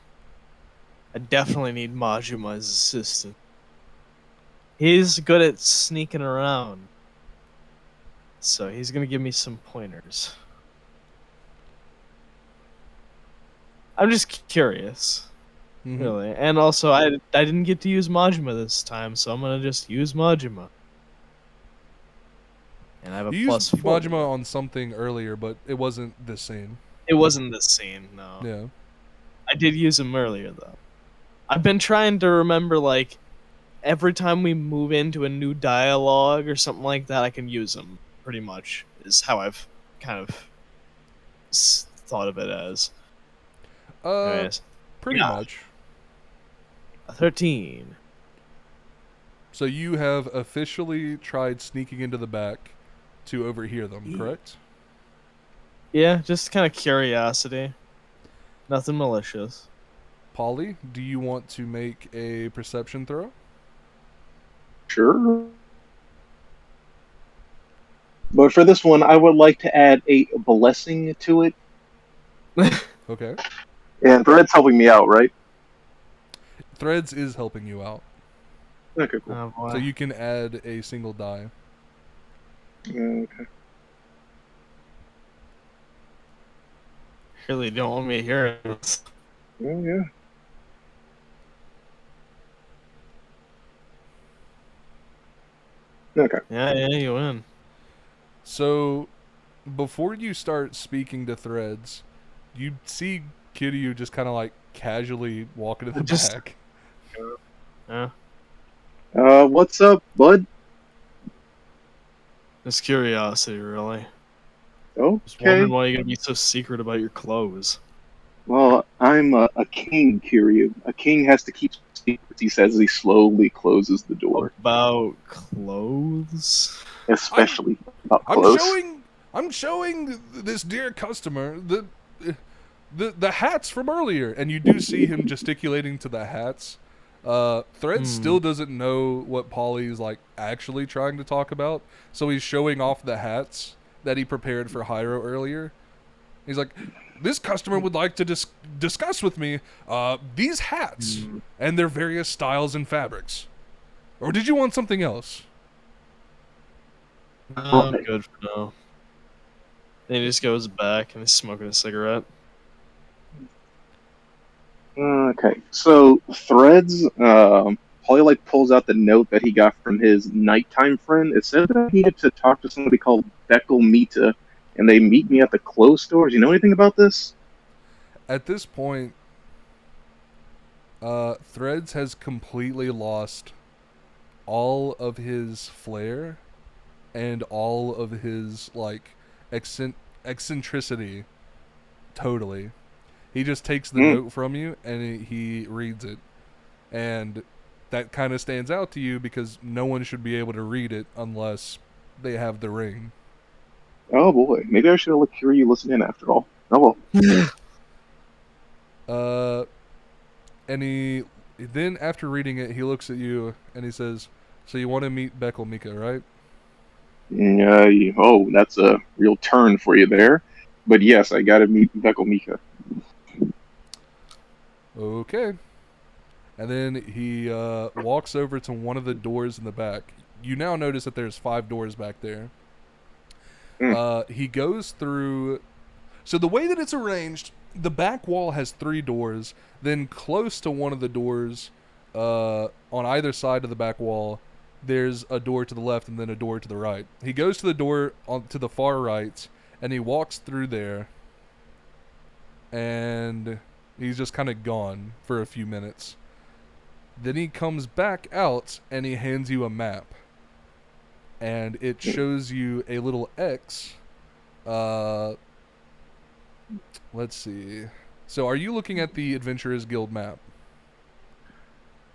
I definitely need Majima as assistant. He's good at sneaking around, so he's gonna give me some pointers. I'm just curious, Mhm. really, and also I didn't get to use Majima this time, so I'm gonna just use Majima. And I have a You plus used 4. Majima on something earlier, but it wasn't this scene. It wasn't this scene, no. Yeah. I did use him earlier though. I've been trying to remember like every time we move into a new dialogue or something like that, I can use him. Pretty much is how I've kind of thought of it as. Anyways, Pretty yeah. much. a 13. So you have officially tried sneaking into the back to overhear them, correct? Yeah, just kind of curiosity. Nothing malicious. Polly, do you want to make a perception throw? Sure. But for this one, I would like to add a blessing to it. Okay. And Thread's helping me out, right? Threads is helping you out. Okay, cool. Oh, boy. So you can add a single die. Okay. Really don't want me to hear this. Oh, yeah. Okay. Yeah, you win. So before you start speaking to Threads, you see Kiryu just kind of like casually walking to the Just- back. Yeah, What's up, bud? just curiosity, really. Just Okay. wondering why you're gonna be so secret about your clothes. Well, I'm a king, Kiryu. A king has to keep secrets, he says as he slowly closes the door. About clothes? Especially about I'm clothes. showing this dear customer the hats from earlier, and you do see him gesticulating to the hats. Thread still doesn't know what Polly's like actually trying to talk about, so he's showing off the hats that he prepared for Hyro earlier. He's like, this customer would like to discuss with me these hats and their various styles and fabrics. Or did you want something else? I'm good for now. Then he just goes back and he's smoking a cigarette. Okay, so Threads, Polly like pulls out the note that he got from his nighttime friend. It said that he had to talk to somebody called Beckel Mita, and they meet me at the clothes store. Do you know anything about this? At this point, Threads has completely lost all of his flair and all of his like eccentricity. Totally. He just takes the note from you and he reads it. And that kind of stands out to you because no one should be able to read it unless they have the ring. Oh boy, maybe I should hear you listen in after all. Oh well. And then after reading it, he looks at you and he says, "So you want to meet Beckel Mika, right?" Oh, that's a real turn for you there. But yes, I gotta meet Beckel Mika. Okay. And then he walks over to one of the doors in the back. You now notice that there's 5 doors back there. He goes through. So the way that it's arranged, the back wall has 3 doors. Then close to one of the doors, on either side of the back wall, there's a door to the left and then a door to the right. He goes to the door to the far right, and he walks through there. And he's just kind of gone for a few minutes. Then he comes back out and he hands you a map. And it shows you a little X. Let's see. So are you looking at the Adventurous Guild map?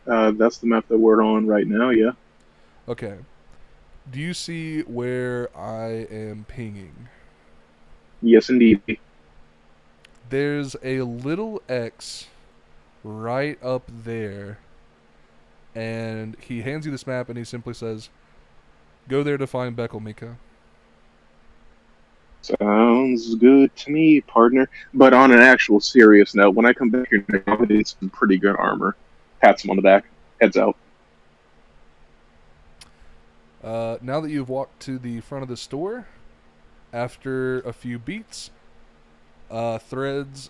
That's the map that we're on right now, yeah. Okay. Do you see where I am pinging? Yes, indeed. There's a little X right up there. And he hands you this map and he simply says, "Go there to find Beckel Mika." Sounds good to me, partner. But on an actual serious note, when I come back here, I'm gonna need some pretty good armor. Pats him on the back. Heads out. Now that you've walked to the front of the store, after a few beats, Threads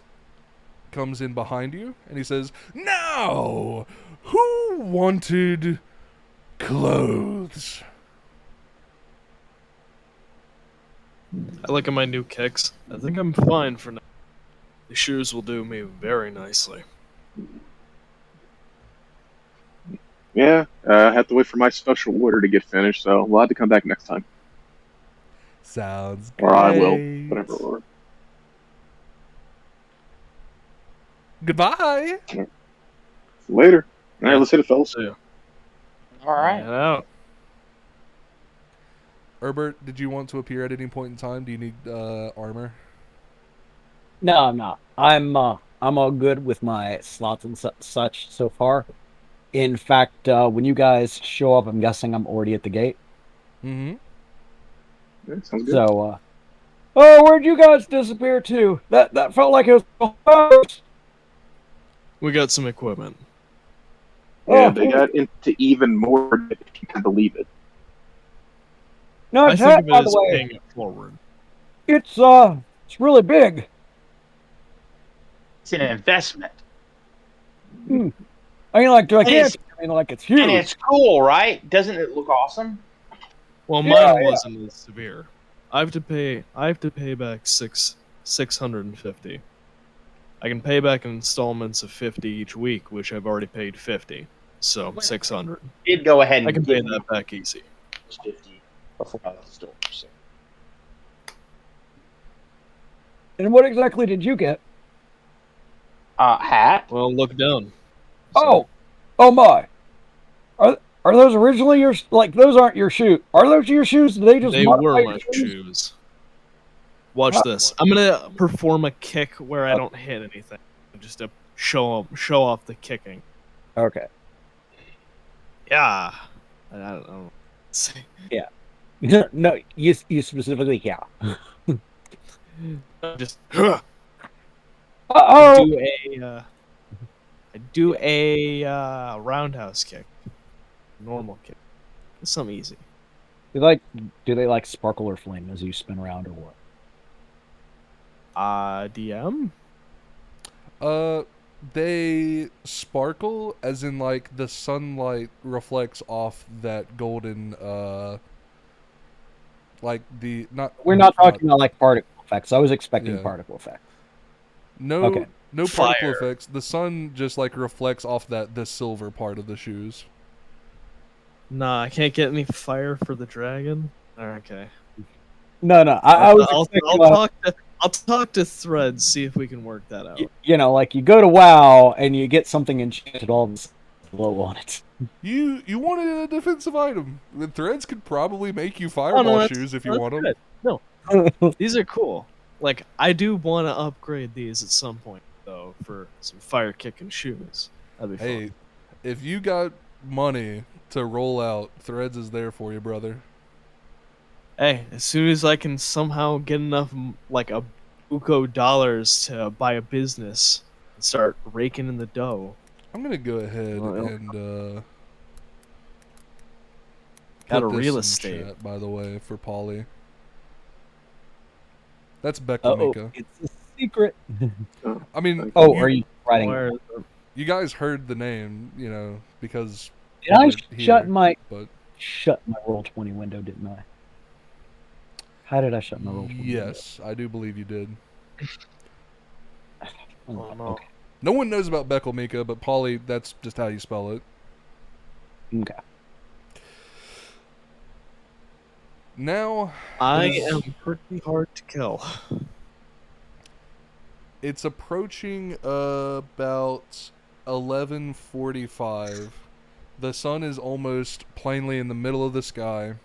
comes in behind you and he says, "Now, who wanted clothes?" I look at my new kicks. I think I'm fine for now. The shoes will do me very nicely. Yeah, I have to wait for my special order to get finished, so we'll have to come back next time. Sounds great. Or I will. Whatever order. Goodbye. Later. All right, let's hit it, fellas. See ya. All right. Head out. Herbert, did you want to appear at any point in time? Do you need armor? No, I'm not. I'm all good with my slots and such so far. In fact, when you guys show up, I'm guessing I'm already at the gate. Mm-hmm. Yeah, sounds good. So, oh, where'd you guys disappear to? That felt like it was. We got some equipment. Yeah, Oh, they got into even more, if you can believe it. No, I it's think of by it the as way. paying it forward. It's really big. It's an investment. I mean, like, And it's- I mean, like, it's huge. And it's cool, right? Doesn't it look awesome? Well, Yeah, mine yeah. wasn't as severe. I have to pay back 650. I can pay back in installments of 50 each week, which I've already paid 50. So 600. Did go ahead and I can pay give me that back easy. 50 before I left the store. So. And what exactly did you get? Hat. Well, look down. Oh my. Are those originally your, like, those aren't your shoes? Are those your shoes? Did they just They modify were your my shoes? shoes. Watch this. I'm gonna perform a kick where I don't hit anything, just to show off the kicking. Okay. Yeah. I don't know. No, you specifically, yeah. Just Oh, I do a roundhouse kick, normal kick. It's something easy. do they like sparkle or flame as you spin around or what? DM. They sparkle as in like the sunlight reflects off that golden like the not We're not talking about like particle effects. I was expecting Yeah. particle effects. no Okay. no particle Fire. effects. The sun just like reflects off the silver part of the shoes. Nah, I can't get any fire for the dragon. Okay. No, I was expecting like, I'll talk to Threads, see if we can work that out. you know, like you go to WoW and you get something enchanted, all of a sudden low on it. You wanted a defensive item. The threads could probably make you Oh, fireball no, that's, shoes if you that's want them. good. No, these are cool. Like, I do want to upgrade these at some point, though, for some fire kicking shoes. That'd be Hey, fun. if you got money to roll out, Threads is there for you, brother. Hey, as soon as I can somehow get enough, like, a buco dollars to buy a business and start raking in the dough. I'm gonna go ahead Well, and Got put a this real in estate. chat, by the way, for Polly. That's Becca Oh, Mika. it's a secret. I mean, Oh, are you writing? Where- you guys heard the name, you know, because Did I we're shut here, my but Roll20 window? Didn't I? How did I shut my Roll20 window? yes, I do believe you did. Oh, no. Okay. No one knows about Beckel Mika, but Polly, that's just how you spell it. Okay. Now, I it is- am pretty hard to kill. it's approaching about 11:45. The sun is almost plainly in the middle of the sky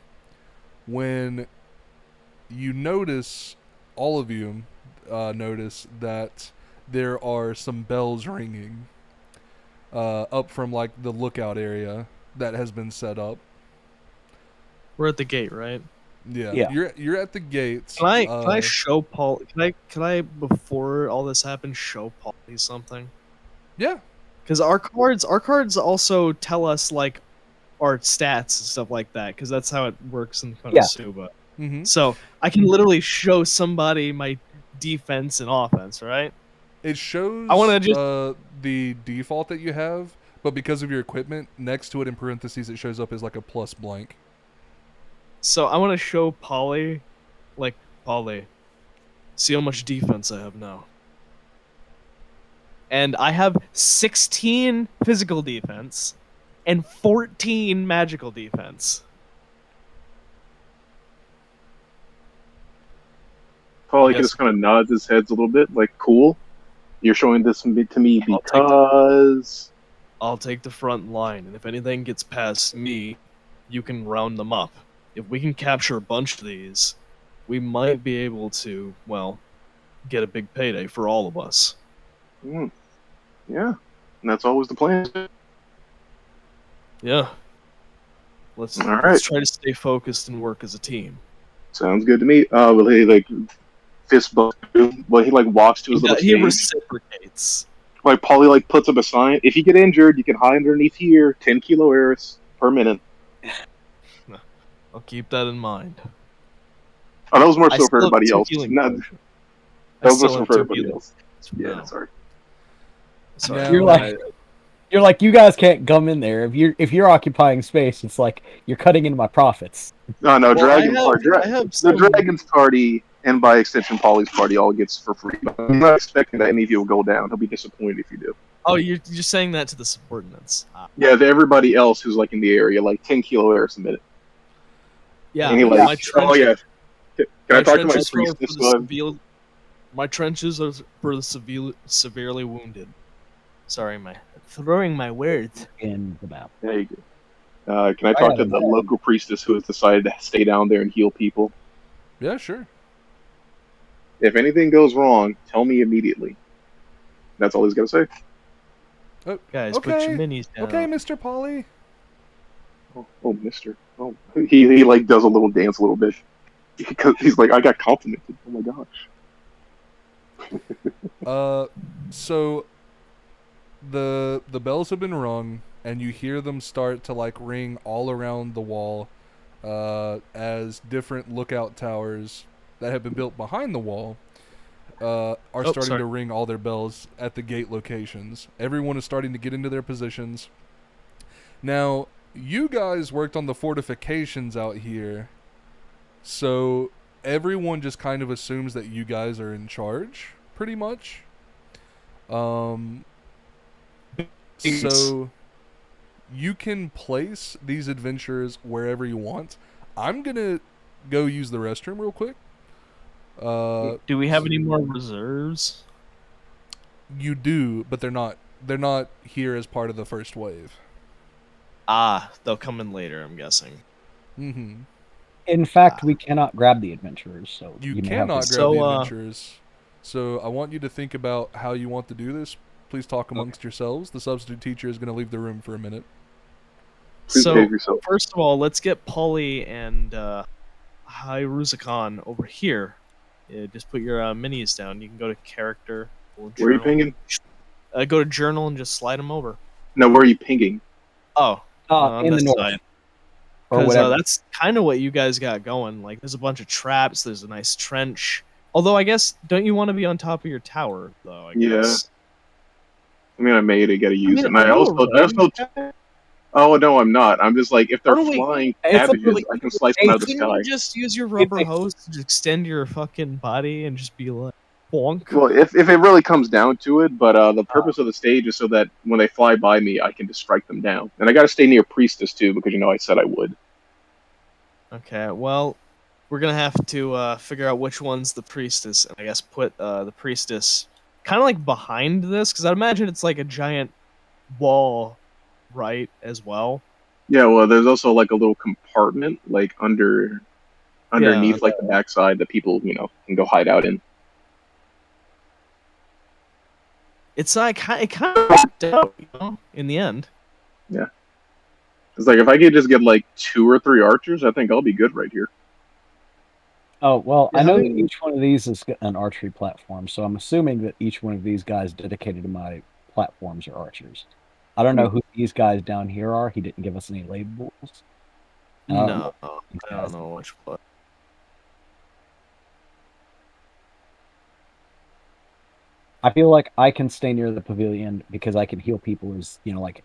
when you notice, all of you notice that there are some bells ringing up from like the lookout area that has been set up. We're at the gate, right? Yeah. You're at the gates. Can I show Paul? Can I before all this happened show Paulie something? Yeah. Because our cards also tell us like our stats and stuff like that. Because that's how it works in Konosuba. Mm-hmm. So I can literally show somebody my defense and offense, right? It shows I wanna just- the default that you have, but because of your equipment, next to it in parentheses, it shows up as like a plus blank. So I want to show Paulie, like Paulie, see how much defense I have now. And I have 16 physical defense and 14 magical defense. Paulie Yes. just kind of nods his head a little bit, like, cool. You're showing this to me I'll take because... I'll take the front line, and if anything gets past me, you can round them up. If we can capture a bunch of these, we might be able to, well, get a big payday for all of us. Mm, yeah, and that's always the plan. Yeah. Let's All right. let's try to stay focused and work as a team. Sounds good to me. Will he, like, fist bump him? Well, he, like, walks to his little He stage. reciprocates. Like, Paulie, like, puts up a sign. If you get injured, you can hide underneath here. 10 kilo Eris per minute. I'll keep that in mind. Oh, that was more I so for still have everybody 2 else. healing Not, potions. that I was more still so have for 2 everybody healing else. potions Yeah, now. sorry. So Now- You're like, you guys can't come in there. If you're occupying space, it's like you're cutting into my profits. No, Well, Dragon I Party. have The some, Dragon's Party, and by extension, Polly's Party, all gets for free. I'm not expecting that any of you will go down. He'll be disappointed if you do. Oh, you're saying that to the subordinates. Yeah, to everybody else who's like in the area, like 10 kilo Eris a minute. Yeah, And he my like, oh yeah. Can I talk to my trenches are priestess? for Go the ahead. my trenches are for the severely wounded. Sorry, throwing my words. In the map. There you go. Can I talk to the local priestess who has decided to stay down there and heal people? Yeah, sure. If anything goes wrong, tell me immediately. That's all he's got to say. Guys, put your minis down. Okay, Mr. Polly. Oh, mister. Oh, he like does a little dance a little bit. Because he's like, I got complimented. Oh my gosh. So the bells have been rung, and you hear them start to like ring all around the wall, as different lookout towers that have been built behind the wall are starting sorry. to ring all their bells at the gate locations. Everyone is starting to get into their positions. Now, you guys worked on the fortifications out here, so everyone just kind of assumes that you guys are in charge, pretty much. So you can place these adventurers wherever you want. I'm gonna go use the restroom real quick. Do we have any more reserves? You do, but they're not. They're not here as part of the first wave. Ah, they'll come in later, I'm guessing. Mm-hmm. In fact, we cannot grab the adventurers, so You may have cannot to... grab So, the adventurers. So I want you to think about how you want to do this. Please talk amongst yourselves. The substitute teacher is going to leave the room for a minute. Please So, behave yourself. first of all, let's get Polly and Hyruzakan over here. Just put your minis down. You can go to character or Where are you journal. pinging? Go to journal and just slide them over. No, where are you pinging? Oh, on in the this north. side. Or Because whatever. that's kind of what you guys got going. Like, there's a bunch of traps. There's a nice trench. Although, I guess, don't you want to be on top of your tower, though? I Yeah. guess. I mean, I made it. Got to use it. And are I you a also, rogue guy? oh no, I'm not. I'm just like, if they're Oh, no, wait. flying It's a cabbages, really- I can slice them out of the Couldn't sky. you just use your rubber It's- hose to extend your fucking body and just be like, bonk? Well, if it really comes down to it, but the purpose of the stage is so that when they fly by me, I can just strike them down. And I got to stay near Priestess too, because I said I would. Okay, well, we're gonna have to figure out which one's the priestess, and I guess put the priestess kind of like behind this, because I'd imagine it's like a giant wall, right, as well. Yeah, well, there's also like a little compartment, like underneath, like the backside that people, can go hide out in. It's like it kind of worked out, in the end. It's like if I could just get like 2 or 3 archers, I think I'll be good right here. Oh, well, Yeah, I know how that many- each one of these is an archery platform, so I'm assuming that each one of these guys dedicated to my platforms are archers. I don't know who these guys down here are. He didn't give us any labels. And I don't know No, these I guys. don't know which one. I feel like I can stay near the pavilion because I can heal people as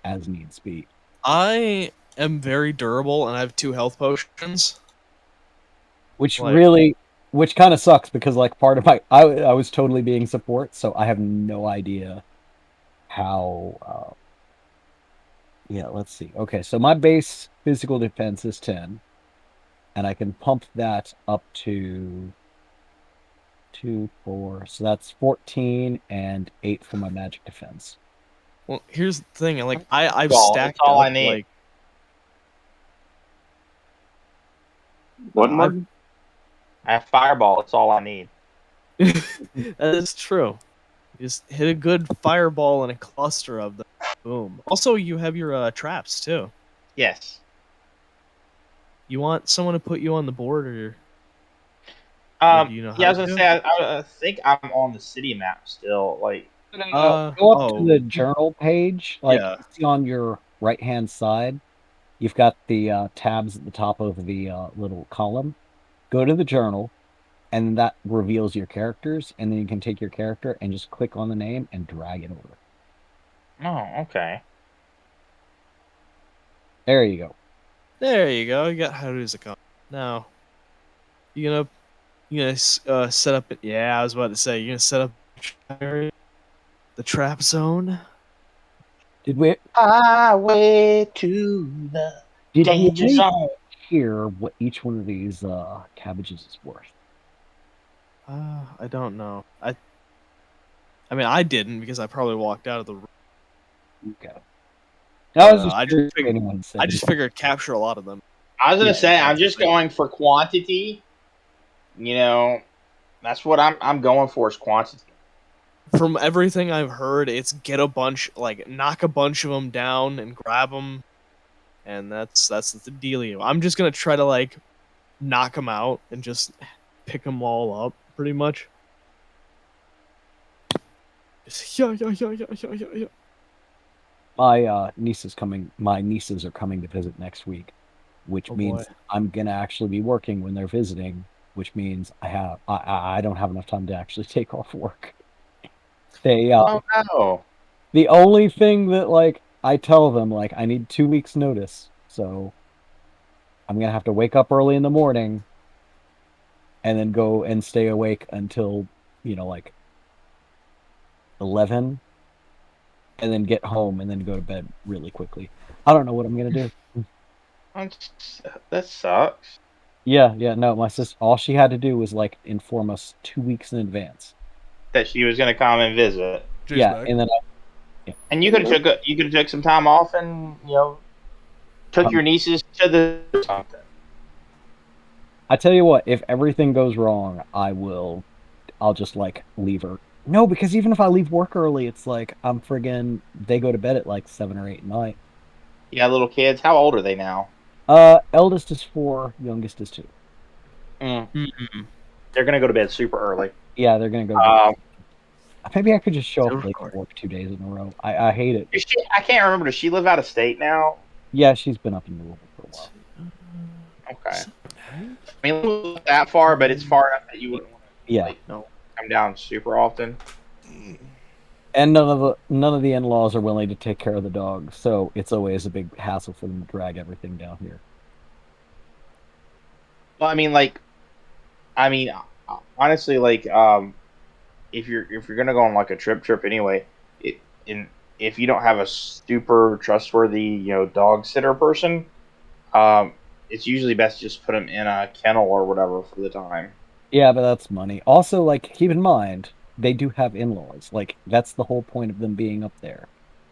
as needs be. I am very durable, and I have 2 health potions. Which Like- which kind of sucks because part of I was totally being support, so I have no idea how. Yeah, let's see. Okay, so my base physical defense is 10, and I can pump that up to 2, 4. So that's 14 and 8 for my magic defense. Well, here's the thing. Like, I've Well, stacked it's all up I need. like What, I've- Mark? I have fireball. That's all I need. that is true. You just hit a good fireball in a cluster of them. Boom. Also, you have your traps too. Yes. You want someone to put you on the board, or do you know how Yeah, I was to gonna do say. it? I think I'm on the city map still. Like, Go up to the journal page. Yeah. See on your right-hand side, you've got the tabs at the top of the little column. Go to the journal, and that reveals your characters, and then you can take your character and just click on the name and drag it over. oh, okay. There you go. There you go. You got Haruzuka. Now, you gonna set up it? Yeah, I was about to say you're gonna set up the trap zone. Did we Highway to the danger zone. hear what each one of these cabbages is worth? I don't know. I mean, I didn't because I probably walked out of the room. Okay. I was Uh, just I just curious if figured- anyone said I just figured capture a lot of them. I was gonna Yeah, say I'm that's just the thing. going for quantity. That's what I'm going for is quantity. From everything I've heard, it's get a bunch, like knock a bunch of them down and grab them, and that's the dealio. I'm just gonna try to knock them out and just pick them all up, pretty much. Just, yeah. my niece is coming. My nieces are coming to visit next week, which Oh, means boy. I'm gonna actually be working when they're visiting, which means I don't have enough time to actually take off work. They Oh no! the only thing that I tell them I need 2 weeks notice, so I'm gonna have to wake up early in the morning and then go and stay awake until 11, and then get home and then go to bed really quickly. I don't know what I'm gonna do. That sucks. Yeah, no, my sister. All she had to do was like inform us 2 weeks in advance. That she was gonna come and visit, Jay's Yeah, back. and then and you could have took some time off and took your nieces to the something. I tell you what, if everything goes wrong, I'll just like leave her. No, because even if I leave work early, it's like I'm friggin' they go to bed at like 7 or 8 at night. You got little kids. How old are they now? Eldest is 4, youngest is 2. Mm-mm. They're gonna go to bed super early. Yeah, they're gonna go to Um, bed. Maybe I could just show up Of late course. for work 2 days in a row. I hate it. I can't remember. Does she live out of state now? Yeah, she's been up in Louisville for a while. Okay. I mean, not that far, but it's far enough that you wouldn't want to Yeah, come down super often. and none of the in-laws are willing to take care of the dog, so it's always a big hassle for them to drag everything down here. Well, I mean, honestly, if you're gonna go on like a trip anyway, if you don't have a super trustworthy dog sitter person, it's usually best to just put them in a kennel or whatever for the time. Yeah, but that's money. Also, like, keep in mind, they do have in-laws. Like, that's the whole point of them being up there.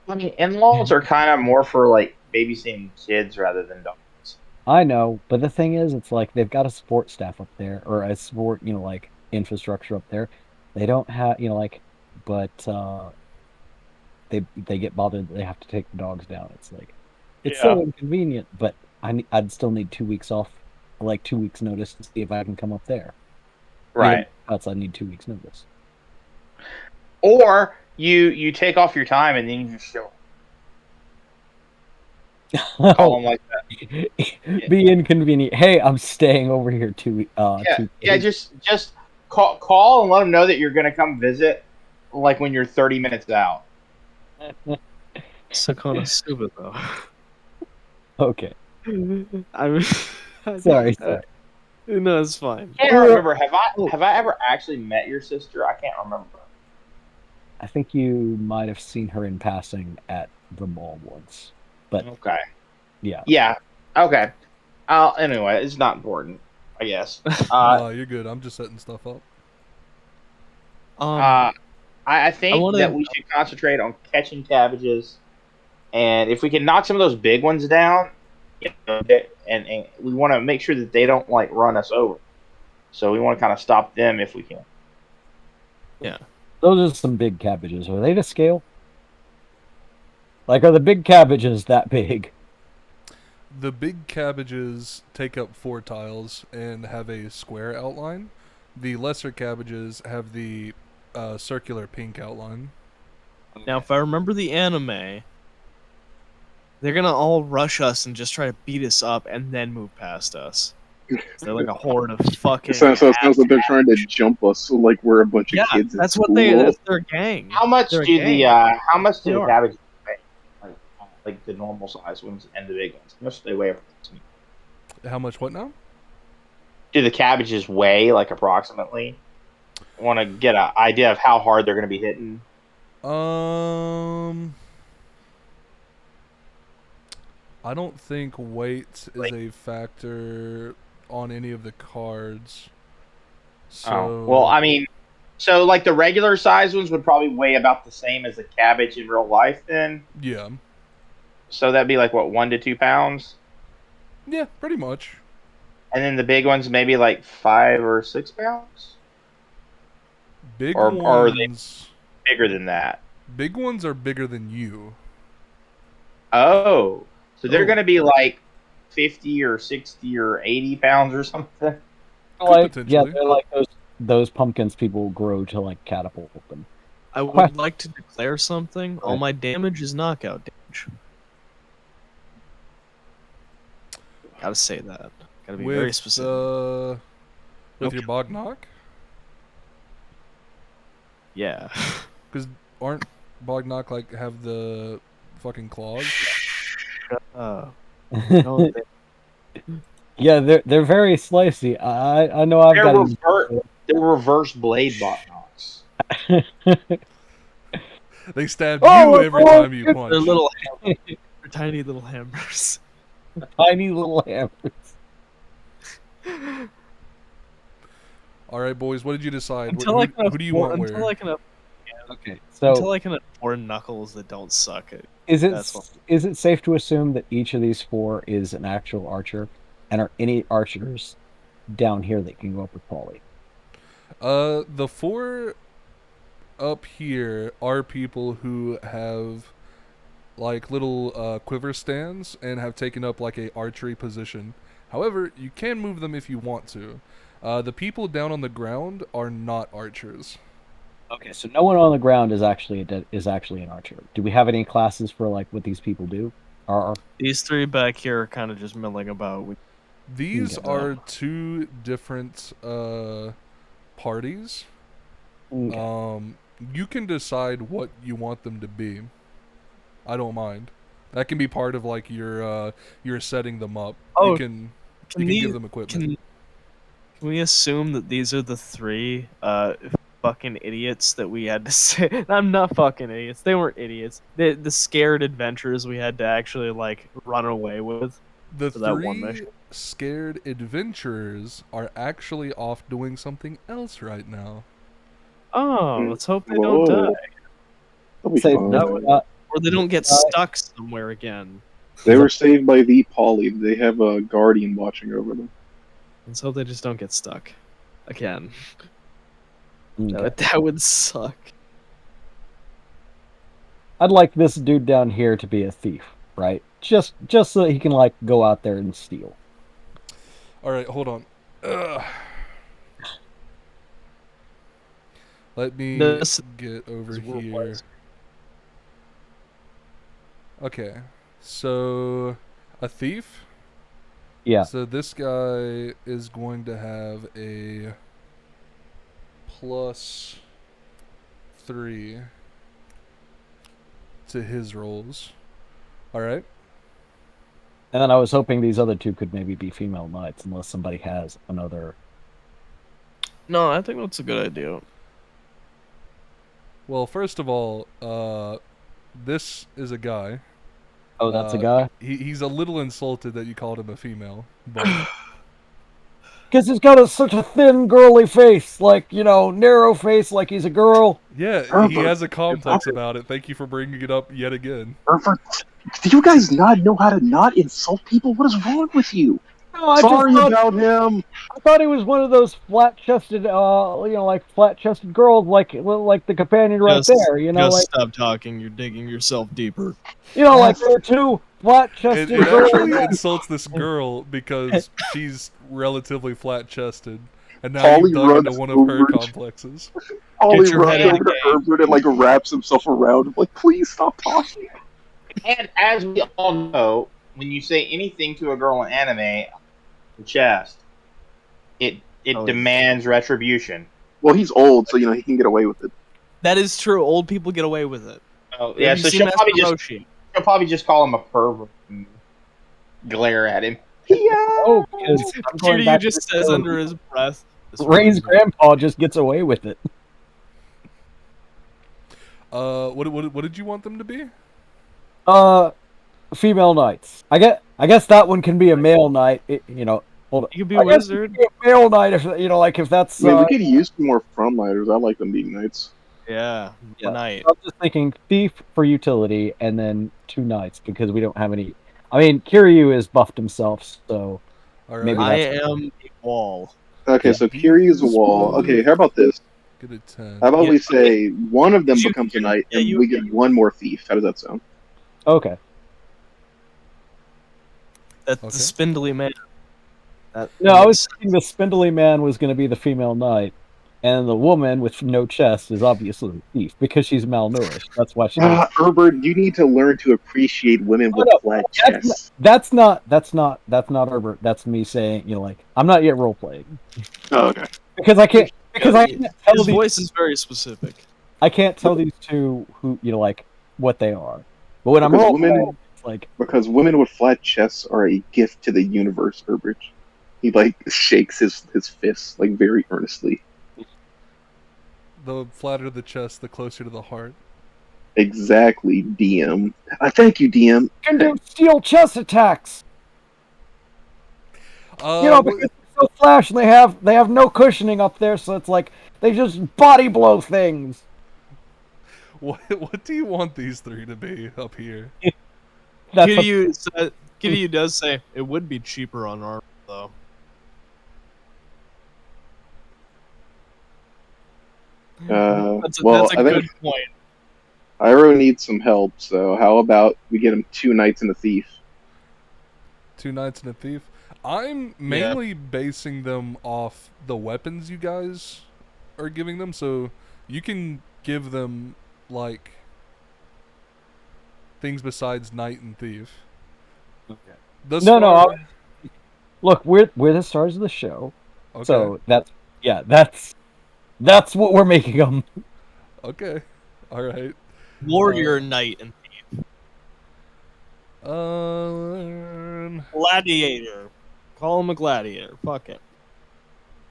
I mean, in-laws are kind of more for like babysitting kids rather than dogs. I know, but the thing is, it's like they've got a support staff up there, or a support, like infrastructure up there. They don't have, but they get bothered that they have to take the dogs down. It's like it's so inconvenient, but I'd still need 2 weeks off, like 2 weeks notice to see if I can come up there. Right. Else I need 2 weeks notice. Or you take off your time and then you just show up. Call them like that. Be inconvenient. Hey, I'm staying over here 2 Yeah. Just call and let them know that you're gonna come visit, like when you're 30 minutes out. So Konosuba though. Okay. I mean, Sorry. No, it's fine. I can't remember. Have I ever actually met your sister? I can't remember. I think you might have seen her in passing at the mall once. But Okay. yeah. Yeah. Okay. Anyway, it's not important, I guess. No, you're good. I'm just setting stuff up. I think that we should concentrate on catching cabbages, and if we can knock some of those big ones down, and we want to make sure that they don't like run us over. So we want to kind of stop them if we can. Yeah. Those are some big cabbages. Are they to scale? Like, are the big cabbages that big? The big cabbages take up 4 tiles and have a square outline. The lesser cabbages have the circular pink outline. Now, if I remember the anime, they're gonna all rush us and just try to beat us up and then move past us. They're like a horde of fucking. So it sounds like they're trying to jump us like we're a bunch of kids. That's at what school. that's their gang. How much They're a do gang. how much do They the are. cabbages weigh? Like the normal size ones and the big ones. How much do they weigh? How much what now? Do the cabbages weigh like approximately? I want to get an idea of how hard they're going to be hitting. I don't think weight is a factor on any of the cards. So Well, I mean, so like the regular size ones would probably weigh about the same as a cabbage in real life then? yeah. So that'd be like what, 1 to 2 pounds? Yeah, pretty much. And then the big ones maybe like 5 or 6 pounds? Big Or ones are they bigger than that? Big ones are bigger than you. Oh. So they're going to be like 50 or 60 or 80 pounds or something? Like, potentially. yeah, they're like those pumpkins people grow to like catapult them. I would like to declare something. All my damage is knockout damage. Gotta say that. Gotta be very specific. With your bog knock? Yeah. Because aren't bog knock like have the fucking claws? No, Yeah, they're very slicey. I know I've got. They're reverse blade bot knocks. They stab Oh, you every oh, time you good. punch. They're little, they're tiny little hammers. Tiny little hammers. All right, boys. What did you decide? Until I can Who do you want afford, where? Okay, until so I can afford knuckles that don't suck. is it That's what- is it safe to assume that each of these four is an actual archer, and are any archers down here that can go up with Polly? The four up here are people who have like little quiver stands and have taken up like a archery position. However, you can move them if you want to. The people down on the ground are not archers. Okay, so no one on the ground is actually an archer. Do we have any classes for like what these people do? Are These three back here are kind of just milling about. These Okay. are two different parties. okay. You can decide what you want them to be. I don't mind. That can be part of like your setting them up. Oh, you can these- give them equipment. Can we assume that these are the three fucking idiots that we had to say? I'm not fucking idiots. They weren't idiots. The scared adventurers we had to actually like run away with. The for that one three mission. scared adventurers are actually off doing something else right now. Oh, let's hope they Whoa. don't die. That'll be Say fun. no, Or they don't get stuck somewhere again. They were saved by the Polly. They have a guardian watching over them. Let's hope they just don't get stuck again. okay. That would suck. I'd like this dude down here to be a thief, right? Just so that he can like go out there and steal. All right, hold on. Let me This get over is what it here. was. Okay, so a thief. Yeah. So this guy is going to have a +3 to his rolls. All right. And then I was hoping these other two could maybe be female knights, unless somebody has another. No, I think that's a good idea. Well, first of all, this is a guy. Oh, that's a guy. He's a little insulted that you called him a female, but Because he's got such a thin, girly face, like narrow face, like he's a girl. yeah, he Herbert, has a complex talking- about it. Thank you for bringing it up yet again. Herbert, do you guys not know how to not insult people? What is wrong with you? No, I Sorry just about him. I thought he was one of those flat-chested, like flat-chested girls, like the companion right Just- there. Just stop talking. You're digging yourself deeper. Like there are two flat-chested It girls. actually insults this girl because she's relatively flat-chested, and now Polly you've dug into runs one of her over to- complexes. Ollie your runs head in over to Herbert and like wraps himself around him, like, please stop talking. And as we all know, when you say anything to a girl in anime, the chest, it demands retribution. Well, he's old, so he can get away with it. That is true. Old people get away with it. Oh, yeah, Have you so seen she'll Master probably Roshi? call him a pervert and glare at him. Yeah. Oh, because I'm going Judy back just to says the- under his breath. Ray's grandpa just gets away with it. What did you want them to be? Female knights. I guess that one can be a male knight. Hold on. You could be I a guess it wizard. can be a male knight if if that's. I mean, we could use more frontliners. I like them being knights. Yeah, Yeah. night. I'm just thinking thief for utility, and then two knights because we don't have any. I mean, Kiryu has buffed himself, so All right, Maybe I that's- am a wall. Okay, Yeah. so Kiryu's a wall. Okay, how about this? get a 10. How about Yeah. we say one of them You- becomes a knight, yeah, and you- we get one more thief? How does that sound? okay. That's Okay. the spindly man. No, I was thinking the spindly man was going to be the female knight, and the woman with no chest is obviously the thief because she's malnourished. That's why she. Herbert, you need to learn to appreciate women with no, flat that's chests. That's not Herbert. That's me saying, I'm not yet role playing Oh, okay. because I can't tell His these. voice is very specific. I can't tell these two who what they are. But when I'm Because role women- playing, it's like Because women with flat chests are a gift to the universe, Herbert. He shakes his fist very earnestly. The flatter the chest, the closer to the heart. Exactly, DM. Thank you, DM. Can do steel chest attacks. What, Because they're so flash and they have no cushioning up there, so it's like they just body blow things. what do you want these three to be up here? That's Kiryu does say it would be cheaper on armor, though. That's Well, a I good think point. Iroh needs some help, so how about we get him 2 knights and a thief? 2 knights and a thief. I'm mainly basing them off the weapons you guys are giving them, so you can give them like things besides knight and thief. Okay. No. Look, we're the stars of the show, Okay. so that's what we're making them. Okay. All right. Warrior knight and gladiator. Call him a gladiator. Fuck it.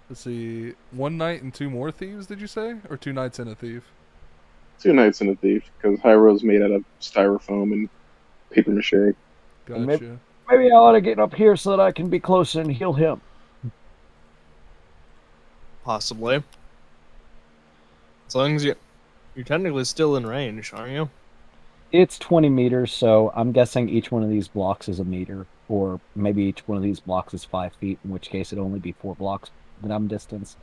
Let's see. 1 knight and 2 more thieves, did you say? Or 2 knights and a thief? 2 knights and a thief, because Hyro's made out of styrofoam and paper mache. Gotcha. Maybe I ought to get up here so that I can be closer and heal him. Possibly. As long as you're technically still in range, aren't you? It's 20 meters, so I'm guessing each one of these blocks is a meter, or maybe each one of these blocks is 5 feet, in which case it'd only be 4 blocks that I'm distance.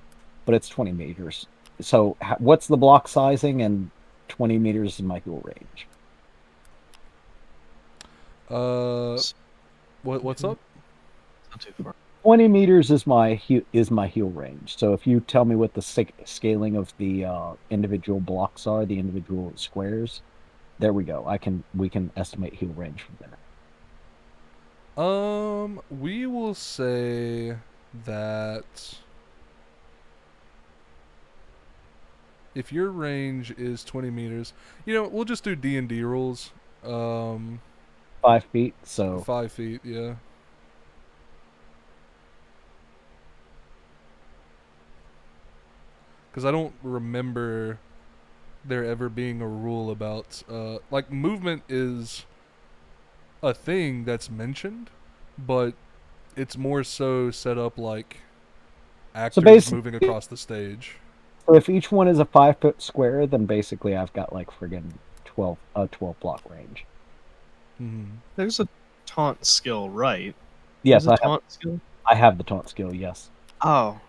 But it's 20 meters. So what's the block sizing? And 20 meters is my heal range. What's up? Not too far. 20 meters is my heal range. So if you tell me what the scaling of the individual blocks are, the individual squares, there we go. We can estimate heal range from there. We will say that if your range is 20 meters, we'll just do D&D rules. 5 feet, so 5 feet, yeah. Because I don't remember there ever being a rule about like movement is a thing that's mentioned, but it's more so set up like actors moving across the stage. So if each one is a 5-foot square, then basically I've got like friggin' 12 block range. Mm-hmm. There's a taunt skill, right? Yes, skill. I have the taunt skill. Yes. Oh,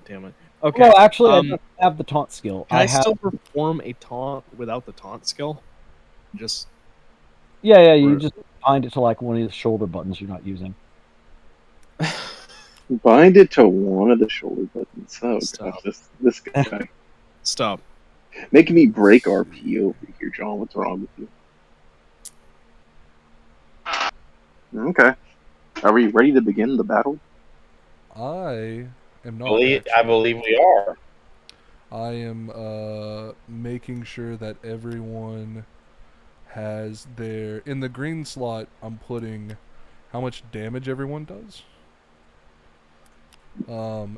damn it. Okay. No, actually, I don't have the taunt skill. Can I still perform a taunt without the taunt skill? Just yeah. You just bind it to like one of the shoulder buttons you're not using. Bind it to one of the shoulder buttons. Oh Stop. gosh, this guy. Stop. Making me break RP over here, John. What's wrong with you? Okay. Are we ready to begin the battle? I am not. I believe we are. I am making sure that everyone has their... In the green slot, I'm putting how much damage everyone does.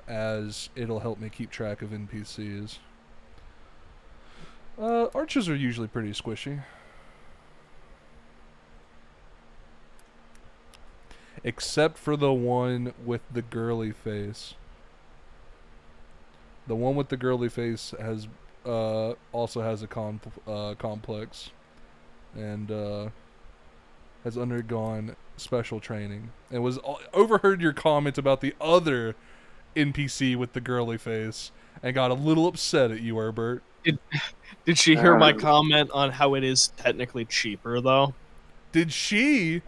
As it'll help me keep track of NPCs. Archers are usually pretty squishy. Except for the one with the girly face. The one with the girly face has also has a complex, and has undergone special training, and overheard your comment about the other NPC with the girly face, and got a little upset at you, Herbert. Did she hear my comment on how it is technically cheaper, though? Did she?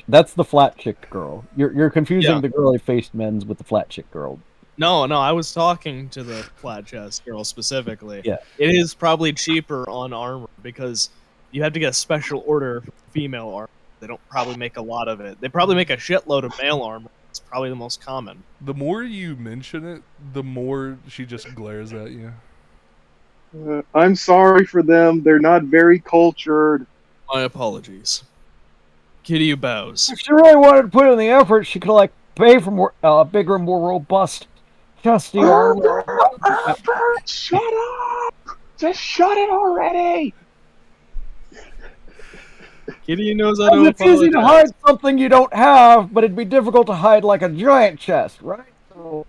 That's the flat chicked girl. You're confusing the girly faced men's with the flat chick girl. No, I was talking to the flat chest girl specifically. Yeah. It is probably cheaper on armor because you have to get a special order for female armor. They don't probably make a lot of it. They probably make a shitload of male armor. It's probably the most common. The more you mention it, the more she just glares at you. I'm sorry for them. They're not very cultured. My apologies. Kitty bows. If she really wanted to put in the effort, she could like pay for more bigger, more robust chesty armor. Shut up! Just shut it already! Kitty knows how to It's easy to apologize. hide something you don't have, but it'd be difficult to hide like a giant chest, right? So,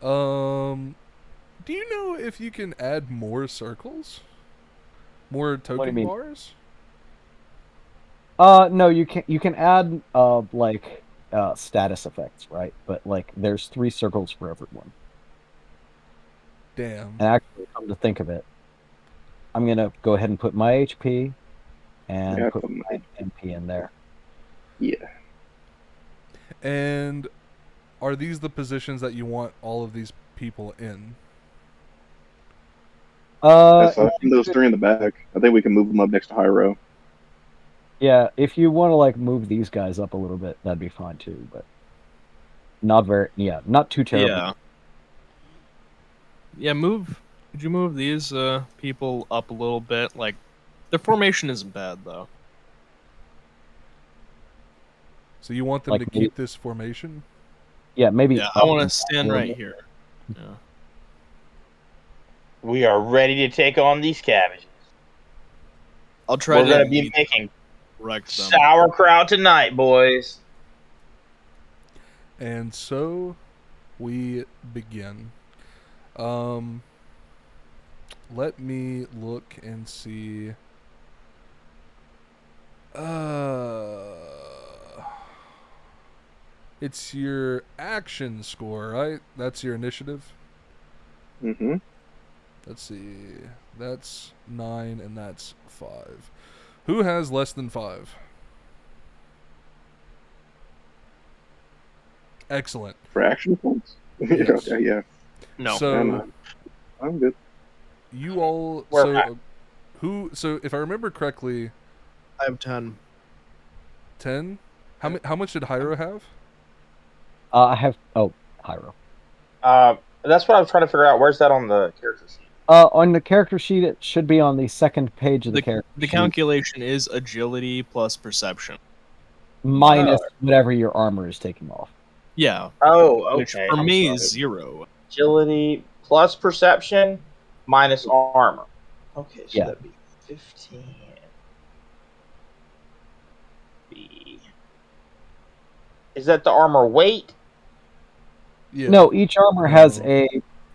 Do you know if you can add more circles? More do you token mean? bars? No, you can add status effects, right? But like there's 3 circles for everyone. Damn. And actually, come to think of it, I'm gonna go ahead and put my HP and Yeah, put my MP in there. yeah. And are these the positions that you want all of these people in? That's those 3 in the back. I think we can move them up next to Hyro. Yeah, if you want to like move these guys up a little bit, that'd be fine too. But not too terribly. Yeah. Yeah, could you move these people up a little bit? Like, their formation isn't bad, though. So you want them Like to maybe, keep this formation? yeah, maybe. Yeah, I up want and to back a stand little right bit. here. Yeah. We are ready to take on these cabbages. I'll try We're to gonna be lead making direct them. sauerkraut tonight, boys. And so we begin. Let me look and see. It's your action score, right? That's your initiative. Mm-hmm. Let's see. That's 9 and that's 5. Who has less than 5? Excellent. For action points? Yes. Okay, yeah. No. So Yeah, no. I'm good. you all. We're So who? So if I remember correctly, I have 10. 10. How much did Hyro have? I have Hyro. That's what I was trying to figure out. Where's that on the character sheet? On the character sheet, it should be on the second page of the character The sheet, calculation is agility plus perception. minus whatever your armor is taking off. Yeah. Oh, Which okay. for I'm me sorry. is 0. Agility plus perception minus armor. Okay, so Yeah. that'd be 15. Is that the armor weight? Yeah. No, each armor has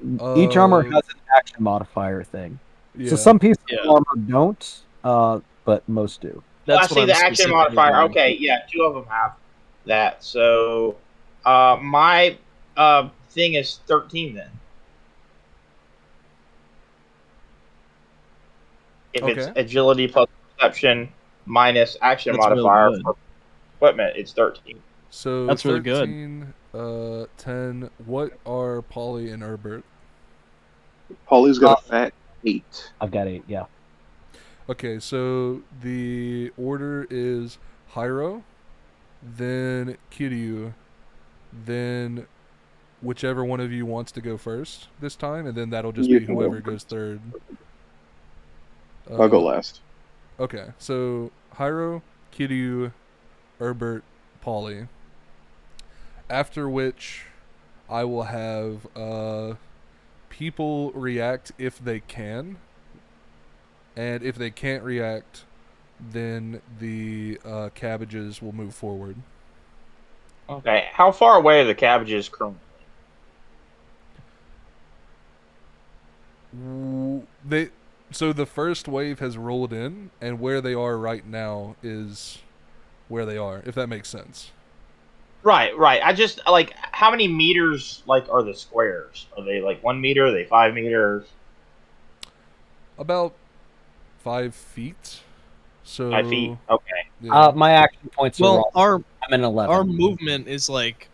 No. each armor has an action modifier thing. Yeah. So some pieces Yeah. of armor don't, but most do. That's I what see I'm the action specifically modifier. going. Okay, yeah, 2 of them have that. So, my thing is 13 then. If it's Okay. agility plus perception minus action That's really modifier good. for equipment, it's 13. So That's really good. 13, 10. What are Polly and Herbert? Polly's got a fat 8. I've got 8, yeah. Okay, so the order is Hyro, then Kiryu, then whichever one of you wants to go first this time, and then that'll just You be can go whoever first. goes third. I'll go last. Okay, so Hyro, Kiryu, Herbert, Polly. After which, I will have people react if they can, and if they can't react, then the cabbages will move forward. Okay, how far away are the cabbages currently? So the first wave has rolled in, and where they are right now is where they are, if that makes sense. Right. I just like how many meters like are the squares? Are they like 1 meter? Are they 5 meters? About 5 feet. So 5 feet. Okay. yeah. My action points are Well, wrong. I'm in 11. our movement is like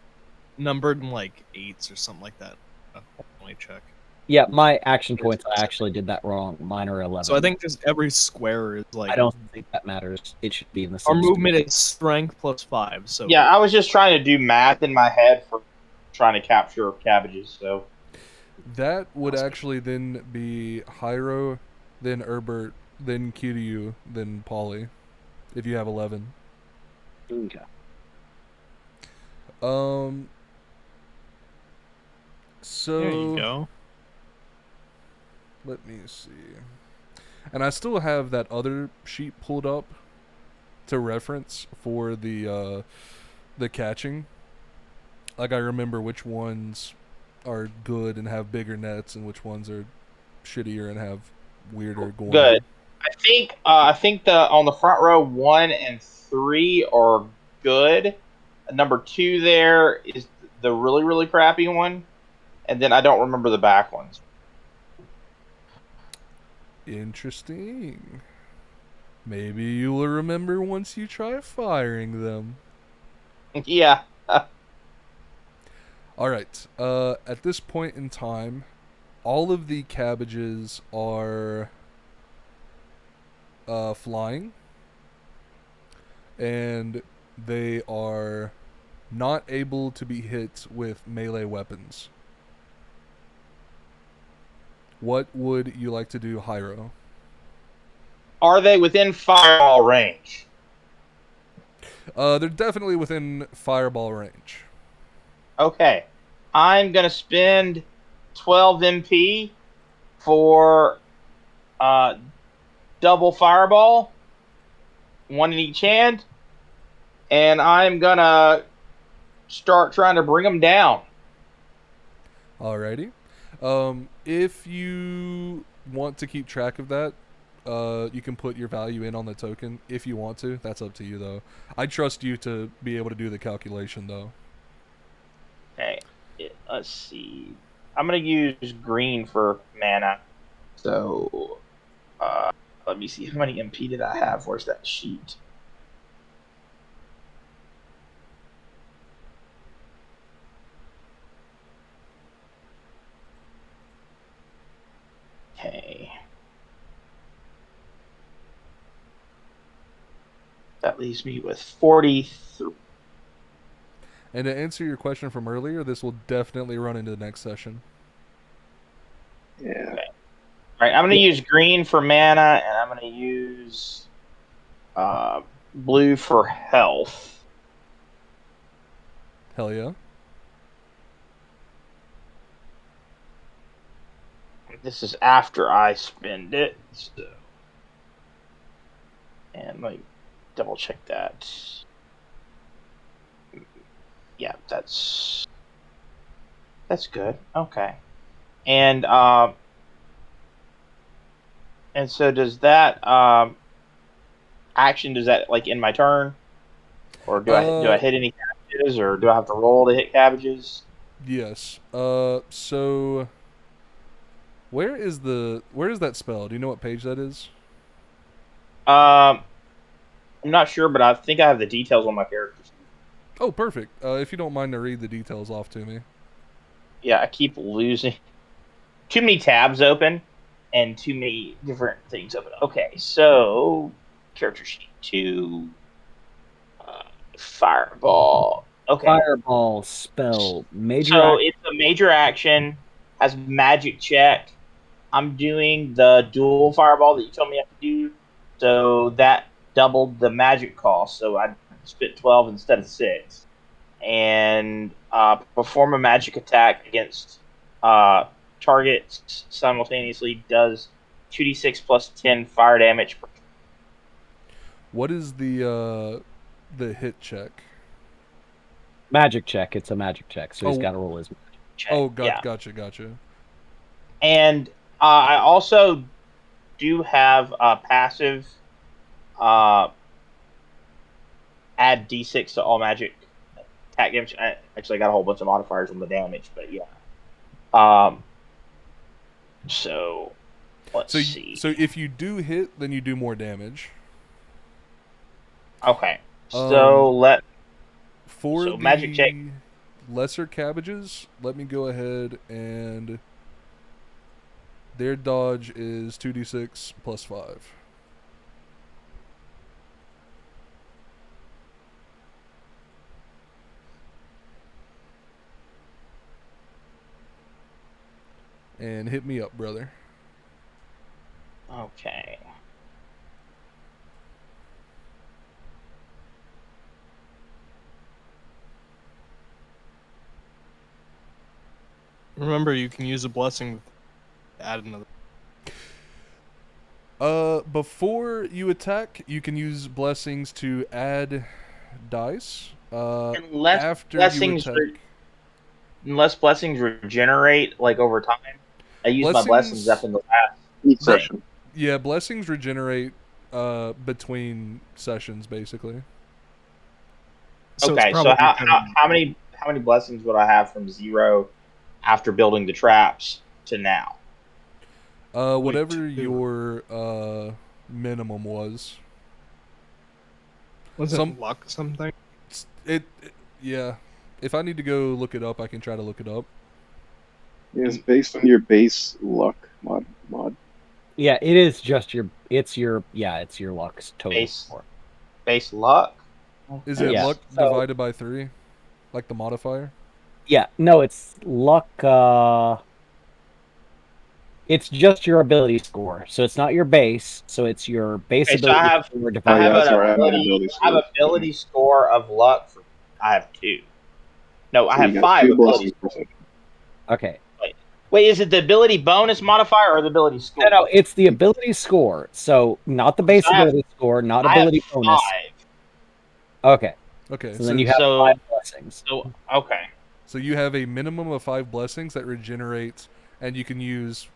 numbered in like 8s or something like that. Let me check. Yeah, my action points, I actually did that wrong. Mine are 11. So I think just every square is like. I don't think that matters. It should be in the Our same movement is strength plus 5. So Yeah, I was just trying to do math in my head for trying to capture cabbages. So That would actually then be Hyro, then Herbert, then Kiryu, then Polly, if you have 11. Okay. So there you go. Let me see. And I still have that other sheet pulled up to reference for the catching. Like I remember which ones are good and have bigger nets, and which ones are shittier and have weirder going. Good. I think the on the front row 1 and 3 are good. Number 2 there is the really really crappy one, and then I don't remember the back ones. Interesting. Maybe you will remember once you try firing them. Yeah. All right. At this point in time, all of the cabbages are flying, and they are not able to be hit with melee weapons. What would you like to do, Hyro? Are they within fireball range? They're definitely within fireball range. Okay. I'm gonna spend 12 MP for uh, double fireball, one in each hand, and I'm gonna start trying to bring them down. Alrighty. If you want to keep track of that, you can put your value in on the token if you want to. That's up to you, though. I trust you to be able to do the calculation, though. Okay. Let's see. I'm gonna use green for mana. So let me see how many MP did I have. Where's that sheet? Okay. That leaves me with 43. And to answer your question from earlier, this will definitely run into the next session. Yeah. Okay. All right, I'm going to use green for mana, and I'm going to use blue for health. Hell yeah. This is after I spend it. So. And let me double check that. Yeah, that's good. Okay. And so does that action, does that like in my turn? Or do I hit any cabbages, or do I have to roll to hit cabbages? Yes. So where is that spell? Do you know what page that is? I'm not sure, but I think I have the details on my character sheet. Oh, perfect. If you don't mind to read the details off to me. Yeah, I keep losing too many tabs open and too many different things open. Okay, so character sheet 2, fireball. Okay, Fireball spell. Major so action. it's a major action, has magic check. I'm doing the dual fireball that you told me I have to do, so that doubled the magic cost. So I spent 12 instead of 6, and perform a magic attack against targets simultaneously. Does 2d6 plus 10 fire damage. What is the hit check? Magic check. It's a magic check, so he's Oh, got to roll his. Check. Yeah, gotcha. and I also do have a passive. Uh, Add d6 to all magic attack damage. I actually got a whole bunch of modifiers on the damage, but yeah. So let's see. So if you do hit, then you do more damage. Okay. For So the magic check. lesser cabbages, let me go ahead and their dodge is 2d6 plus 5. And hit me up, brother. Okay. Remember, you can use a blessing to add another. Before you attack, you can use blessings to add dice. Unless After you blessings, attack, unless blessings regenerate like over time. I used my blessings up blessings, in the last Each thing. session. yeah, blessings regenerate between sessions, basically. So it's Okay, so probably how many blessings would I have from 0 after building the traps to now? Whatever two. your minimum was. Was Some it luck something? yeah. If I need to go look it up, I can try to look it up. Yeah, it's based on your base luck mod. Yeah, it is just it's your luck's total Base score. base luck. Is Okay. it Yeah. luck So divided by 3? Like the modifier? yeah, no, it's luck. It's just your ability score, so it's not your base. So it's your base Okay, so ability score I Oh divided have yeah, by. that's an where I have my ability. ability I have scores. ability score of luck. I have 2. No, I So you have got 5 2 ability blessings per scores. session. Okay. Wait, is it the ability bonus modifier or the ability score? No, it's the ability score. So not the Okay, base so ability score, not I have ability bonus. 5. Okay. Okay, So then you have So 5 blessings. okay. so you have a minimum of 5 blessings that regenerate, and you can use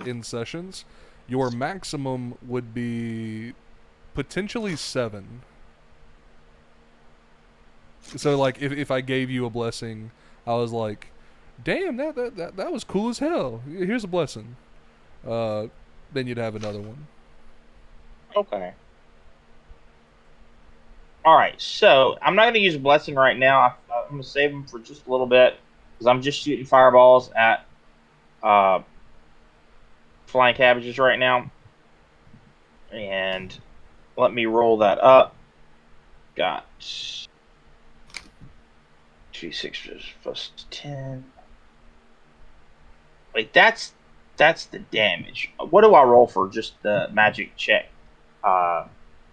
in sessions. Your maximum would be potentially 7. So like if I gave you a blessing, I was like, damn, that was cool as hell. Here's a blessing. Uh, then you'd have another one. Okay. All right. So I'm not going to use blessing right now. I'm going to save them for just a little bit because I'm just shooting fireballs at uh, flying cabbages right now. And let me roll that up. Got 2 6 plus 10. Wait, that's the damage. What do I roll for just the magic check? Uh,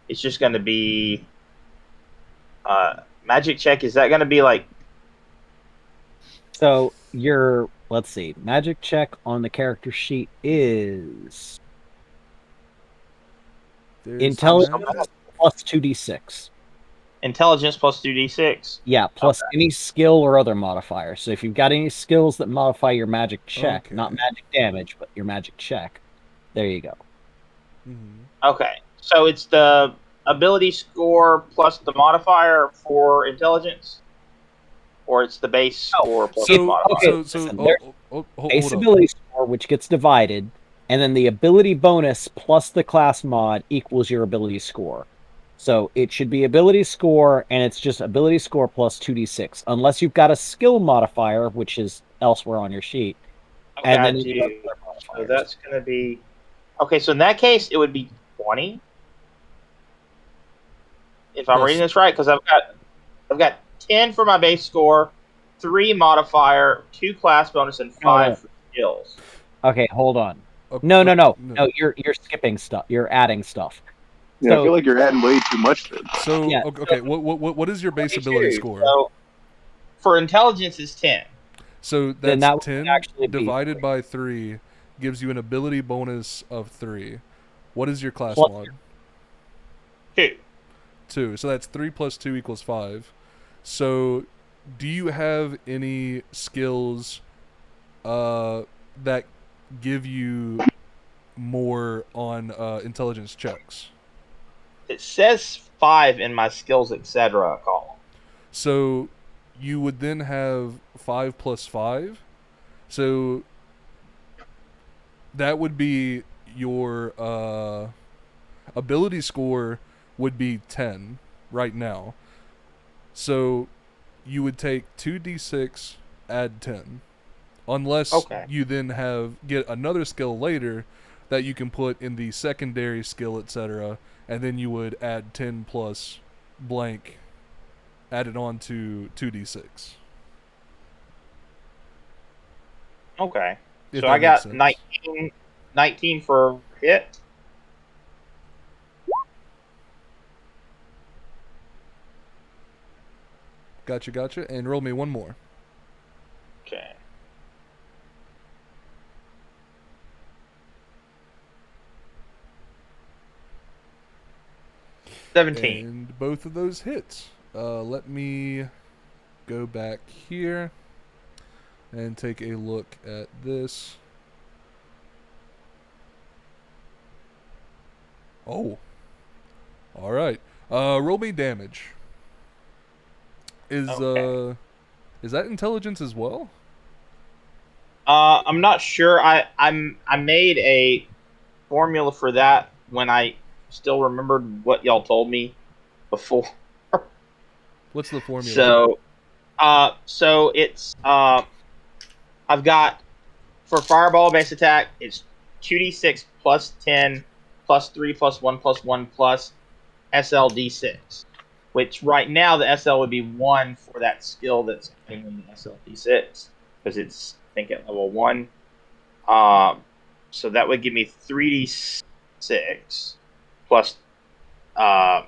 it's just going to be magic check. Is that going to be like So your let's see, magic check on the character sheet is There's intelligence magic. plus 2d6. intelligence plus 2d6? Yeah, plus any skill or other modifier. So if you've got any skills that modify your magic check, not Okay. magic damage, but your magic check, there you go. Mm-hmm. Okay, so it's the ability score plus the modifier for intelligence, or it's the base score plus the So modifier. Listen, oh, there's hold base up. ability score, which gets divided, and then the ability bonus plus the class mod equals your ability score. So it should be ability score, and it's just ability score plus 2d6, unless you've got a skill modifier, which is elsewhere on your sheet, Okay, and I then any do. other So modifiers. that's going to be okay. So in that case, it would be 20 if I'm reading Plus, this right, because I've got 10 for my base score, 3 modifier, 2 class bonus, and No, 5 no. for skills. Okay, hold on. okay, No, no, no, no. no. You're skipping stuff. You're adding stuff. Yeah, I So feel like you're adding way too much to it. So yeah, okay, what is your base ability 22. score? So for intelligence is 10. So then that's that would 10 actually be divided by 3 gives you an ability bonus of 3. What is your class plus mod? 2. 2. So that's 3 plus 2 equals 5. So do you have any skills that give you more on intelligence checks? It says 5 in my skills, etc. column. So you would then have 5 plus 5. So that would be your ability score would be 10 right now. So you would take 2d6, add 10. Unless Okay. you then get another skill later that you can put in the secondary skill, etc., and then you would add 10 plus blank added on to 2d6. Okay. If So I that makes got sense. 19 for hit. Gotcha. And roll me one more. Okay. 17. And both of those hits. Let me go back here and take a look at this. Oh. Alright. Roll me damage. Is that intelligence as well? I'm not sure. I made a formula for that when I still remembered what y'all told me before. What's the formula? So it's I've got for fireball base attack it's 2d6 plus 10 plus 3 plus 1 plus SLD6, which right now the SL would be 1 for that skill that's in the SLD6 because it's I think at level 1. So that would give me 3d6 plus 11,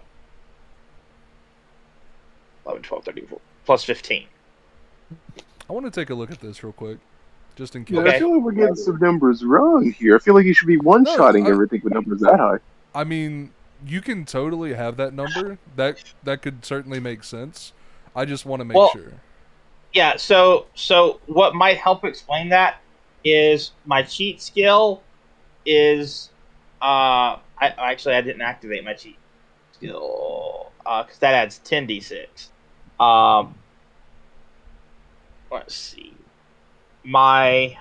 12, 13, 14, plus 15. I want to take a look at this real quick, just in case. Yeah, Okay. I feel like we're getting some numbers wrong here. I feel like you should be one-shotting everything with numbers that high. I mean, you can totally have that number. That could certainly make sense. I just want to make sure. Yeah, so what might help explain that is my cheat skill is I didn't activate my cheat skill because that adds 10d6. Let's see. Where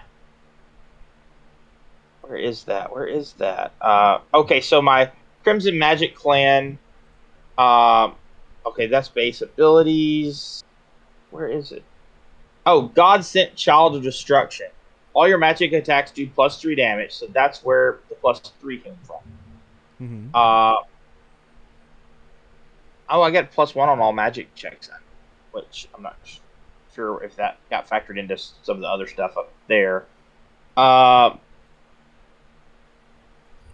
is that? Okay, so my Crimson Magic Clan. Okay, that's base abilities. Where is it? Oh, God Sent Child of Destruction. All your magic attacks do plus 3 damage, so that's where the plus 3 came from. Mm-hmm. I get plus 1 on all magic checks, which I'm not sure if that got factored into some of the other stuff up there.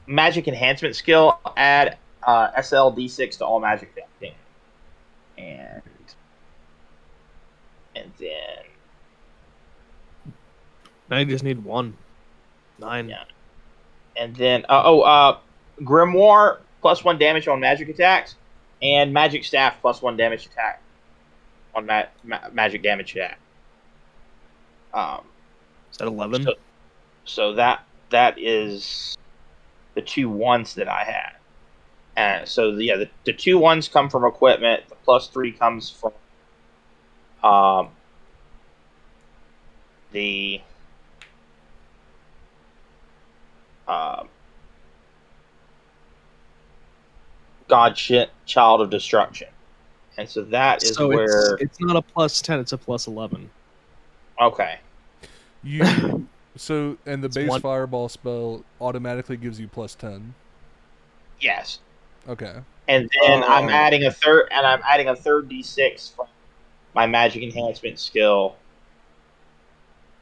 Magic enhancement skill, add SLD6 to all magic damage. And then Now you just need 1. 9. Yeah. And then Grimoire plus 1 damage on magic attacks, and Magic Staff plus 1 damage attack on magic damage attack. Is that 11? So that is the 2 ones that I had. And so the 2 ones come from equipment. The plus 3 comes from the Child of Destruction. And so that is so where it's not a plus 10, it's a plus 11. Okay. And the It's base 1. fireball spell automatically gives you plus 10. Yes. Okay. And then I'm adding a third d6 from my magic enhancement skill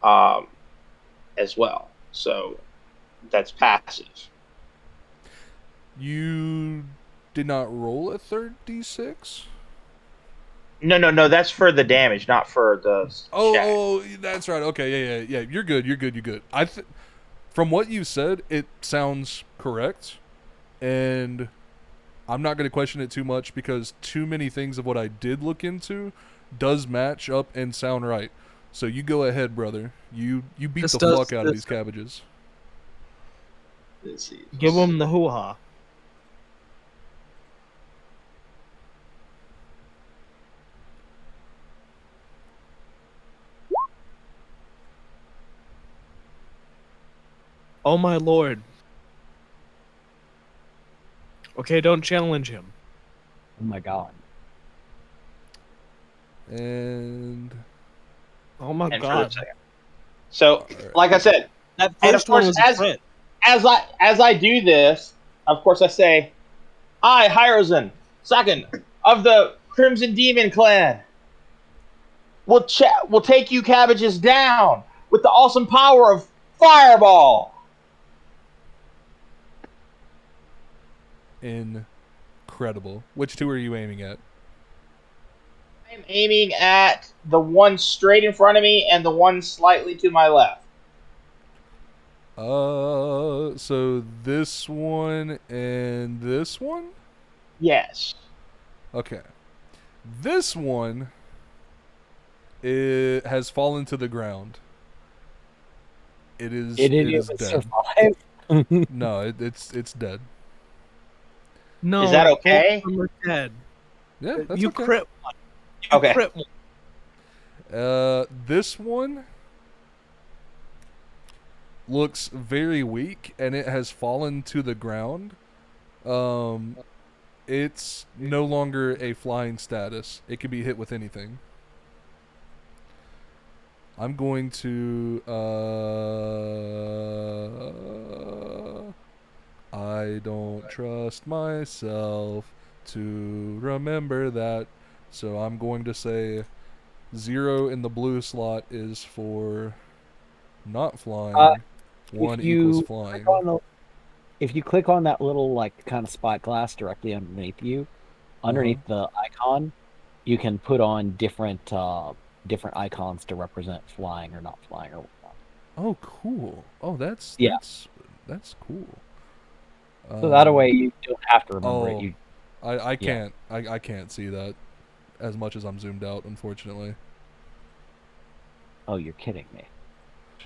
as well. So that's passive. You did not roll a third d6? No, that's for the damage, not for the check. Oh, that's right. Okay, yeah. You're good. From what you said, it sounds correct, and I'm not going to question it too much because too many things of what I did look into does match up and sound right. So you go ahead, brother. You beat the fuck out of these cabbages. Let's see. Give them the hoo-ha. Oh my lord. Okay, don't challenge him. Oh my god. And Oh my And god. So, like I said, That and of first one course, was a crit. as I do this, of course, I say, I, Hirozen, second of the Crimson Demon Clan, will take you cabbages down with the awesome power of Fireball. incredible. Which 2 are you aiming at? I'm aiming at the one straight in front of me and the one slightly to my left. So this one and this one? Yes. Okay. This one has fallen to the ground. It is It didn't is even dead. survive. No, it's dead. No, Is that both okay? of them are dead. Yeah, that's You okay. crit one. You Okay. crit one. This one looks very weak, and it has fallen to the ground. It's no longer a flying status. It can be hit with anything. I'm going to. I don't trust myself to remember that, so I'm going to say 0 in the blue slot is for not flying. 1 if equals you click flying. on the, if you click on that little like kind of spot glass directly underneath you, Uh-huh. underneath the icon, you can put on different icons to represent flying or not flying or whatnot. Oh, cool. Oh, that's Yeah. that's cool. So that way you don't have to remember it. Oh, You I yeah. can't I can't see that as much as I'm zoomed out, unfortunately. Oh, you're kidding me.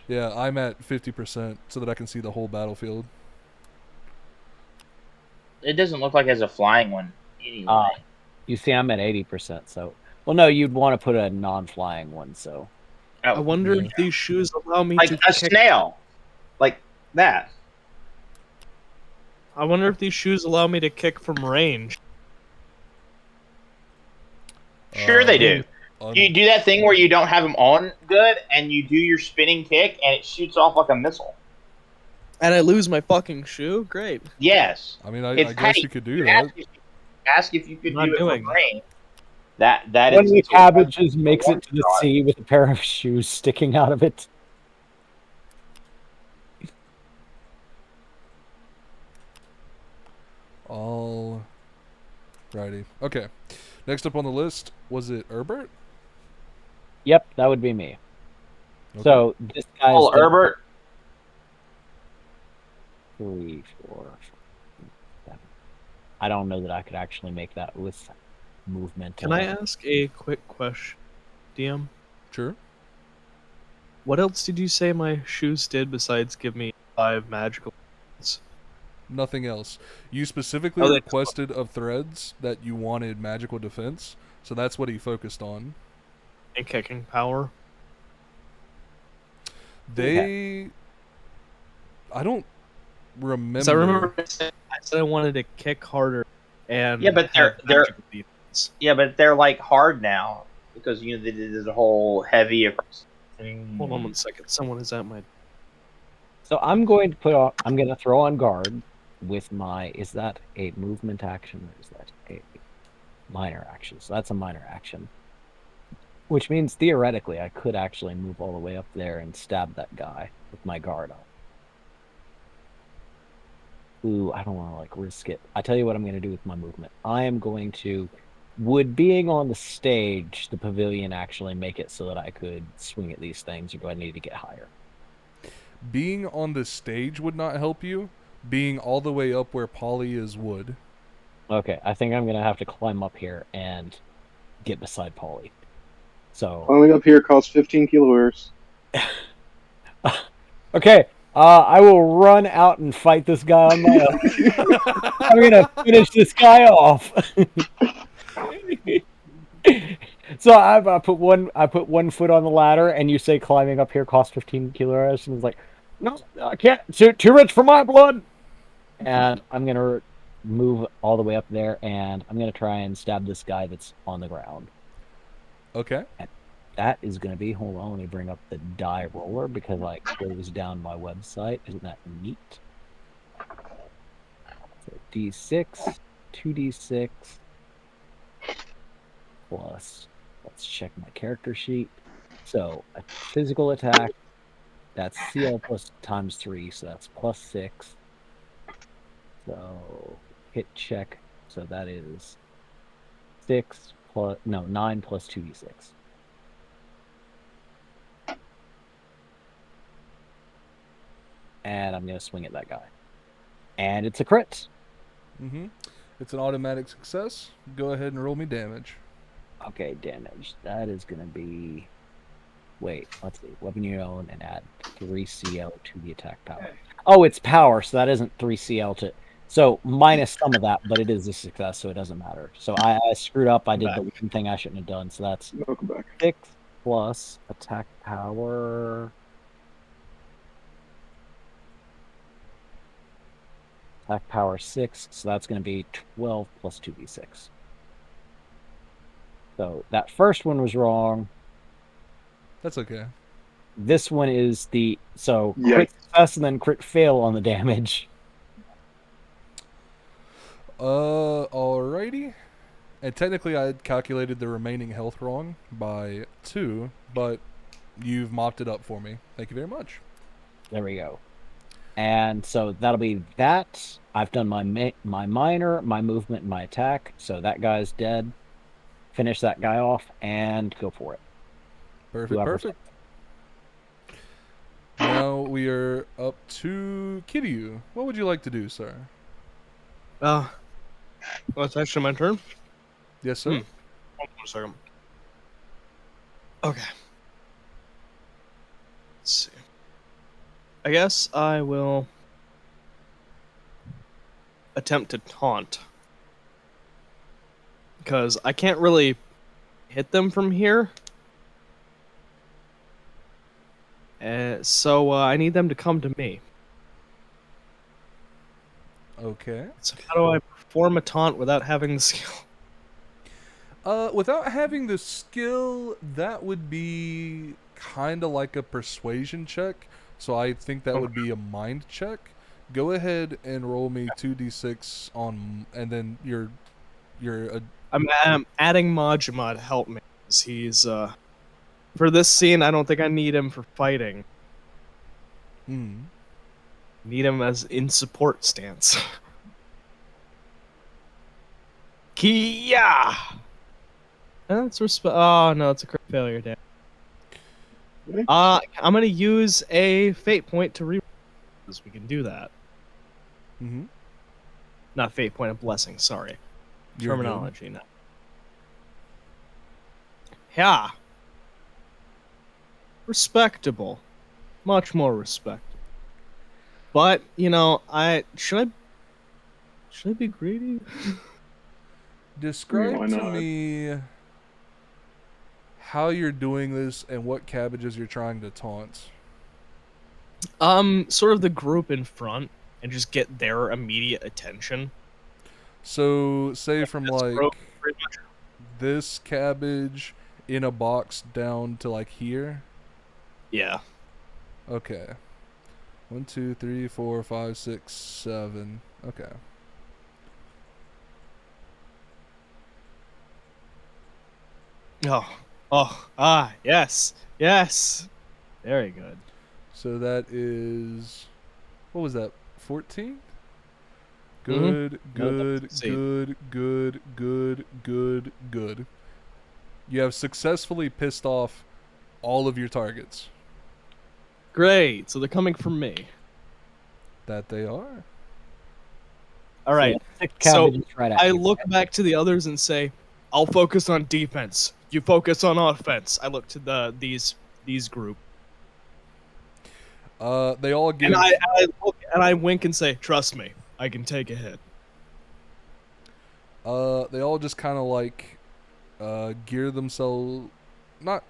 Yeah, I'm at 50% so that I can see the whole battlefield. It doesn't look like it has a flying one anyway. You see, I'm at 80%. So, well, no, you'd want to put a non-flying one. So, I Oh, wonder Yeah. if these shoes allow me like to a kick. snail, like that. I wonder if these shoes allow me to kick from range. Sure, they do. Un- You do that thing where you don't have them on good, and you do your spinning kick, and it shoots off like a missile. And I lose my fucking shoe? Great. Yes, I mean, I it's guess hey. you could You do that. ask if you could Not do it from doing that. range. That one is of the it's a one, cabbages a makes one it to the shot. sea with a pair of shoes sticking out of it. All righty. Okay. Next up on the list, was it Herbert? Yep, that would be me. Okay. So this guy's Oh, gonna Herbert. 3, 4, 7. I don't know that I could actually make that with movement. Can I ask a quick question, DM? Sure. What else did you say my shoes did besides give me 5 magical points? Nothing else. You specifically Oh, they- requested of Threads that you wanted magical defense, so that's what he focused on. and kicking power? They. I don't remember. Because I remember I said I wanted to kick harder and Yeah, but have they're magical defense. yeah, but they're like hard now because you know they did the whole heavy. Hold on 1 second. Someone is at my. So I'm going to put on. I'm going to throw on guard with my. Is that a movement action or is that a minor action? So that's a minor action, which means theoretically I could actually move all the way up there and stab that guy with my guard on. Ooh, I don't want to like risk it. I tell you what I'm going to do with my movement. I am going to. Would being on the stage, the pavilion, actually make it so that I could swing at these things, or do I need to get higher? Being on the stage would not help you. Being all the way up where Polly is would. Okay, I think I'm gonna have to climb up here and get beside Polly. So Climbing up here costs 15 kilometers. okay, I will run out and fight this guy on my own. I'm gonna finish this guy off. So I put one foot on the ladder, and you say climbing up here costs 15 kilos, and it's like, no, I can't. Too rich for my blood. And I'm gonna move all the way up there, and I'm gonna try and stab this guy that's on the ground. Okay. And that is gonna be. Hold on, let me bring up the die roller because I closed down my website. Isn't that neat? So D6, 2D6 plus. Let's check my character sheet. So a physical attack. That's CL plus times 3, so that's plus 6. So hit check. So that is 9 plus 2d6. And I'm gonna swing at that guy. And it's a crit. Mm-hmm. It's an automatic success. Go ahead and roll me damage. Okay, damage. That is going to be. Wait, let's see. Weapon you own and add 3 CL to the attack power. Oh, it's power, so that isn't 3 CL to. So minus some of that, but it is a success, so it doesn't matter. So I screwed up. I did the one thing I shouldn't have done. So that's Welcome back. 6 plus attack power. Attack power 6, so that's going to be 12 plus 2d6. So that first one was wrong. That's okay. This one is the crit Yikes. success and then crit fail on the damage. Alrighty. And technically I had calculated the remaining health wrong by 2, but you've mopped it up for me. Thank you very much. There we go. And so that'll be that. I've done my minor, my movement, and my attack. So that guy's dead. Finish that guy off and go for it. Perfect. Now we are up to Kiryu. What would you like to do, sir? Well, it's actually my turn. Yes, sir. Hold on a second. Okay. Let's see. I guess I will attempt to taunt. Because I can't really hit them from here. So I need them to come to me. Okay. So how do I perform a taunt without having the skill? Without having the skill, that would be kind of like a persuasion check. So I think that would be a mind check. Go ahead and roll me 2d6 on, and then you're I'm adding Majima to help me. 'Cause he's for this scene. I don't think I need him for fighting. Need him as in support stance. Kia. That's oh no, it's a crit failure. Damn. I'm gonna use a fate point to re. Because we can do that. Not fate point, a blessing. Sorry, You're terminology now. Yeah. Respectable, much more respectable. But you know, should I be greedy? Describe Why to not? me how you're doing this and what cabbages you're trying to taunt. Sort of the group in front and just get their immediate attention. So, say from like pretty much. this cabbage in a box down to like here. Yeah. Okay. 1, 2, 3, 4, 5, 6, 7. Okay. Yes. Very good. So that is, what was that? 14? Mhm. Good. You have successfully pissed off all of your targets. Great. So they're coming from me. That they are. All right. So I look back to the others and say, "I'll focus on defense. You focus on offense." I look to these group. They all give. And I look and I wink and say, "Trust me, I can take a hit." They all just kind of like gear themselves. Not.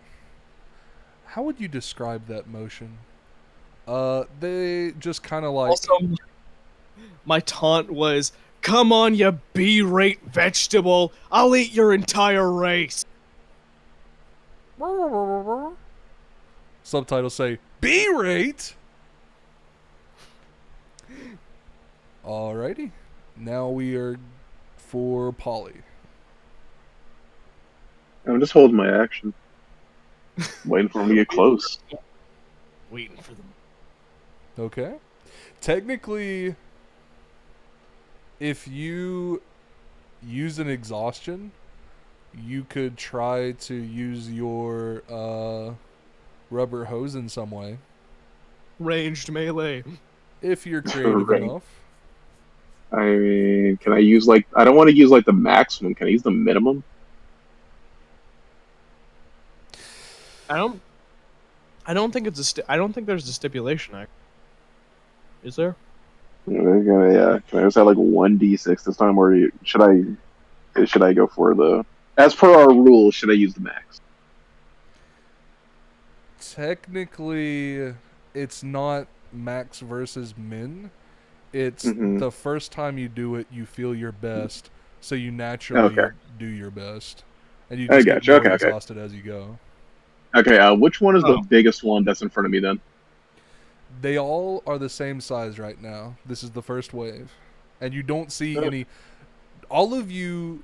How would you describe that motion? They just kind of like. Also, my taunt was, "Come on, you B-rate vegetable! I'll eat your entire race." Subtitles say B-rate. Alrighty, now we are for Polly. I'm just holding my action. Waiting for him to get close. Waiting for them. Okay. Technically, if you use an exhaustion, you could try to use your rubber hose in some way. Ranged melee. If you're creative Right. enough. I mean, can I use like? I don't want to use like the maximum. Can I use the minimum? I don't think I don't think there's a stipulation. Is there? Yeah. Can I just have like 1d6 this time, or should I go for the? As per our rules, should I use the max? Technically, it's not max versus min. It's Mm-hmm. the first time you do it, you feel your best, so you naturally Okay. do your best, and you I just get got you. more Okay. Okay. exhausted as you go. Okay. Which one is the Oh. biggest one that's in front of me then? They all are the same size right now. This is the first wave, and you don't see Oh. any. All of you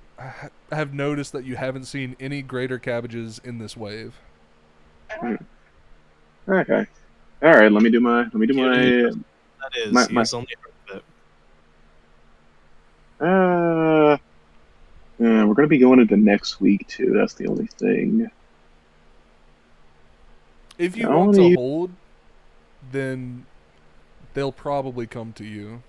have noticed that you haven't seen any greater cabbages in this wave. Okay. All right. Let me do my. That is. My- He's only heard of it. We're gonna be going into next week too. That's the only thing. If you I want wanna to use- hold, then they'll probably come to you.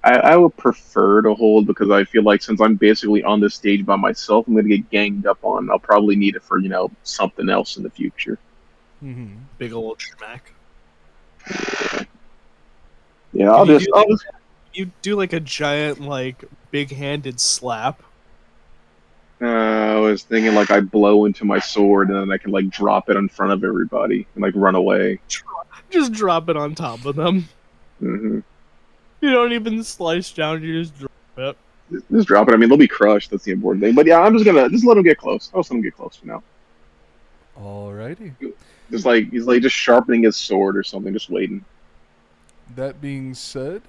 I would prefer to hold because I feel like since I'm basically on this stage by myself, I'm gonna get ganged up on. I'll probably need it for something else in the future. Mm-hmm. Big old schmack. Yeah, I'll Can you just. do I'll just You do like a giant, like big-handed slap. I was thinking like I blow into my sword and then I can like drop it in front of everybody and like run away. Just drop it on top of them. hmm You don't even slice down. You just drop it. Just drop it. I mean, they'll be crushed. That's the important thing. But yeah, I'm just gonna just let them get close. I'll just let them get close for now. Alrighty. Just like he's like just sharpening his sword or something, just waiting. That being said,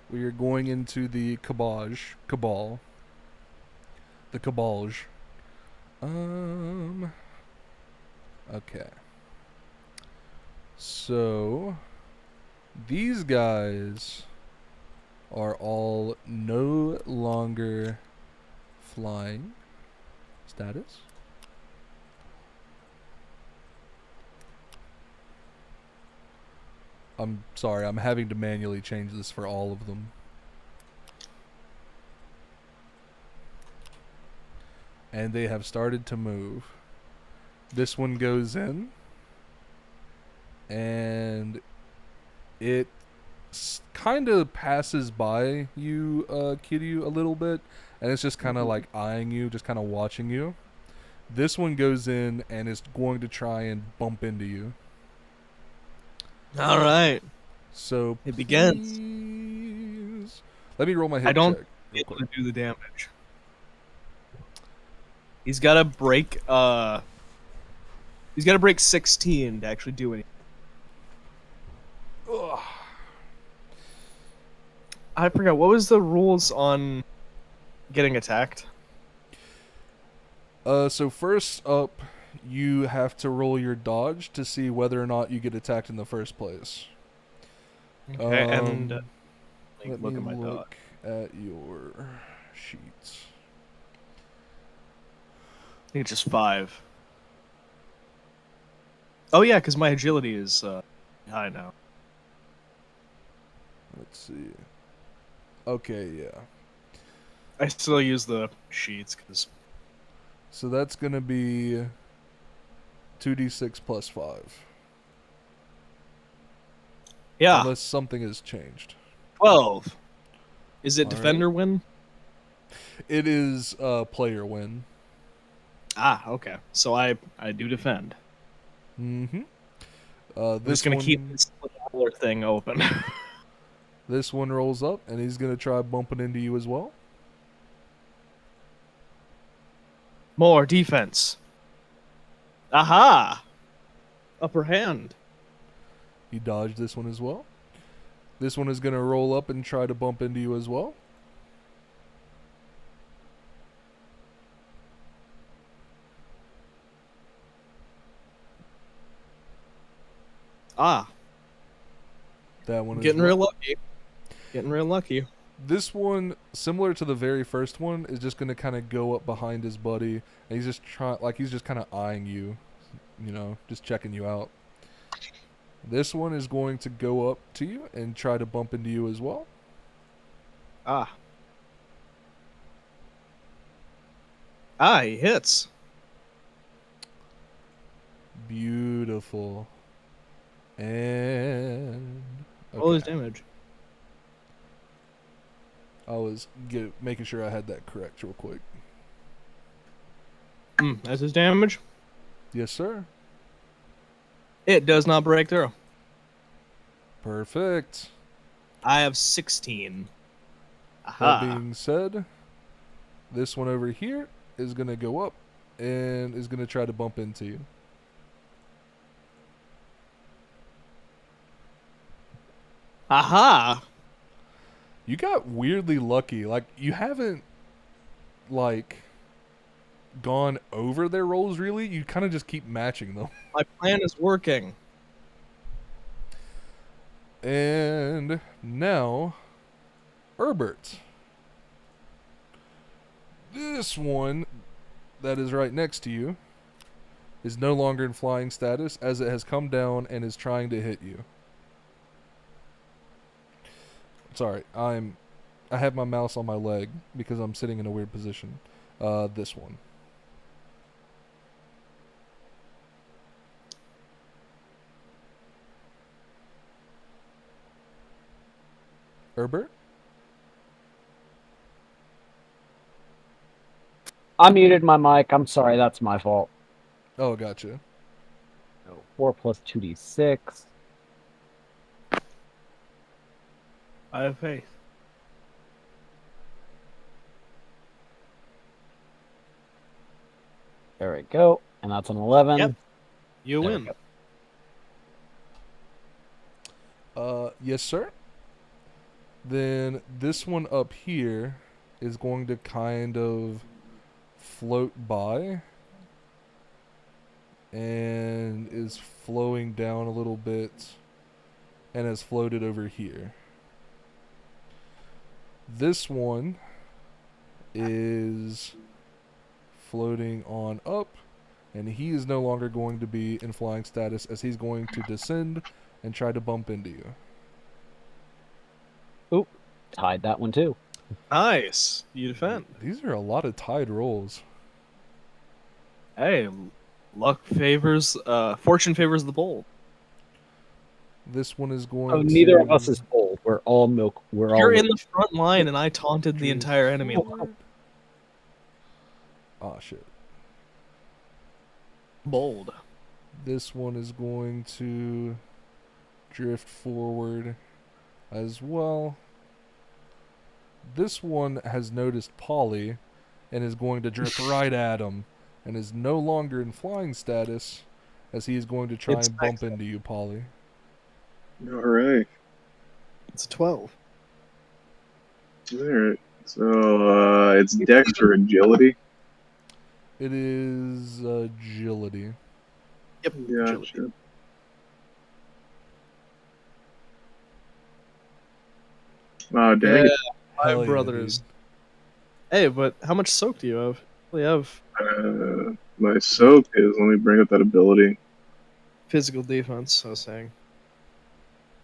we are going into the cabal. The cabalge. Okay. So, these guys are all no longer flying. Status. I'm sorry, I'm having to manually change this for all of them. And they have started to move. This one goes in, and it kind of passes by you, Kiryu, a little bit, and it's just kind of like eyeing you, just kind of watching you. This one goes in and is going to try and bump into you. All right. So It begins. please, let me roll my hit I don't check real get quick. to do the damage. He's got to break. He's got to break 16 to actually do anything. Ugh. I forgot what was the rules on getting attacked. So first up, you have to roll your dodge to see whether or not you get attacked in the first place. Okay, and Let look me at my dog. look at your sheets. I think it's just 5. Oh yeah, because my agility is high now. Let's see. Okay, yeah. I still use the sheets because So that's gonna be 2d6 plus 5. yeah, Unless something has changed. 12. Is it All right. defender win? It is player win. Ah, okay. So I do defend. Mm-hmm. I'm This just gonna one, keep this roller thing open. This one rolls up, and he's gonna try bumping into you as well. More defense. Aha! Upper hand. He dodged this one as well. This one is gonna roll up and try to bump into you as well. Ah, That one is getting real lucky. Getting real lucky. This one, similar to the very first one, is just gonna kind of go up behind his buddy, and he's just he's just kind of eyeing you, just checking you out. This one is going to go up to you and try to bump into you as well. Ah. Ah, he hits. Beautiful. And Roll his okay. damage. I was making sure I had that correct real quick. That's his damage. Yes, sir. It does not break through. Perfect. I have 16. That Aha. being said, this one over here is going to go up and is going to try to bump into you. Aha. You got weirdly lucky. Like, you haven't, like, gone over their rolls, really. You kind of just keep matching them. My plan is working. And now, Herbert. This one that is right next to you is no longer in flying status as it has come down and is trying to hit you. Sorry, I have my mouse on my leg because I'm sitting in a weird position. This one. Herbert? I muted my mic. I'm sorry. That's my fault. Oh, gotcha. So 4 plus 2d6. I have faith. There we go. And that's an 11. Yep. You There we win. go. Yes, sir. Then this one up here is going to kind of float by and is flowing down a little bit and has floated over here. This one is floating on up, and he is no longer going to be in flying status as he's going to descend and try to bump into you. Oop. Tied that one too. Nice. You defend. These are a lot of tied rolls. Hey, fortune favors the bold. This one is going Oh, to... neither of us is bold. We're all milk. We're You're all. in the front line, and I taunted the entire enemy line. Oh, shit. Bold. This one is going to drift forward as well. This one has noticed Polly and is going to drift right at him and is no longer in flying status as he is going to try It's and bump excellent. into you, Polly. All right. It's a 12. All right. So it's Dex or Agility. It is agility. Yep. Yeah, agility. sure. Oh, dang it. My Hell yeah, brothers. dude. Hey, but how much soak do you have? We have My soak is, let me bring up that ability. physical defense, I was saying.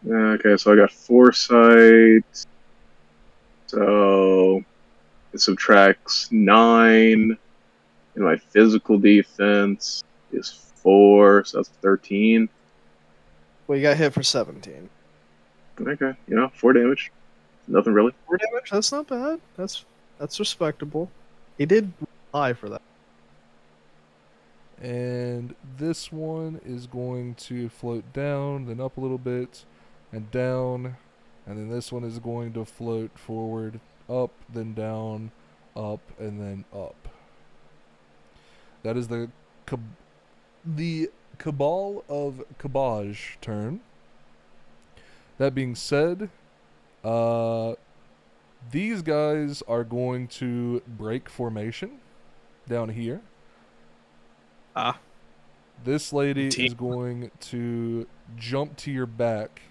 Okay, so I got Foresight. So it subtracts 9. And my physical defense is 4, so that's 13. Well, you got hit for 17. Okay, 4 damage. Nothing really. 4 damage? That's not bad. That's respectable. He did lie for that. And this one is going to float down, then up a little bit, and down. And then this one is going to float forward, up, then down, up, and then up. That is the Cabal of Cabbage turn. That being said, these guys are going to break formation down here. Ah. This lady Team. is going to jump to your back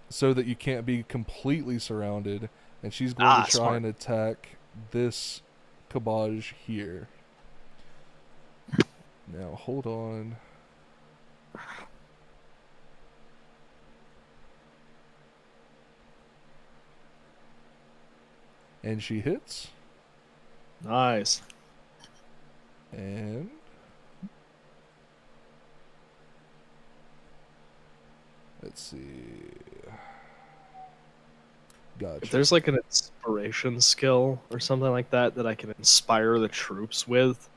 so that you can't be completely surrounded, and she's going to try Smart. and attack this Cabbage here. Now, hold on. And she hits. Nice. And let's see. Gotcha. If there's like an inspiration skill or something like that that I can inspire the troops with,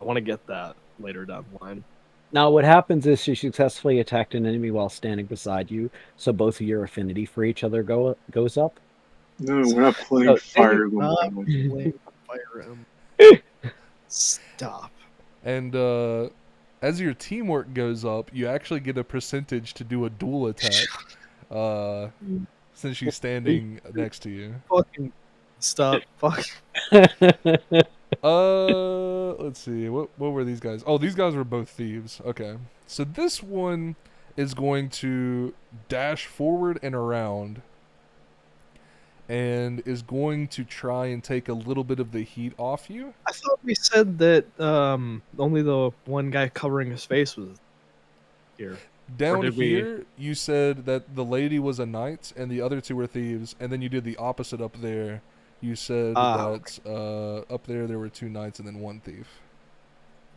I want to get that later down the line. Now, what happens is she successfully attacked an enemy while standing beside you, so both of your affinity for each other goes up. No, we're not playing So, Fire Not Emblem. playing Fire Emblem. Stop. And as your teamwork goes up, you actually get a percentage to do a dual attack. Since she's standing next to you. Fucking stop. Fuck. Let's see. What were these guys? Oh, these guys were both thieves. Okay. So this one is going to dash forward and around and is going to try and take a little bit of the heat off you. I thought we said that only the one guy covering his face was here. Down did we- here, you said that the lady was a knight and the other two were thieves, and then you did the opposite up there. You said that up there were two knights and then one thief.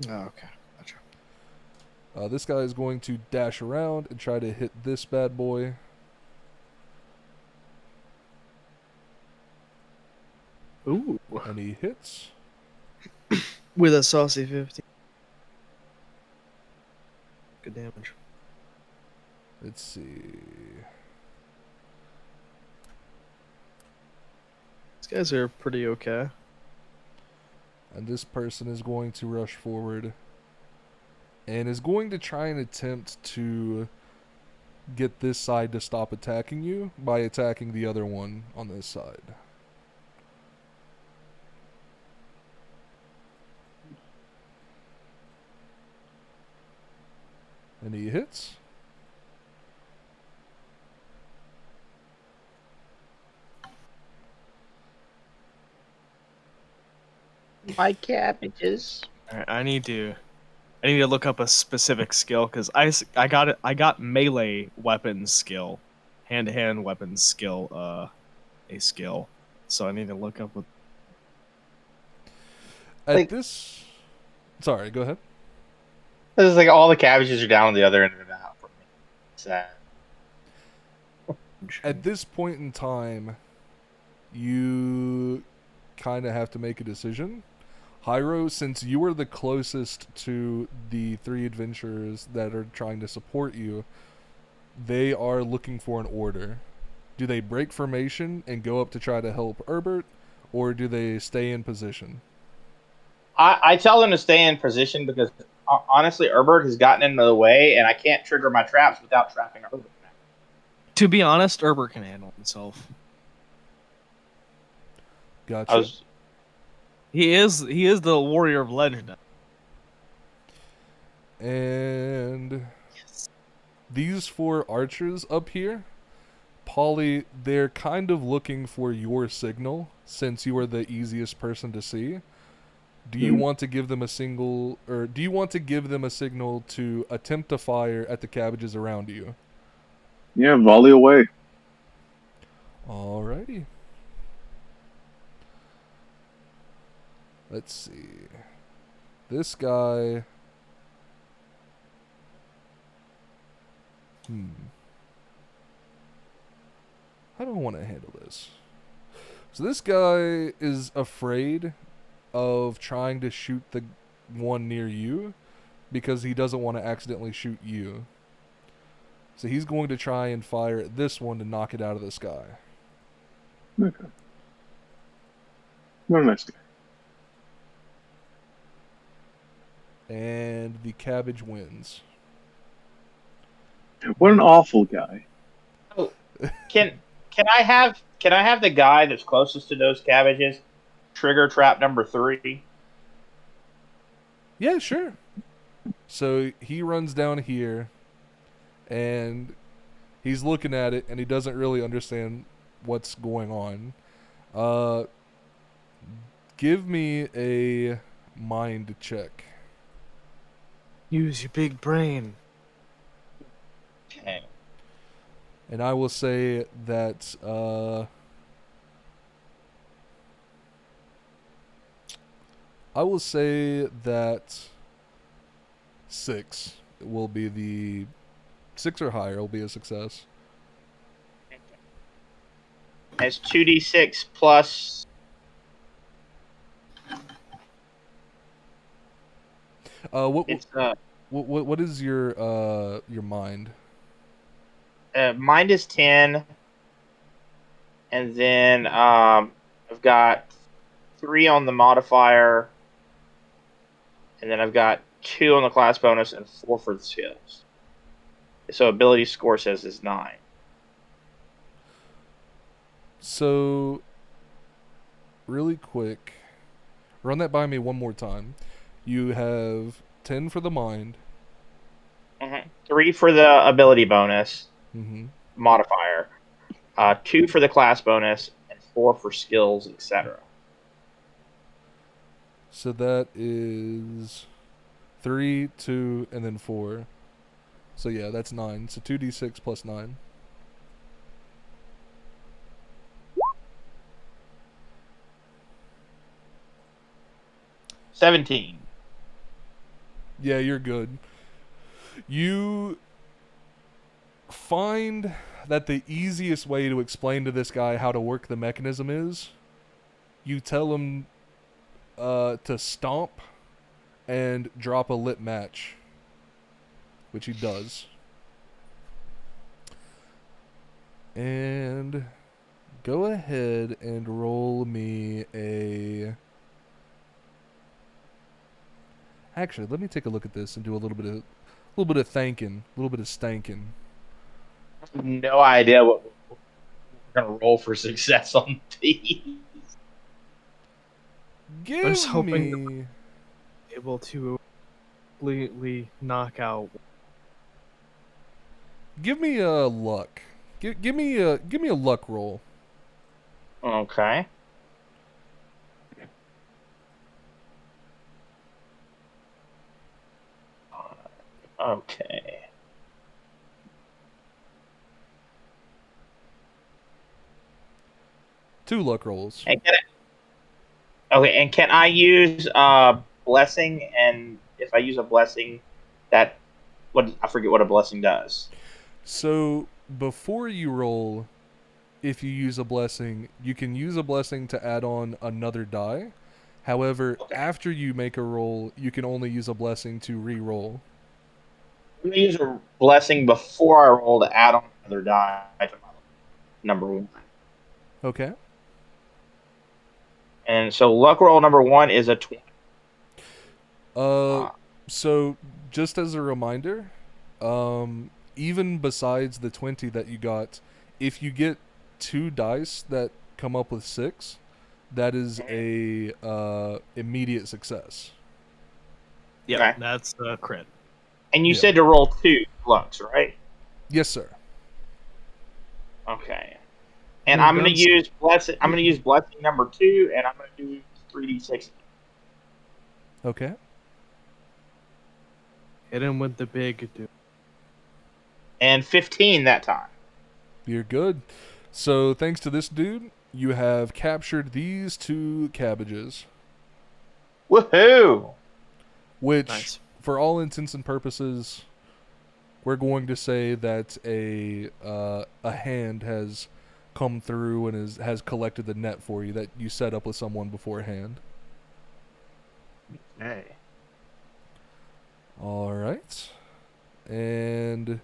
Oh, okay. Gotcha. This guy is going to dash around and try to hit this bad boy. Ooh. And he hits. With a saucy 50. Good damage. Let's see. These guys are pretty okay. And this person is going to rush forward and is going to try and attempt to get this side to stop attacking you by attacking the other one on this side. And he hits. My cabbages. Alright, I need to look up a specific skill because I got it. I got melee weapons skill, hand-to-hand weapons skill, a skill. So I need to look up what. At this, sorry, go ahead. This is like all the cabbages are down on the other end of the map for me. Sad. At this point in time, you kind of have to make a decision. Hyro, since you are the closest to the three adventurers that are trying to support you, they are looking for an order. Do they break formation and go up to try to help Herbert, or do they stay in position? I tell them to stay in position because honestly, Herbert has gotten into the way, and I can't trigger my traps without trapping Herbert. To be honest, Herbert can handle himself. Gotcha. He is the warrior of legend. And these four archers up here, Polly, they're kind of looking for your signal since you are the easiest person to see. Do you want to give them a signal to attempt to fire at the cabbages around you? Yeah, volley away. Alrighty. Let's see. This guy. How do I want to handle this? So this guy is afraid of trying to shoot the one near you because he doesn't want to accidentally shoot you. So he's going to try and fire at this one to knock it out of the sky. Okay. What a nice guy. And the cabbage wins. What an awful guy. Oh, can I have the guy that's closest to those cabbages trigger trap number 3? Yeah, sure. So he runs down here, and he's looking at it, and he doesn't really understand what's going on. Give me a mind check. Use your big brain. Okay. And I will say that I will say that 6 will be the 6 or higher will be a success. It's 2d6 plus. What It's what is your mind? Mine is 10, and then I've got 3 on the modifier, and then I've got 2 on the class bonus and 4 for the skills. So ability score says is 9. So, really quick, run that by me one more time. You have 10 for the mind. 3 for the ability bonus Mm-hmm. modifier, 2 for the class bonus, and 4 for skills, etc. So that is 3, 2, and then 4. So yeah, that's 9. So 2d6 plus 9. $17. Yeah, you're good. You find that the easiest way to explain to this guy how to work the mechanism is you tell him to stomp and drop a lit match, which he does. And go ahead and roll me a. Actually, let me take a look at this and do a little bit of thanking, a little bit of stanking. No idea what we're gonna roll for success on these. Give I was hoping to me. be able to completely knock out. Give me a luck. Give me a luck roll. Okay. Okay. Two luck rolls. And can I use blessing? And if I use a blessing, that what I forget what a blessing does. So before you roll, if you use a blessing, you can use a blessing to add on another die. However, Okay. after you make a roll, you can only use a blessing to re-roll. I'm gonna use a blessing before I roll to add on another die to my number 1. Okay. And so luck roll number 1 is a 20. Uh, so just as a reminder, even besides the 20 that you got, if you get 2 dice that come up with 6, that is a immediate success. Yeah, Okay. that's a crit. And you Yeah. said to roll 2 lucks, right? Yes, sir. Okay. And Here I'm gonna goes. use blessing. I'm gonna use blessing number 2, and I'm gonna do 3d6. Okay. Hit him with the big dude. And 15 that time. You're good. So thanks to this dude, you have captured these 2 cabbages, Woohoo! which, Nice. for all intents and purposes, we're going to say that a hand has come through and has collected the net for you that you set up with someone beforehand. Hey. All right. And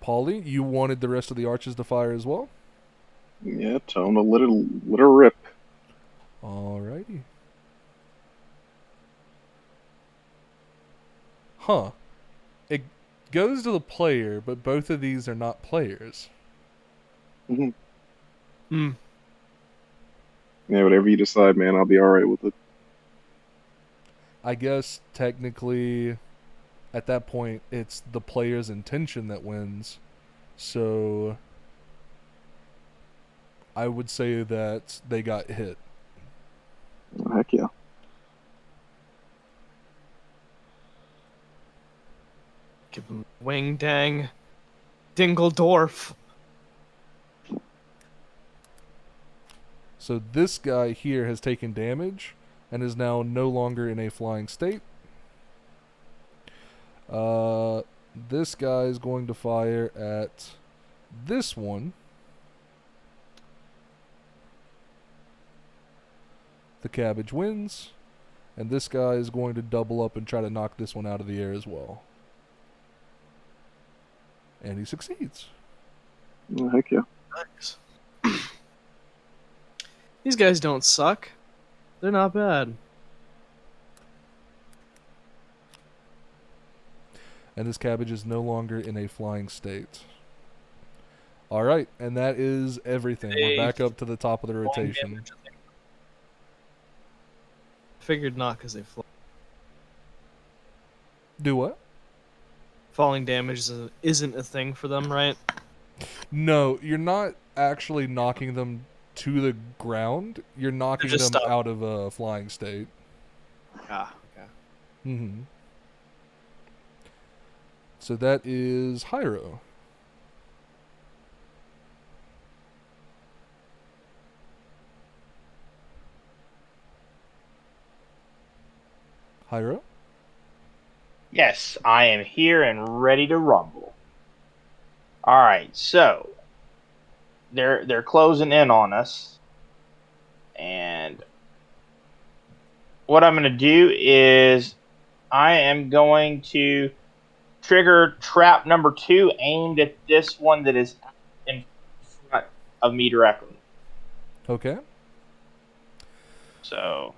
Polly, you wanted the rest of the archers to fire as well? Yeah, tell him to let it rip. All righty. Huh. It goes to the player, but both of these are not players. Mhm. Hmm. Yeah, whatever you decide, man, I'll be alright with it. I guess technically at that point it's the player's intention that wins. So I would say that they got hit. Heck yeah. Give him wing dang. Dingledorf. So this guy here has taken damage, and is now no longer in a flying state. This guy is going to fire at this one. The cabbage wins, and this guy is going to double up and try to knock this one out of the air as well. And he succeeds. Oh, heck yeah. Nice. These guys don't suck. They're not bad. And this cabbage is no longer in a flying state. All right, and that is everything. We're back up to the top of the rotation. Figured not, because they fly. Do what? Falling damage isn't a thing for them, right? No, you're not actually knocking them to the ground. You're knocking them just stuck. out of a flying state. Ah, okay. Mm-hmm. So that is Hyro. Hyro? Yes, I am here and ready to rumble. All right, so they're closing in on us, and what I'm going to do is I am going to trigger trap number 2 aimed at this one that is in front of me directly. Okay. So,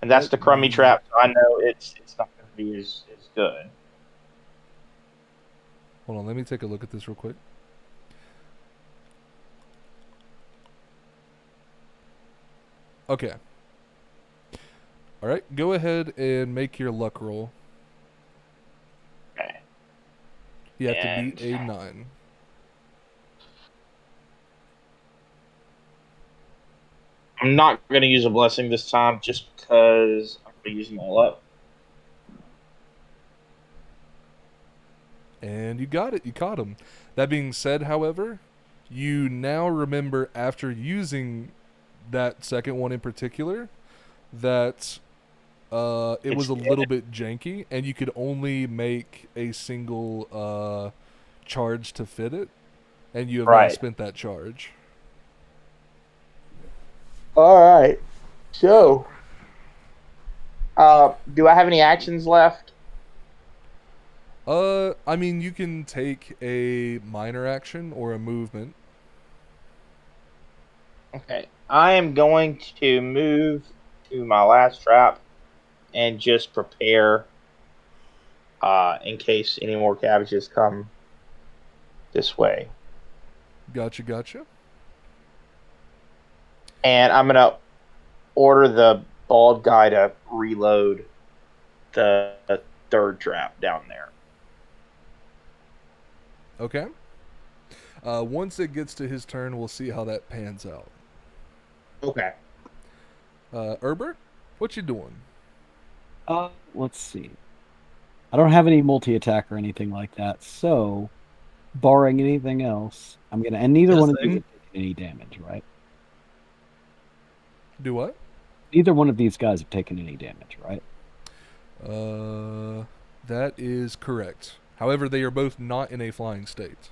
and that's the crummy trap. So I know it's not going to be as good. Hold on, let me take a look at this real quick. Okay. All right, go ahead and make your luck roll. Okay. You have to And- beat a 9. I'm not going to use a blessing this time just because I'm going to use them all up. And you got it. You caught him. That being said, however, you now remember after using that second one in particular that it was a little bit janky, and you could only make a single charge to fit it, and you have now Right. spent that charge. All right. So, do I have any actions left? I mean, you can take a minor action or a movement. Okay. I am going to move to my last trap and just prepare in case any more cabbages come this way. Gotcha. And I'm going to order the bald guy to reload the third trap down there. Okay. Once it gets to his turn, we'll see how that pans out. Okay. Herbert, what you doing? Let's see. I don't have any multi-attack or anything like that, so barring anything else, I'm gonna. And neither This one of these thing? have taken any damage, right? Do what? Neither one of these guys have taken any damage, right? That is correct. However, they are both not in a flying state.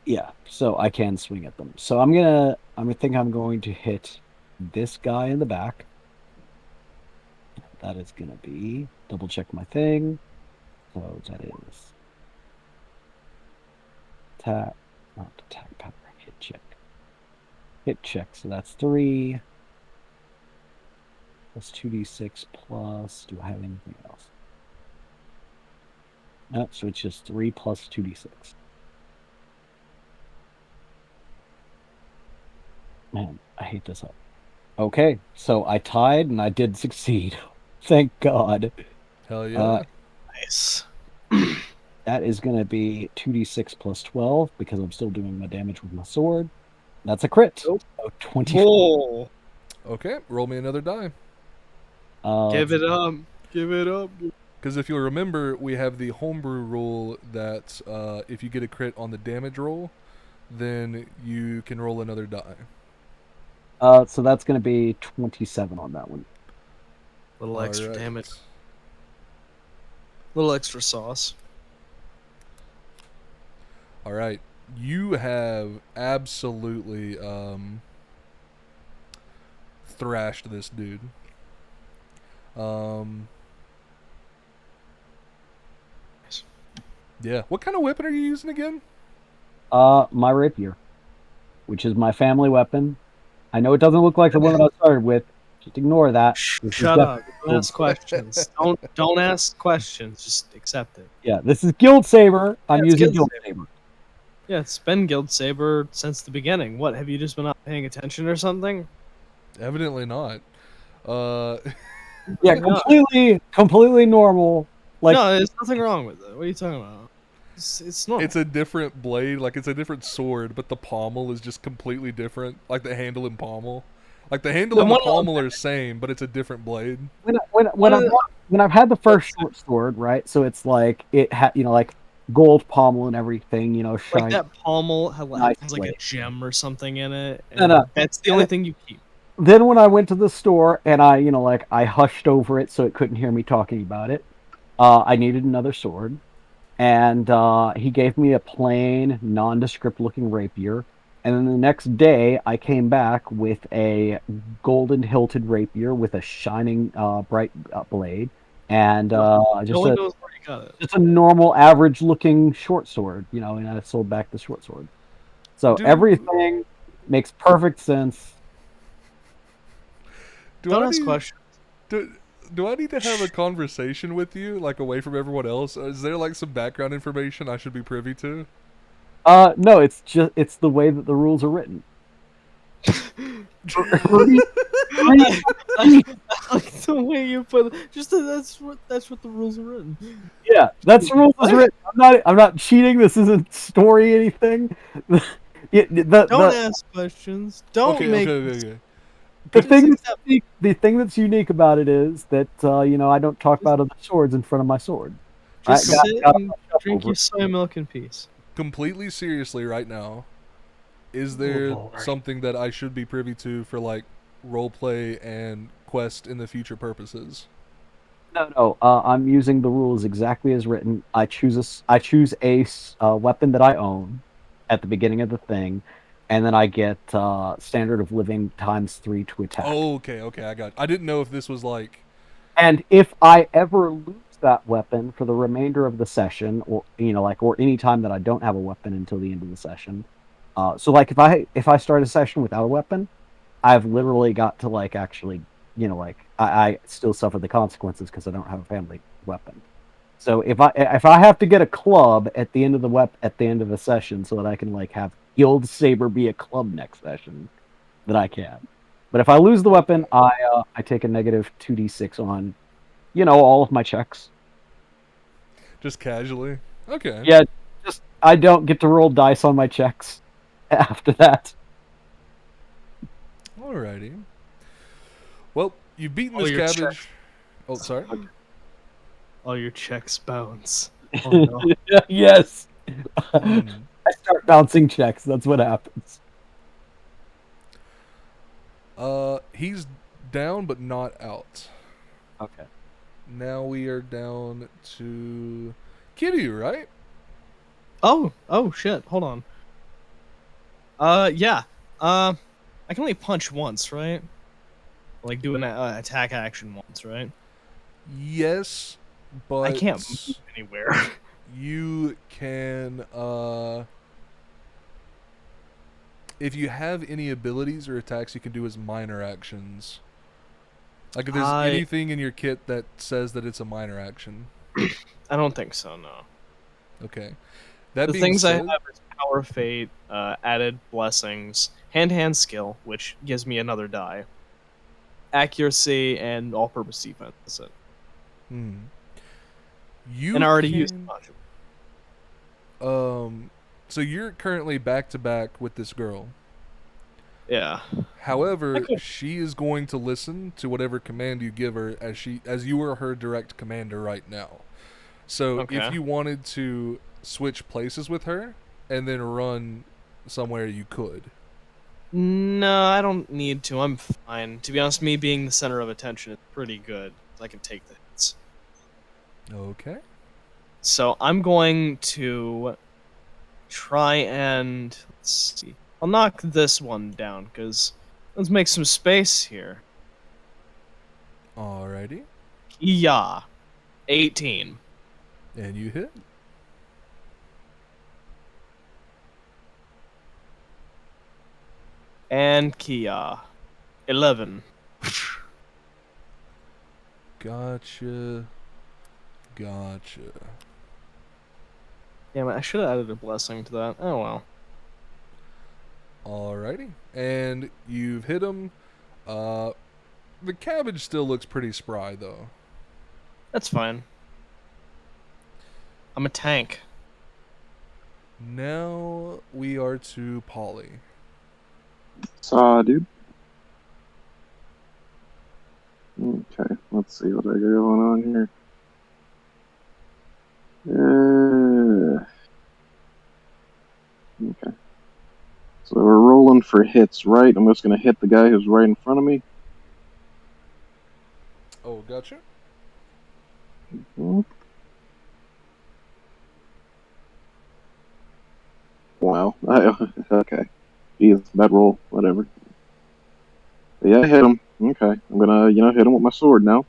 Yeah, so I can swing at them. So I'm gonna. I think I'm going to hit this guy in the back. That is gonna be double check my thing. So that is attack, not attack power, hit check. Hit check. So that's 3 plus 2d6 plus. Do I have anything else? No, so it's just 3 plus 2d6. Man, I hate this up. Okay, so I tied and I did succeed. Thank God. Hell yeah. Nice. That is going to be 2d6 plus 12 because I'm still doing my damage with my sword. That's a crit. Nope. So 24. Whoa. Okay, roll me another die. Give it up. Give it up. Because if you'll remember, we have the homebrew rule that if you get a crit on the damage roll, then you can roll another die. So that's going to be 27 on that one. Little extra Alright. damage. Little extra sauce. All right. You have absolutely thrashed this dude. Yeah. What kind of weapon are you using again? My rapier, which is my family weapon. I know it doesn't look like the one that I started with. Just ignore that. This is Shut up. definitely Don't ask questions. Don't ask questions. Just accept it. Yeah, this is Guild Saber. I'm it's using Guild Guild Saber. Yeah, it's been Guild Saber since the beginning. What, have you just been not paying attention or something? Evidently not. Uh, Yeah, No, completely normal. Like, no, there's nothing wrong with it. What are you talking about? It's normal. it's a different blade, like it's a different sword, but the pommel is just completely different. Like the handle and pommel. Like the handle The and the one- pommel are same, but it's a different blade. when I've had the first short sword, right? So it's like it had, like gold pommel and everything, like shiny. that pommel has Nice like a blade. gem or something in it. No, And no. that's the only thing you keep. Then when I went to the store and I, I hushed over it so it couldn't hear me talking about it, I needed another sword. And he gave me a plain, nondescript looking rapier. And then the next day, I came back with a golden hilted rapier with a shining, bright blade, and No just one a knows where you got it. just a normal, average looking short sword. And I sold back the short sword. So Do everything makes perfect sense. do Don't I ask need questions. do I need to have a conversation with you, like away from everyone else? Is there like some background information I should be privy to? No, it's the way that the rules are written. I like the way you put it. Just that's what the rules are written. Yeah, that's the rules is written. I'm not cheating. This isn't story anything. Don't ask questions. Don't Okay, make. okay. The Just thing that's accept. unique, the thing that's unique about it is that I don't talk about other swords in front of my sword. Just Got sit got and stuff drink over your it. soy milk in peace. Completely seriously right now, is there something that I should be privy to for like roleplay and quest in the future purposes? No. I'm using the rules exactly as written. I choose a weapon that I own at the beginning of the thing, and then I get standard of living ×3 to attack. Oh, okay, I didn't know if this was like And if I ever lose that weapon for the remainder of the session, or or any time that I don't have a weapon until the end of the session, so like if I start a session without a weapon, I've literally got to like actually, I still suffer the consequences because I don't have a family weapon. So if I have to get a club at the end of at the end of the session so that I can like have Guild Saber be a club next session, then I can. But if I lose the weapon, I take a negative 2d6 on all of my checks. just casually. Okay. Yeah, just I don't get to roll dice on my checks after that. Alrighty. Well, you've beaten All this your cabbage. Oh, sorry. All your checks bounce. Oh no. Yes. Hmm. I start bouncing checks. That's what happens. He's down but not out. Okay. Now we are down to Kiryu, right? Oh shit. Hold on. Yeah. I can only punch once, right? Like do an attack action once, right? Yes, but I can't move anywhere. you can if you have any abilities or attacks you can do as minor actions. Like if there's anything in your kit that says that it's a minor action. I don't think so. No. Okay. That The being things I said, have is Power of Fate, added blessings, hand skill, which gives me another die, accuracy, and all-purpose defense. That's it. You And I already can, used a bunch of so you're currently back to back with this girl. Yeah. However, Okay. she is going to listen to whatever command you give her as you are her direct commander right now. So Okay. if you wanted to switch places with her and then run somewhere, you could. No, I don't need to. I'm fine. To be honest, me being the center of attention is pretty good. I can take the hits. Okay. So I'm going to try and let's see. I'll knock this one down because let's make some space here. Alrighty. Yeah, 18. And you hit. And Kia, 11. Gotcha. Damn it, I should have added a blessing to that. Oh well. Alrighty. And you've hit him. The cabbage still looks pretty spry, though. That's fine. I'm a tank. Now we are to Polly. Saw, dude. Okay, let's see what I got going on here. Okay. So we're rolling for hits, right? I'm just going to hit the guy who's right in front of me. Oh, gotcha. Wow. Okay. Geez, bad roll. Whatever. But yeah, I hit him. Okay. I'm going to, hit him with my sword now.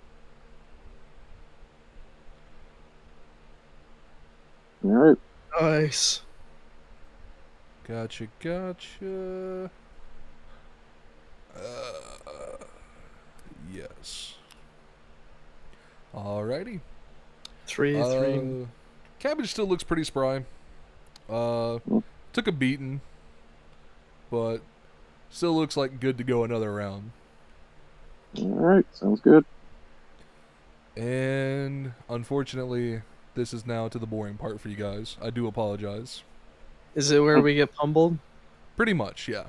Alright. Nice. Gotcha. Yes. Alrighty. 3. Cabbage still looks pretty spry. Took a beating, but still looks like good to go another round. Alright, sounds good. And unfortunately, this is now to the boring part for you guys. I do apologize. Is it where we get pummeled? Pretty much, yeah.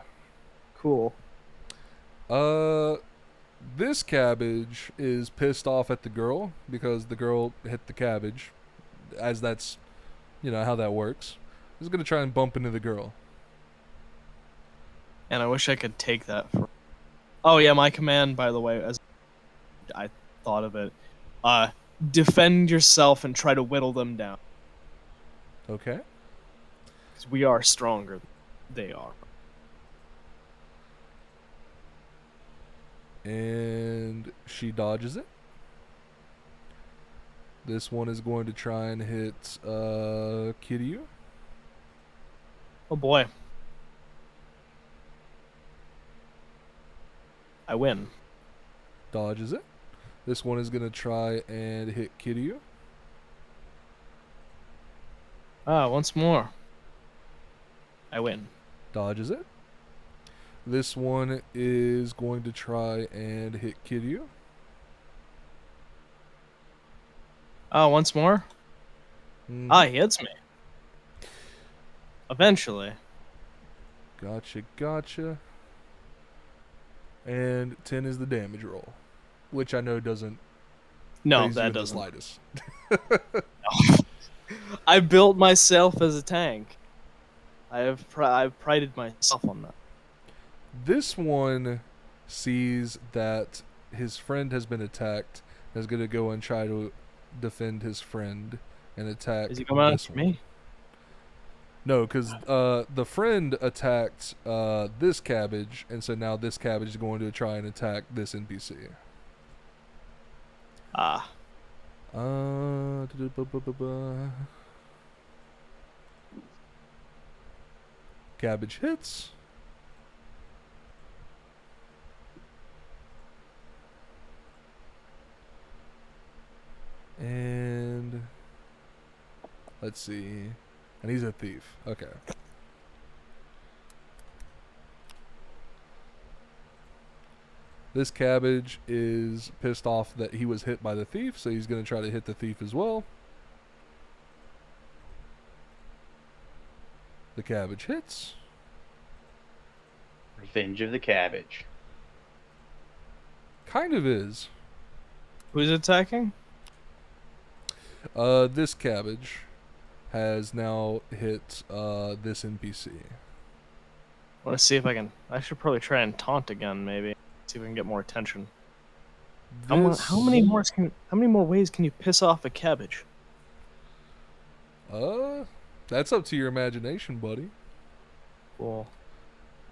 Cool. This cabbage is pissed off at the girl because the girl hit the cabbage, as that's, how that works. He's gonna try and bump into the girl. And I wish I could take that for... Oh yeah, my command, by the way, as I thought of it. Defend yourself and try to whittle them down. Okay. Because we are stronger than they are. And she dodges it. This one is going to try and hit Kiryu. Oh boy. I win. Dodges it. This one is going to try and hit Kiryu. Once more. I win. Dodges it. This one is going to try and hit Kiryu. Once more. Mhm. He hits me. Eventually. Gotcha. And 10 is the damage roll, which I know doesn't. No, praise you that in the doesn't. slightest. I built myself as a tank. I've prided myself on that. This one sees that his friend has been attacked. And is going to go and try to defend his friend and attack. Is he coming this after one. me? No, because the friend attacked this cabbage, and so now this cabbage is going to try and attack this NPC. Cabbage hits. And let's see. And he's a thief. Okay. This cabbage is pissed off that he was hit by the thief, so he's going to try to hit the thief as well. The cabbage hits. Revenge of the Cabbage. Kind of is. Who's attacking? This cabbage has now hit this NPC. Want to see if I can. I should probably try and taunt again, maybe. See if we can get more attention. How many more ways can you piss off a cabbage? That's up to your imagination, buddy. Cool.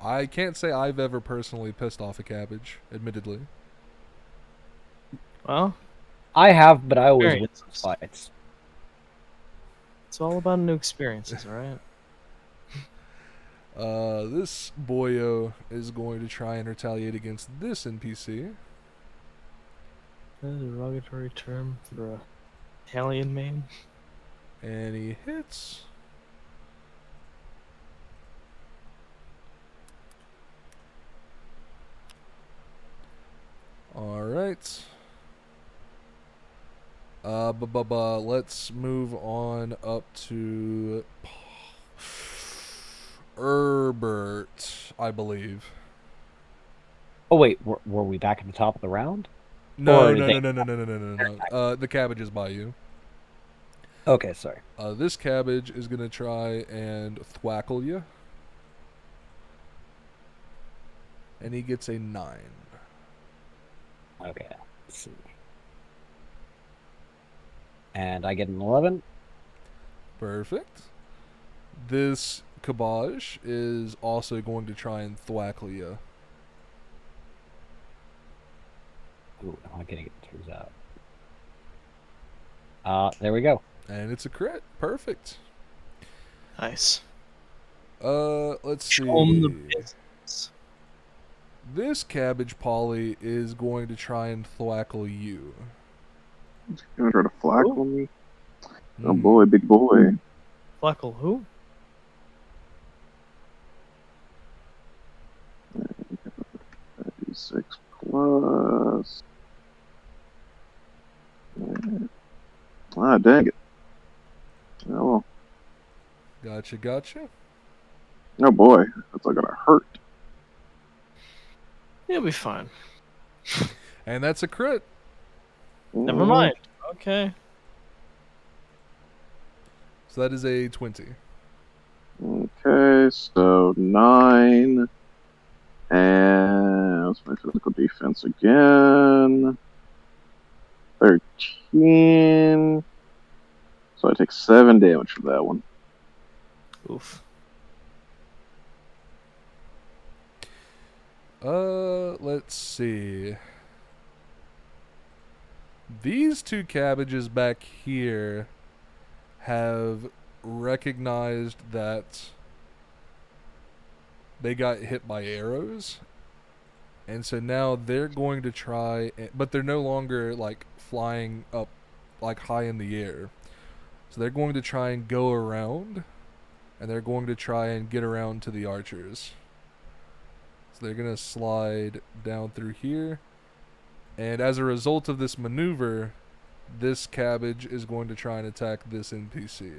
I can't say I've ever personally pissed off a cabbage, admittedly. Well, I have, but I always win experiences. those fights. It's all about new experiences, alright? This boyo is going to try and retaliate against this NPC. That is a derogatory term for a Italian man. And he hits. Alright. Let's move on up to Herbert, I believe. Oh wait, were we back at the top of the round? No. Or they- The cabbage is by you. Okay, sorry. This cabbage is gonna try and thwackle you. And he gets a 9. Okay, let's see. And I get an 11. Perfect. This cabbage is also going to try and thwackle you. Ooh, I'm not getting it turns out. There we go. And it's a crit. Perfect. Nice. Let's see. Show 'em the business. This cabbage Polly is going to try and thwackle you. He's gonna try to flackle me. Oh Hmm. boy, big boy. Fleckle who? 6 plus. Ah, dang it. Oh well. Gotcha. Oh boy, that's like gonna hurt. You'll be fine. And that's a crit. Never mind. Okay. So that is a 20. Okay, so 9. And what's my physical defense again? 13. So I take 7 damage from that one. Oof. Let's see. These two cabbages back here have recognized that they got hit by arrows. And so now they're going to try, but they're no longer like flying up like high in the air. So they're going to try and go around, and they're going to try and get around to the archers. So they're going to slide down through here. And as a result of this maneuver, this cabbage is going to try and attack this NPC.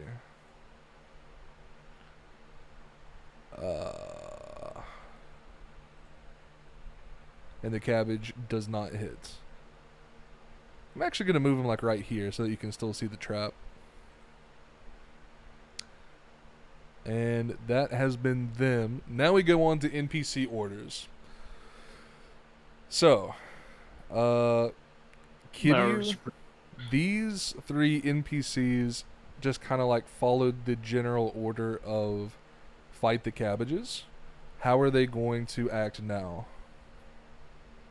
And the cabbage does not hit. I'm actually going to move him like right here so that you can still see the trap. And that has been them. Now we go on to NPC orders. So, Kitty, these 3 NPCs just kind of like followed the general order of fight the cabbages. How are they going to act now?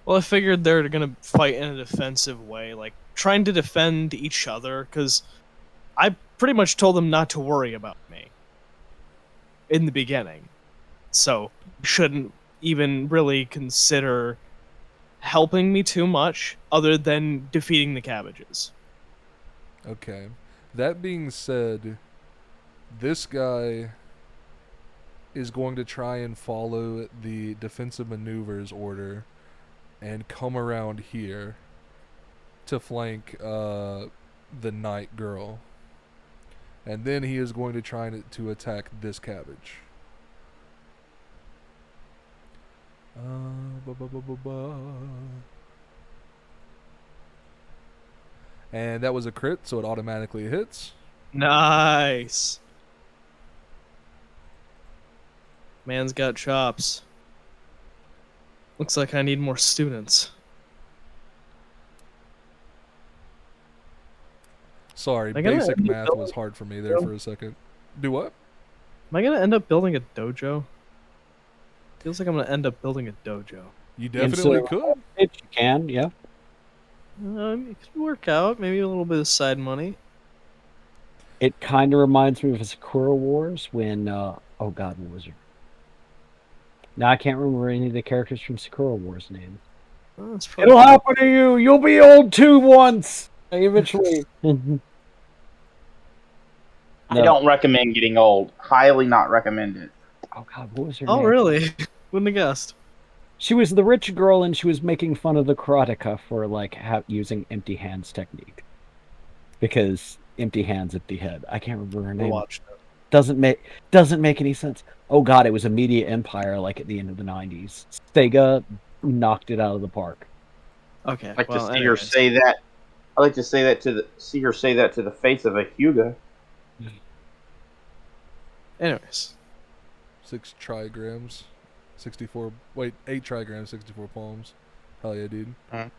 Well, I figured they're gonna fight in a defensive way, like trying to defend each other, because I pretty much told them not to worry about me in the beginning. So, shouldn't even really consider helping me too much, other than defeating the cabbages. Okay. That being said, this guy is going to try and follow the defensive maneuvers order and come around here to flank the knight girl. And then he is going to try to attack this cabbage. And that was a crit, so it automatically hits. Nice. Man's got chops. Looks like I need more students. Sorry, I gotta basic end up math building was hard for me there for a second. Do what? Am I gonna end up building a dojo? Feels like I'm gonna end up building a dojo. You And definitely so, could. if you can, yeah. It could work out. Maybe a little bit of side money. It kind of reminds me of Sakura Wars when, oh god, what was it? Now I can't remember any of the characters from Sakura Wars' names. Oh, that's probably It'll happen to you. You'll be old too once. Eventually. I don't recommend getting old. Highly not recommend it. Oh god, what was her Oh, name? really? Wouldn't have guessed. She was the rich girl, and she was making fun of the karateka for like using empty hands technique. Because empty hands, empty head. I can't remember her I name. watched it. Doesn't make any sense. Oh god, it was a media empire like at the end of the 90s. Sega knocked it out of the park. Okay. I like well, to see her anyways. say that. I like to say that see her say that to the face of a Hugo. Anyways. 6 trigrams, 64. Wait, 8 trigrams, 64 palms. Hell yeah, dude. Mhm.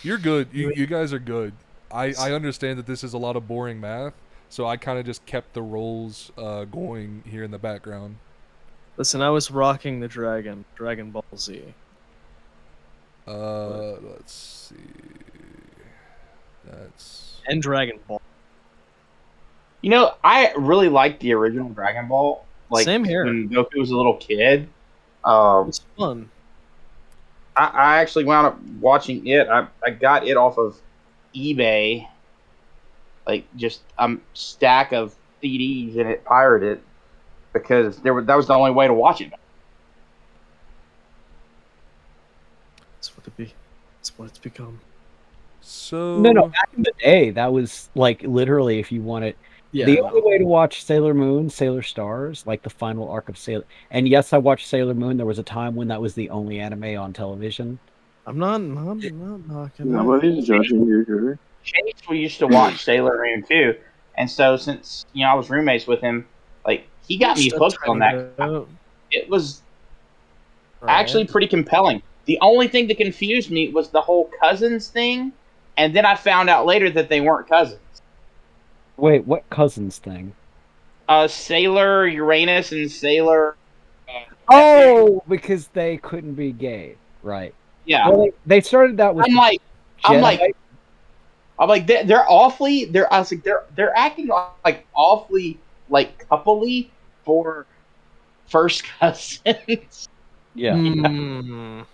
You're good. You guys are good. I understand that this is a lot of boring math, so I kind of just kept the rolls going here in the background. Listen, I was rocking the Dragon Ball Z. Let's see. That's And Dragon Ball. You know, I really liked the original Dragon Ball. Like Same here. when Goku was a little kid. It was fun. I actually wound up watching it. I got it off of eBay, like just a stack of CDs, and it pirated because that was the only way to watch it. That's what it be. That's what it's become. so. No, back in the day, that was like literally if you wanted. Yeah. The only way to watch Sailor Moon, Sailor Stars, like the final arc of Sailor. And yes, I watched Sailor Moon. There was a time when that was the only anime on television. I'm not knocking it. Nobody's judging you here. Chase, we used to watch Sailor Moon too, and so since I was roommates with him, like he got me Just a hooked on tiny that. bit. It was Right. actually pretty compelling. The only thing that confused me was the whole cousins thing, and then I found out later that they weren't cousins. Wait, what cousins thing? Sailor Uranus and Sailor. Oh, because they couldn't be gay, right? Yeah, Well, they started that with I'm like, Jedi. they're awfully. I was like, they're acting like awfully like coupley for first cousins. Yeah. Hmm. No,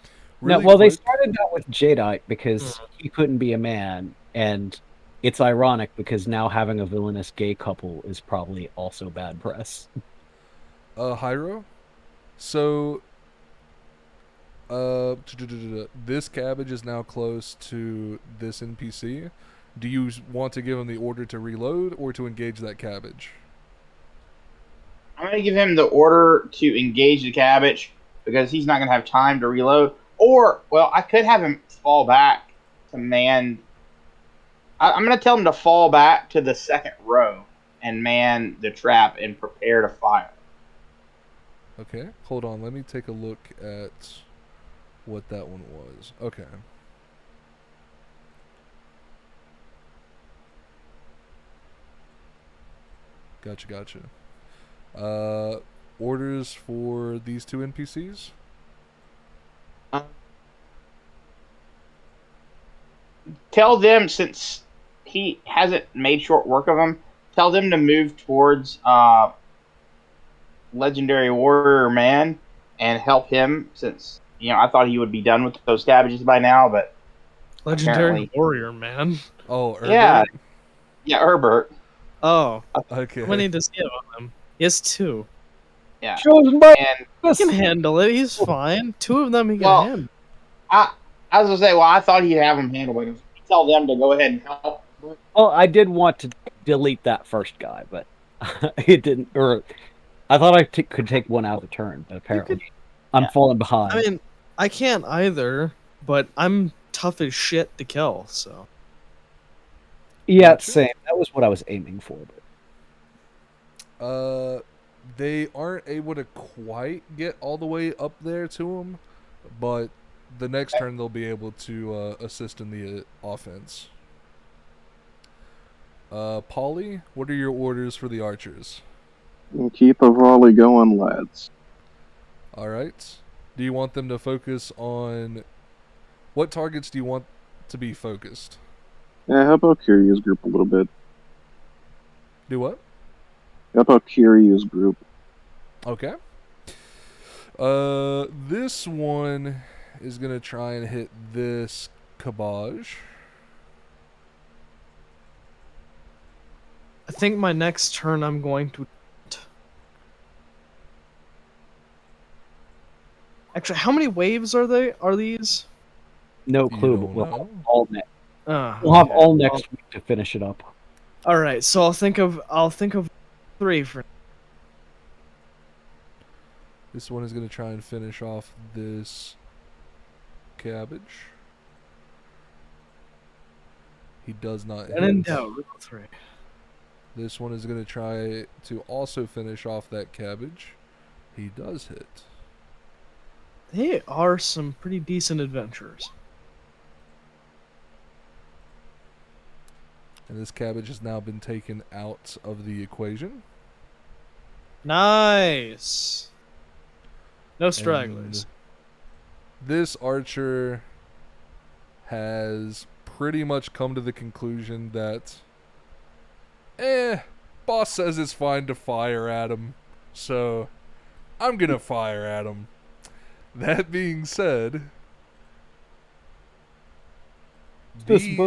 Really well, they quick, started that with Jadeite because he couldn't be a man, and it's ironic because now having a villainous gay couple is probably also bad press. Hyro. So, this cabbage is now close to this NPC. Do you want to give him the order to reload or to engage that cabbage? I'm gonna give him the order to engage the cabbage because he's not gonna have time to reload. Or, well, I could have him fall back to man. I'm gonna tell him to fall back to the second row and man the trap and prepare to fire. Okay, hold on. Let me take a look at what that one was. Okay. Gotcha. Orders for these 2 NPCs? Tell them, since he hasn't made short work of them, tell them to move towards Legendary Warrior Man and help him, since I thought he would be done with those cabbages by now, but Legendary apparently- Warrior, man. Oh, Herbert? yeah, Herbert. Oh, Okay. how many does he have on him? He has 2. Yeah, Chosen by and He can handle it. He's fine. 2 of them he can Well, handle. I was gonna say, well, I thought he'd have him handle it. Tell them to go ahead and help. Well, I did want to delete that first guy, but it didn't. Or I thought I could take one out of the turn, but apparently I'm falling behind. I mean, I can't either, but I'm tough as shit to kill, so. yeah, Gotcha. same. That was what I was aiming for. But They aren't able to quite get all the way up there to him, but the next turn they'll be able to assist in the offense. Polly, what are your orders for the archers? And keep a volley going, lads. All right. Do you want them to focus on what targets do you want to be focused? Yeah, how about Kiryu's group a little bit? Do what? How about Kiryu's group? Okay. This one is gonna try and hit this Kabaj. I think my next turn I'm going to. Actually, how many waves are they? Are these? No You clue, but don't we'll know. have all next. Uh, We'll have okay. all next week to finish it up. All right, so I'll think of 3 for. This one is gonna try and finish off this cabbage. He does not When in hit. doubt, roll 3. This one is going to try to also finish off that cabbage. He does hit. They are some pretty decent adventurers. And this cabbage has now been taken out of the equation. Nice. No stragglers. And this archer has pretty much come to the conclusion that boss says it's fine to fire at him, so I'm gonna fire at him. That being said, these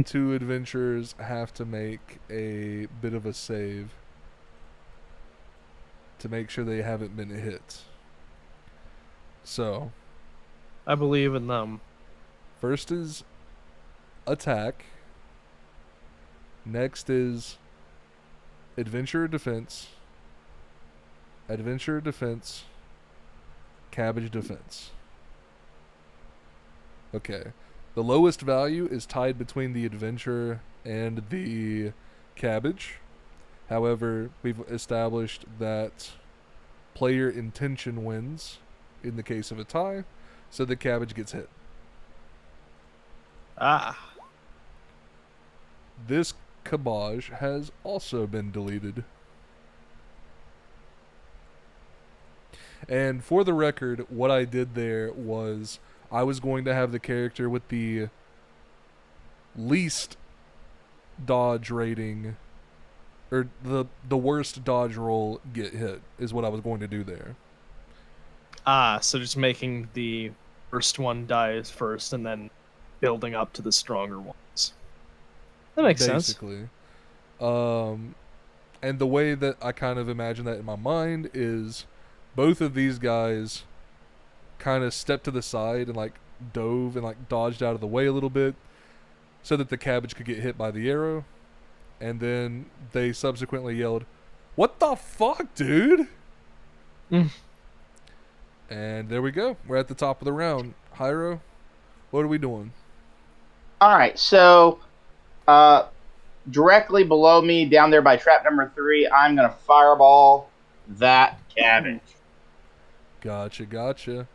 two adventurers have to make a bit of a save to make sure they haven't been hit. So, I believe in them. first is attack. Next is adventurer defense, cabbage defense. Okay. The lowest value is tied between the adventurer and the cabbage. However, we've established that player intention wins in the case of a tie, so the cabbage gets hit. Ah. This Kabaj has also been deleted. And for the record, what I did there was I was going to have the character with the least dodge rating, or the worst dodge roll get hit, is what I was going to do there. Ah, so just making the first one dies first and then building up to the stronger ones. That makes sense. Basically. And the way that I kind of imagine that in my mind is both of these guys kind of stepped to the side and like dove and like dodged out of the way a little bit so that the cabbage could get hit by the arrow. And then they subsequently yelled, "What the fuck, dude?" And there we go. We're at the top of the round. Hyro, what are we doing? All right, so directly below me, down there by trap number 3, I'm gonna fireball that cabbage. Gotcha.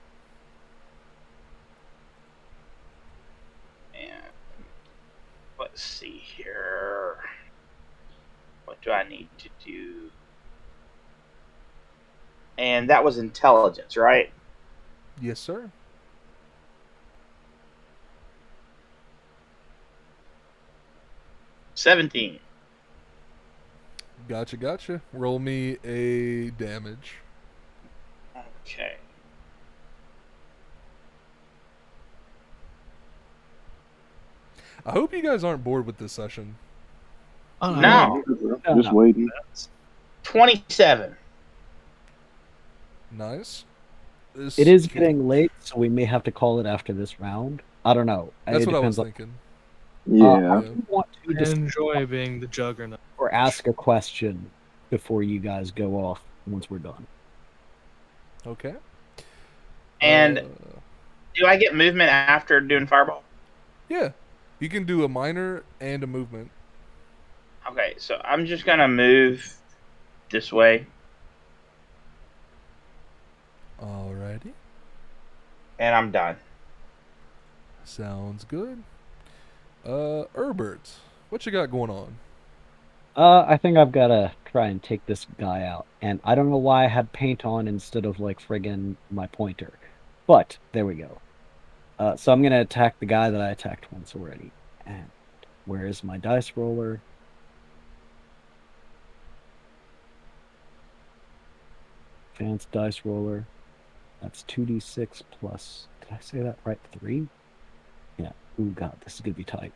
And let's see here. What do I need to do? And that was intelligence, right? Yes, sir. $17. Gotcha. Roll me a damage. Okay. I hope you guys aren't bored with this session. Oh, No. Just waiting. 27. Nice. It is getting late, so we may have to call it after this round. I don't know. That's It what I was depends thinking. Yeah. if you want to I just enjoy being the juggernaut. or ask a question before you guys go off once we're done. Okay. And Uh, do I get movement after doing fireball? yeah. You can do a minor and a movement. Okay, so I'm just gonna move this way Alrighty. And I'm done. Sounds good. Herbert, what you got going on? I think I've got to try and take this guy out. And I don't know why I had paint on instead of like friggin' my pointer. But there we go. So I'm going to attack the guy that I attacked once already. And where is my dice roller? Advanced dice roller. That's 2d6 plus. Did I say that right? 3? Yeah. Oh, God. This is going to be tight.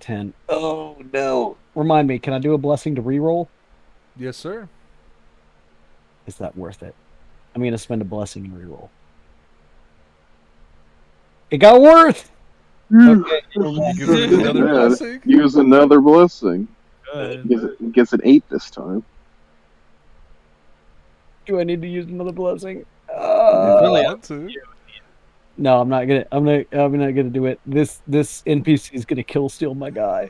10. Oh, no. Remind me, can I do a blessing to reroll? Yes, sir. Is that worth it? I'm going to spend a blessing and reroll. It got worth! Okay, never mind. Give it another Yeah, blessing. use another blessing. Good. Gets an 8 this time. Do I need to use another blessing? If you Really? want to. No, I'm not gonna. I'm not gonna do it. This NPC is gonna kill steal my guy.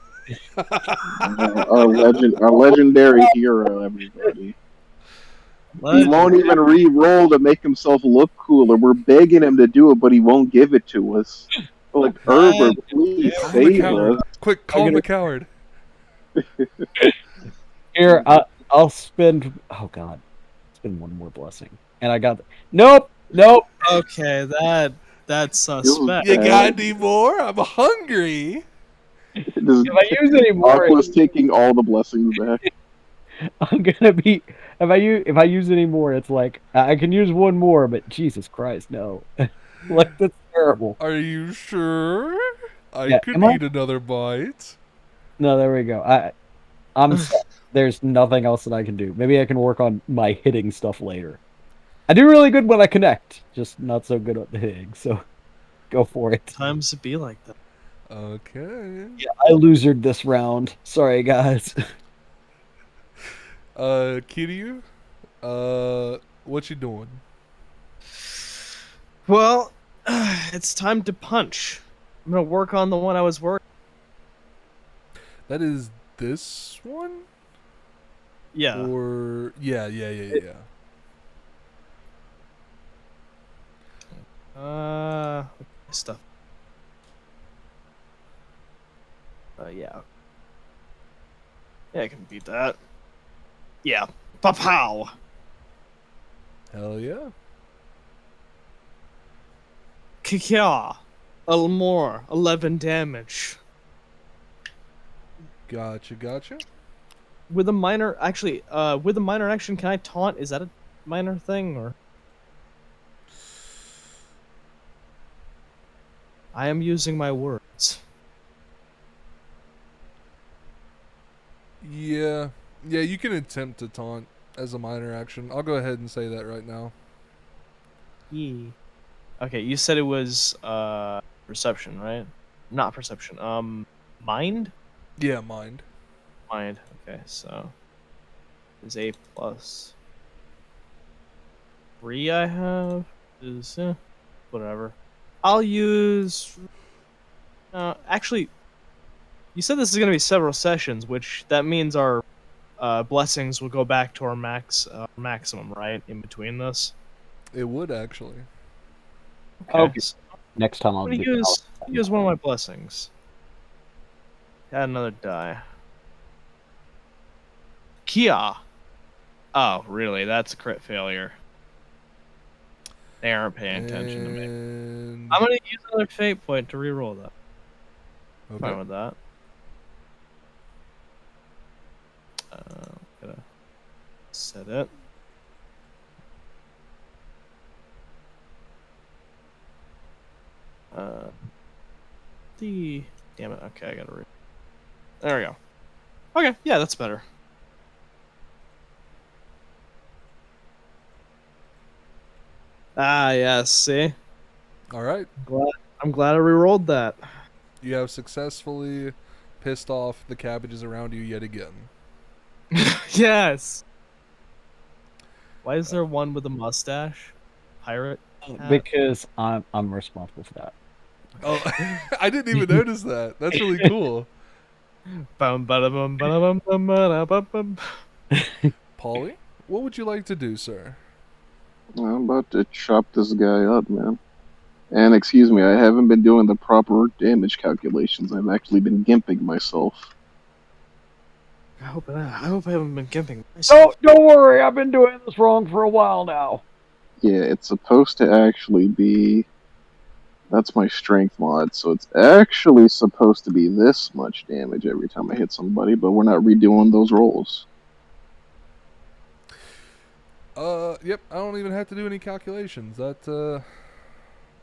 Our legendary hero, everybody. He Legend. won't even re-roll to make himself look cooler. We're begging him to do it, but he won't give it to us. We're like, Herbert, please Call him a save coward. us. Quick, call him a coward. Here, I'll spend. Oh God, spend one more blessing, and I got. Nope, nope. Okay, that's suspect. You got any more? I'm hungry. If I use any more, Aqua's taking all the blessings back. I'm gonna be. If I use any more, it's like I can use one more, but Jesus Christ, no. Like that's terrible. Are you sure? I Yeah, could am I? eat another bite. No, there we go. I'm. There's nothing else that I can do. Maybe I can work on my hitting stuff later. I do really good when I connect, just not so good at the hitting. So, go for it. Times to be like that. Okay. Yeah, I losered this round. Sorry, guys. Kiryu, what you doing? Well, it's time to punch. I'm gonna work on the one I was working. That is this one? Yeah. Or yeah. Stuff. Yeah. Yeah, I can beat that. Yeah. Pa-pow! Hell yeah. Kikya. A little more. 11 damage. Gotcha. With a minor... Actually, with a minor action, can I taunt? Is that a minor thing, or...? I am using my words. Yeah, you can attempt to taunt as a minor action. I'll go ahead and say that right now. Yee. Okay, you said it was, perception, right? Not perception, mind? Yeah, mind. Mind, okay, so... Is A plus... 3 I have? Is, whatever. I'll use... actually... You said this is going to be several sessions, which that means our blessings will go back to our maximum, right? In between this. It would actually. Okay. So Next time I'll I'm gonna use one of my blessings. Add another die. Kia. Oh, really? That's a crit failure. They aren't paying attention to me. And... I'm gonna use another fate point to reroll that. Okay. Fine with that. Gotta set it. Damn it. Okay, I gotta there we go. Okay, yeah, that's better. Ah, yes. See, All right. I'm glad I rerolled that. You have successfully pissed off the cabbages around you yet again. Yes. Why is there one with a mustache? Pirate? hat? because I'm responsible for that. Oh, I didn't even notice that. That's really cool. Bum, bada, bum, bada, bum, bum, bada, bum, bum. Polly, what would you like to do, sir? I'm about to chop this guy up, man. And excuse me, I haven't been doing the proper damage calculations. I've actually been gimping myself. I hope I haven't been gimping myself. Don't worry, I've been doing this wrong for a while now. Yeah, it's supposed to actually be. That's my strength mod, so it's actually supposed to be this much damage every time I hit somebody, but we're not redoing those rolls. Yep, I don't even have to do any calculations.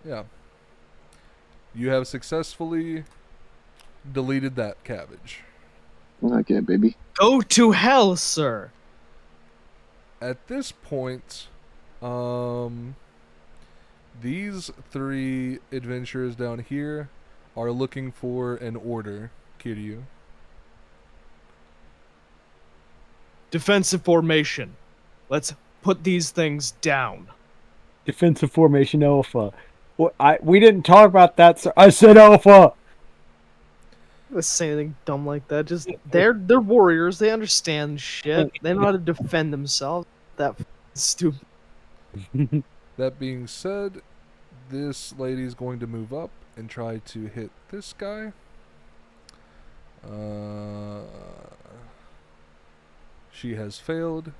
Yeah. You have successfully deleted that cabbage. Okay, baby. Go to hell, sir. At this point, these three adventurers down here are looking for an order, Kiryu. Defensive formation. Let's put these things down. Defensive formation alpha. We didn't talk about that, sir. I said alpha. Let's say anything dumb like that. Just they're warriors. They understand shit. They know how to defend themselves. That stupid. That being said, this lady's going to move up and try to hit this guy. She has failed.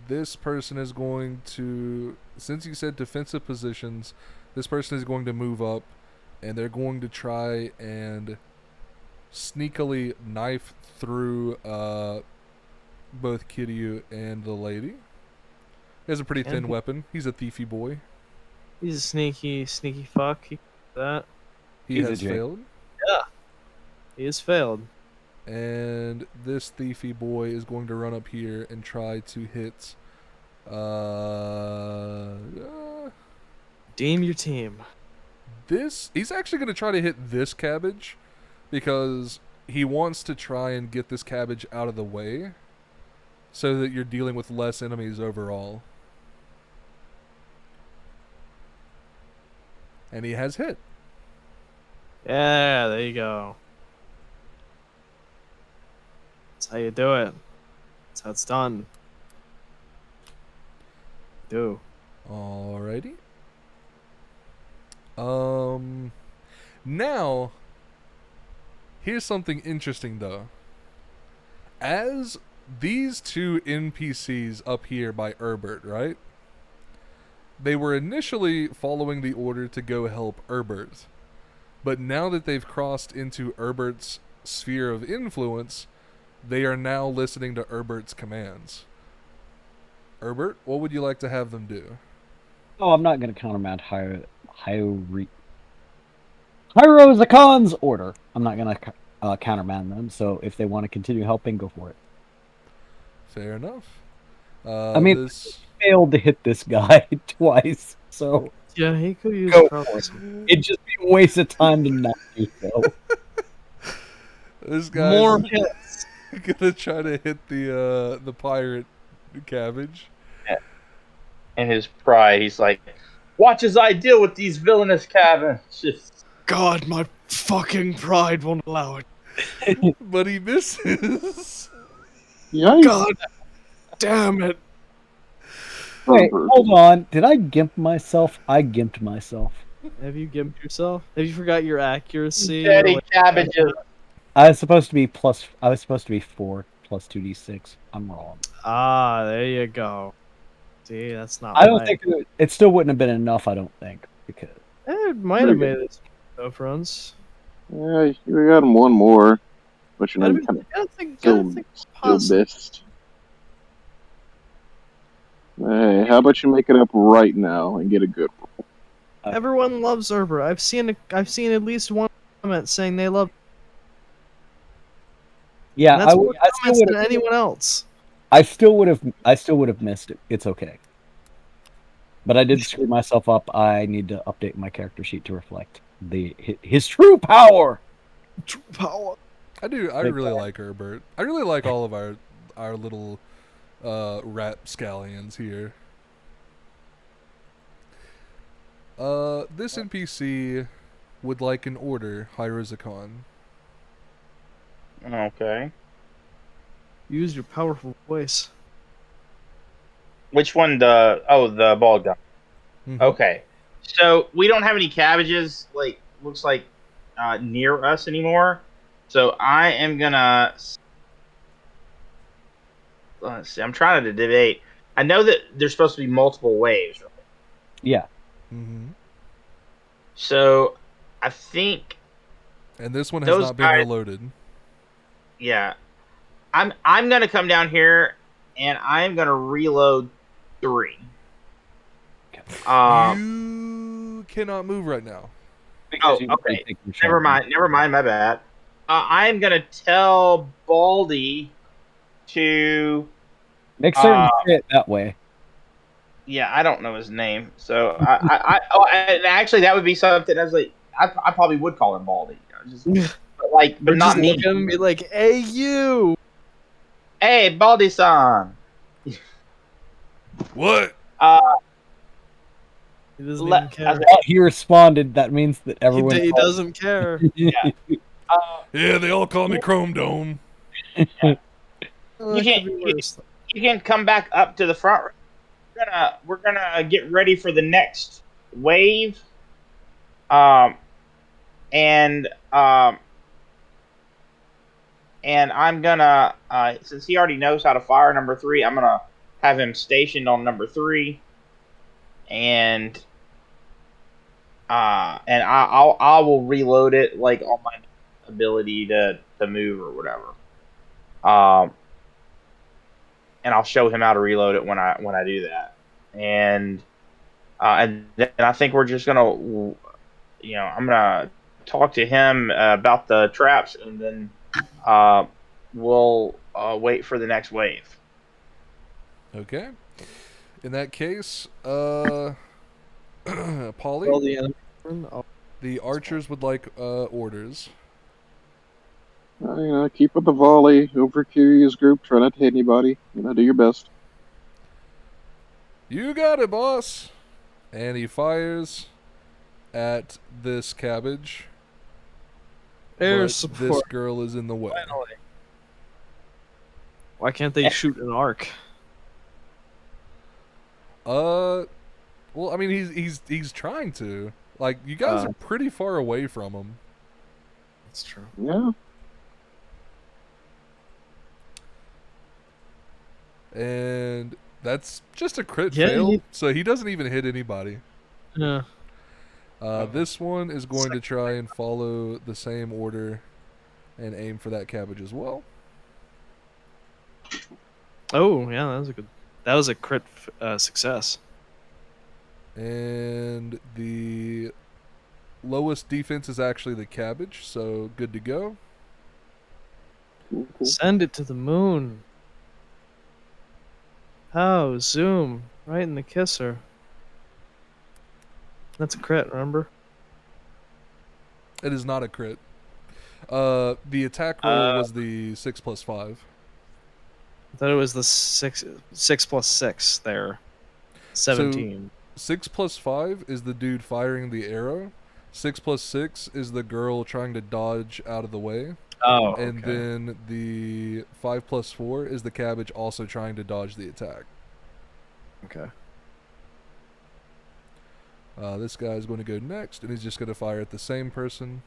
This person is going to, since you said defensive positions, this person is going to move up and they're going to try and sneakily knife through both Kiryu and the lady. He has a pretty thin weapon. He's a thiefy boy. He's a sneaky fuck. He can do that. He has failed. Yeah. He has failed. And this thiefy boy is going to run up here and try to hit Deem your team. he's actually going to try to hit this cabbage because he wants to try and get this cabbage out of the way so that you're dealing with less enemies overall. And he has hit. Yeah, there you go. That's how you do it. That's how it's done. Do. Alrighty. Now, here's something interesting though. As these two NPCs up here by Herbert, right? They were initially following the order to go help Herbert. But now that they've crossed into Herbert's sphere of influence, they are now listening to Herbert's commands. Herbert, what would you like to have them do? Oh, I'm not going to countermand Hyro Zakan's order. I'm not going to countermand them, so if they want to continue helping, go for it. Fair enough. I mean, failed to hit this guy twice, so Yeah, he could use Go probably for it. some it'd just be a waste of time to not do so. This guy's more hits. gonna try to hit the pirate cabbage. In his pride, he's like, "Watch as I deal with these villainous cabbages." God, my fucking pride won't allow it. But he misses. Yikes. God damn it. Wait, Herbert. hold on. Did I gimp myself? I gimped myself. Have you gimped yourself? Have you forgot your accuracy? Daddy cabbages. I was supposed to be 4 plus 2d6. I'm wrong. Ah, there you go. See, that's not I don't right. think it still wouldn't have been enough. I don't think because It might have made it no friends. Yeah, you got him one more, but you know, you kind of Gotta think still positive. missed. Hey, how about you make it up right now and get a good roll? Everyone loves Herbert. I've seen at least one comment saying they love. yeah, And that's more I still comments would than have. anyone else. I still would have missed it. It's okay. But I did screw myself up. I need to update my character sheet to reflect his true power. True power. I really like Herbert. I really like all of our little rapscallions here. This NPC would like an order, Hyrozacon. Okay. Use your powerful voice. Which one? The bald guy. Mhm. Okay. So we don't have any cabbages. Looks like near us anymore. So I am gonna. Let's see. I'm trying to debate. I know that there's supposed to be multiple waves, right? Yeah. Mm-hmm. So I think And this one has those not been guys. reloaded. Yeah, I'm gonna come down here and I'm gonna reload 3. You cannot move right now. Because Oh, you already okay. take your Never shot. mind. Never mind. My bad. I'm gonna tell Baldy to. Make certain Uh, to say it that way. yeah, I don't know his name, so and actually, that would be something. I was like, I probably would call him Baldy, but Or just not me. look at him and be like, "Hey, you!" Hey, Baldy-san. What? Uh, He doesn't let, even care. He responded. That means that He, everyone. he doesn't care. yeah. Uh, Yeah, they all call me Chrome Dome. You It can't. could be worse. You can come back up to the front. We're gonna get ready for the next wave. Um, and um, and I'm gonna since he already knows how to fire number 3, I'm gonna have him stationed on number 3, and I will reload it like on my ability to move or whatever. Um, and I'll show him how to reload it when I do that. And then I think we're just gonna, I'm gonna talk to him about the traps, and then we'll wait for the next wave. Okay. In that case, Polly, Well, the enemy. Oh, the archers would like orders. Keep with the volley, over curious group, try not to hit anybody. Do your best. You got it, boss. And he fires at this cabbage. air But support. this girl is in the way. Finally. Why can't they shoot an arc? Well, I mean, he's trying to. Like, you guys are pretty far away from him. That's true. Yeah. And that's just a crit Yeah, fail, he- so he doesn't even hit anybody. Yeah. This one is going to try and follow the same order and aim for that cabbage as well. Oh, yeah, that was a good. That was a crit success. And the lowest defense is actually the cabbage, so good to go. Cool. Send it to the moon. Oh, zoom right in the kisser. That's a crit, remember? It is not a crit. The attack roll was the 6 plus 5. I thought it was the 6 plus 6 there. 17. 6 plus 5 is the dude firing the arrow. 6 plus 6 is the girl trying to dodge out of the way. Oh, And okay. then the 5 plus 4 is the cabbage also trying to dodge the attack. Okay. This guy is going to go next, and he's just going to fire at the same person.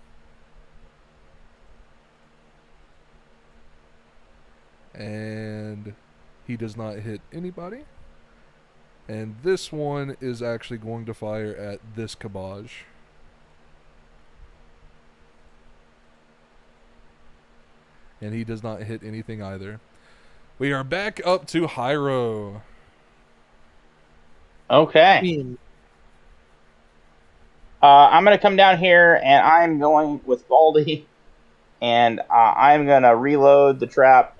And he does not hit anybody. And this one is actually going to fire at this cabbage. And he does not hit anything either. We are back up to Hyro. Okay. I'm gonna come down here, and I'm going with Baldy, and I'm gonna reload the trap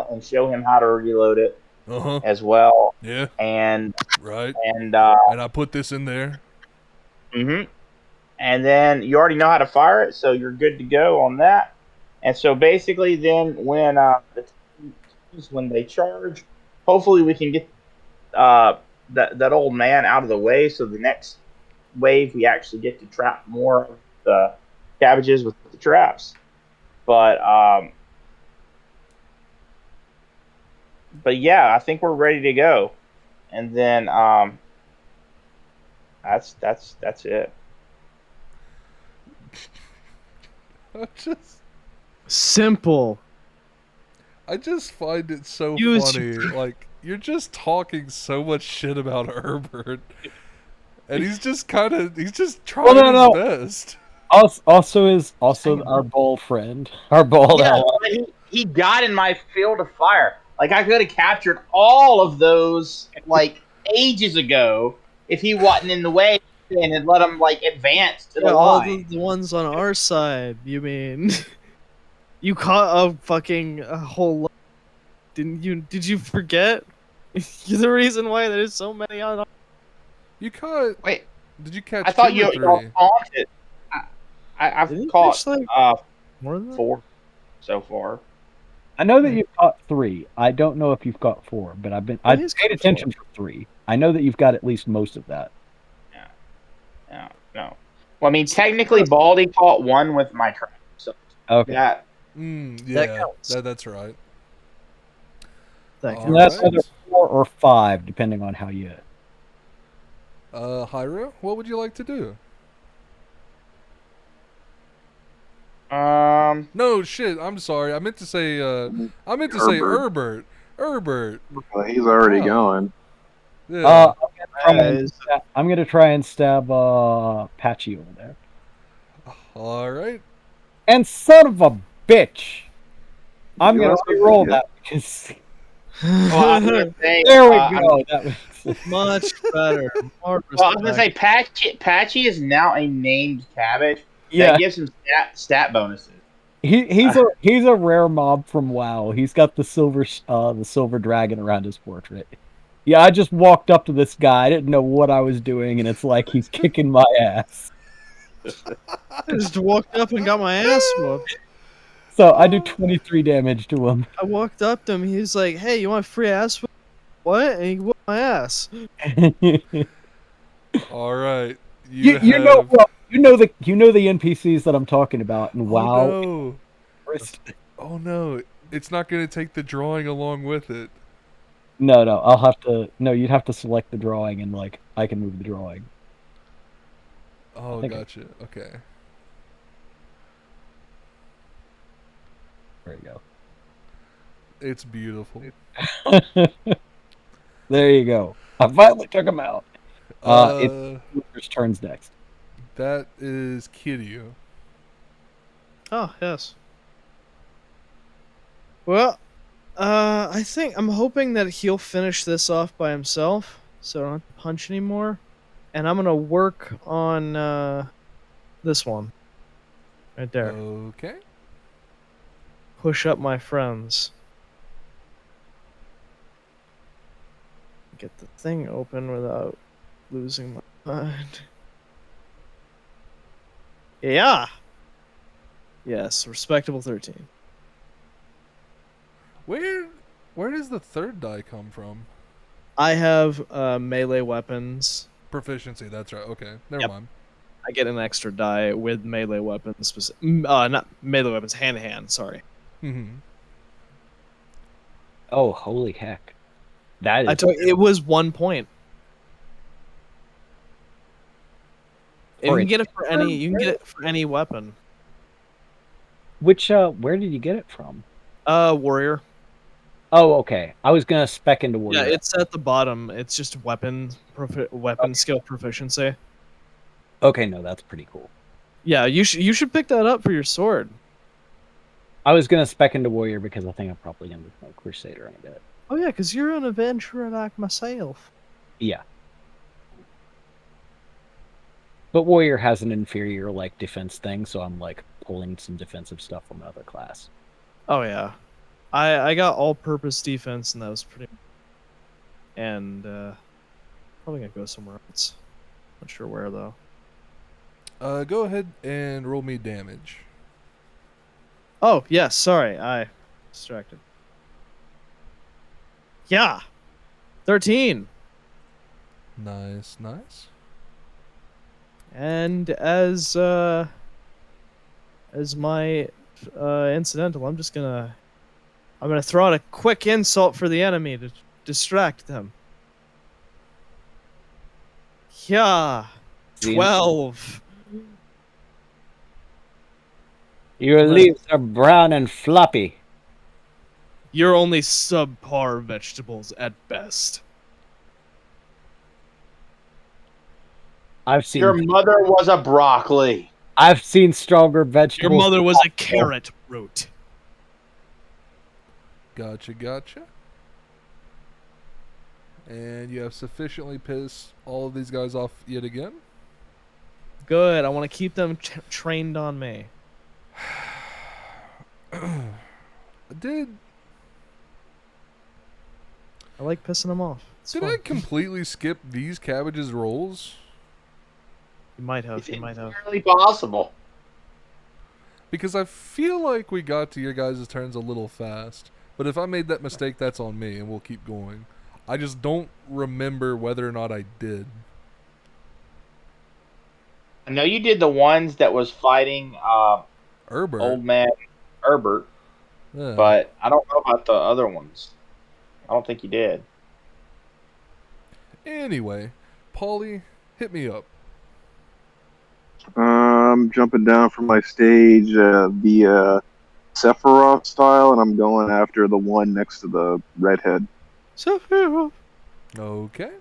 and show him how to reload it as well. Yeah. And Right. and And I put this in there. and then you already know how to fire it, so you're good to go on that. And so basically, then when they charge, hopefully we can get that old man out of the way, so the next wave we actually get to trap more of the cabbages with the traps. But yeah, I think we're ready to go. and then that's it. Simple. I just find it so Use funny. Like, you're just talking so much shit about Herbert, and he's just trying no. his best. Also our bold friend, our bold Yeah, ally. but he got in my field of fire. Like I could have captured all of those like ages ago if he wasn't in the way and had let him like advance to the Yeah, all line. the ones on our side. You mean you caught a whole lot, didn't you? Did you forget? You're the reason why there's so many on. You caught? Wait, Did you I catch thought two or y'all three? taunted. I've Did he caught catch like more than that? 4 so far. I know that you've caught 3. I don't know if you've caught 4, but I've he's paid caught attention for 3. I know that you've got at least most of that. Yeah, yeah, no. Well, I mean, technically, Baldy caught 1 with my trap. So Okay. that That Yeah, counts. that's right. That And that's Alright. either 4 or 5, depending on how you. Hyra, what would you like to do? No shit. I'm sorry. I meant to say. Herbert. Herbert. He's already Wow. gone. Yeah. I'm gonna try and stab Patchy over there. All right. And son of a bitch, I'm You gonna also re-roll did. that because well, I was gonna say, there we go. That was much better. More well, I was gonna say respect. Patchy is now a named cabbage yeah. that gives him stat bonuses. He's a rare mob from WoW. He's got the silver dragon around his portrait. Yeah, I just walked up to this guy. I didn't know what I was doing, and it's like he's kicking my ass. I just walked up and got my ass whooped. So I do 23 damage to him. I walked up to him. He was like, "Hey, you want free ass whoop?" What? And he whooped my ass. All right. you have. you know the NPCs that I'm talking about, and Oh WoW. no. Oh no. It's not going to take the drawing along with it. No, I'll have to. No, you'd have to select the drawing, and like I can move the drawing. Oh, think gotcha. Okay. There you It's beautiful. go. There you go. I finally took him out. It's turns next. That is Kiryu. Oh yes. Well, I think I'm hoping that he'll finish this off by himself, so I don't have to punch anymore. And I'm gonna work on this one right there. Okay. Push up my friends. Get the thing open without losing my mind. Yeah. Yes, respectable 13. Where does the third die come from? I have melee weapons. Proficiency, that's right. Okay, never Yep. mind. I get an extra die with melee weapons. Not melee weapons, hand to hand. Sorry. Mm-hmm. Oh, holy heck! That is. I told it was 1 point. And you can get it for any. You can get it for any weapon. Which where did you get it from? Warrior. Oh, okay. I was gonna spec into warrior. Yeah, it's at the bottom. It's just weapon skill proficiency. Okay, no, that's pretty cool. Yeah, you should pick that up for your sword. I was gonna spec into warrior because I think I'm probably gonna become a crusader in a bit. Oh yeah, because you're an adventurer like myself. Yeah. But warrior has an inferior like defense thing, so I'm like pulling some defensive stuff from another class. Oh yeah, I got all-purpose defense, and that was pretty. And probably gonna go somewhere else. Not sure where though. Go ahead and roll me damage. Oh yes, sorry, I distracted. Yeah, 13. Nice, nice. And as my incidental, I'm gonna throw out a quick insult for the enemy to distract them. Yeah. 12. Your leaves are brown and floppy. You're only subpar vegetables at best. I've Your seen mother was a broccoli. stronger Your vegetables. mother was a carrot root. Gotcha. And you have sufficiently pissed all of these guys off yet again. Good. I want to keep them trained on me. Did I like pissing them off. It's did fun. I completely skip these cabbages rolls? You might have. It's You might have. entirely possible. Because I feel like we got to your guys' turns a little fast. But if I made that mistake, that's on me, and we'll keep going. I just don't remember whether or not I did. I know you did the ones that was fighting Herbert. old man Herbert, Yeah. but I don't know about the other ones. I don't think you did. Anyway, Paulie, hit me up. I'm jumping down from my stage, the Sephiroth style, and I'm going after the one next to the redhead. Sephiroth. Okay.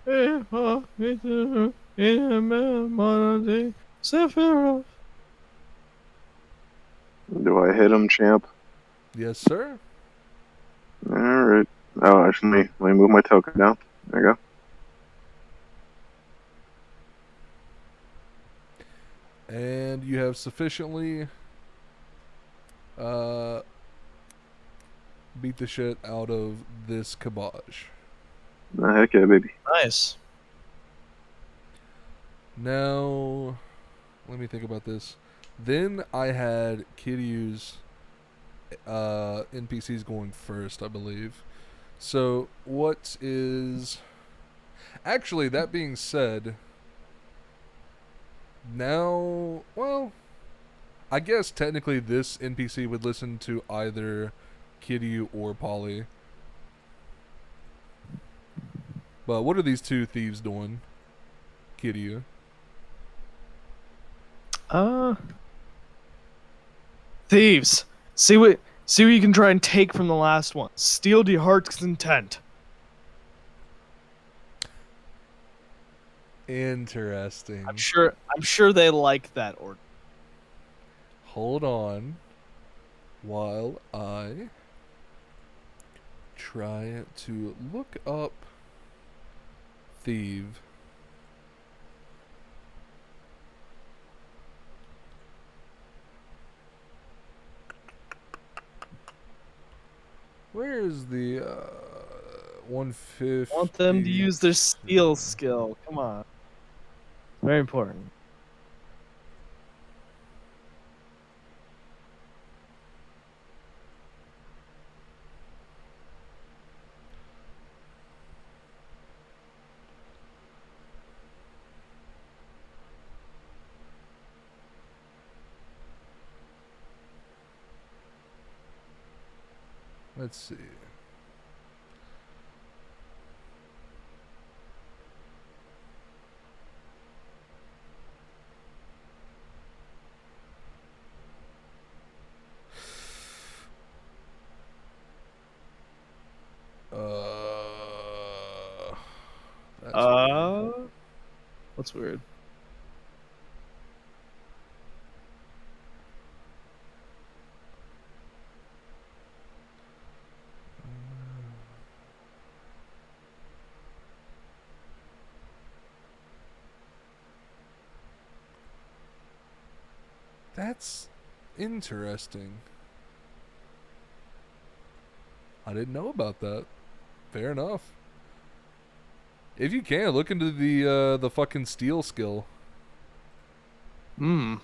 Sephiroth. Do I hit him, champ? Yes, sir. All right. Oh, actually, let me move my token down. There you go. And you have sufficiently beat the shit out of this cabbage. Heck yeah, baby. Nice. Now, let me think about this. Then I had Kiryu's NPCs going first, I believe. So, what is... Actually, that being said, now, well, I guess technically this NPC would listen to either Kiryu or Polly. But what are these two thieves doing? Kiryu. Thieves. See what you can try and take from the last one. Steal to your heart's content. Interesting. I'm sure they like that order. Hold on while I try to look up thief. Where's the 150? Want them to use their steal skill. Come on. Very important. Let's see. That's What's weird? That's interesting. I didn't know about that. Fair enough. If you can, look into the fucking steal skill. Hmm.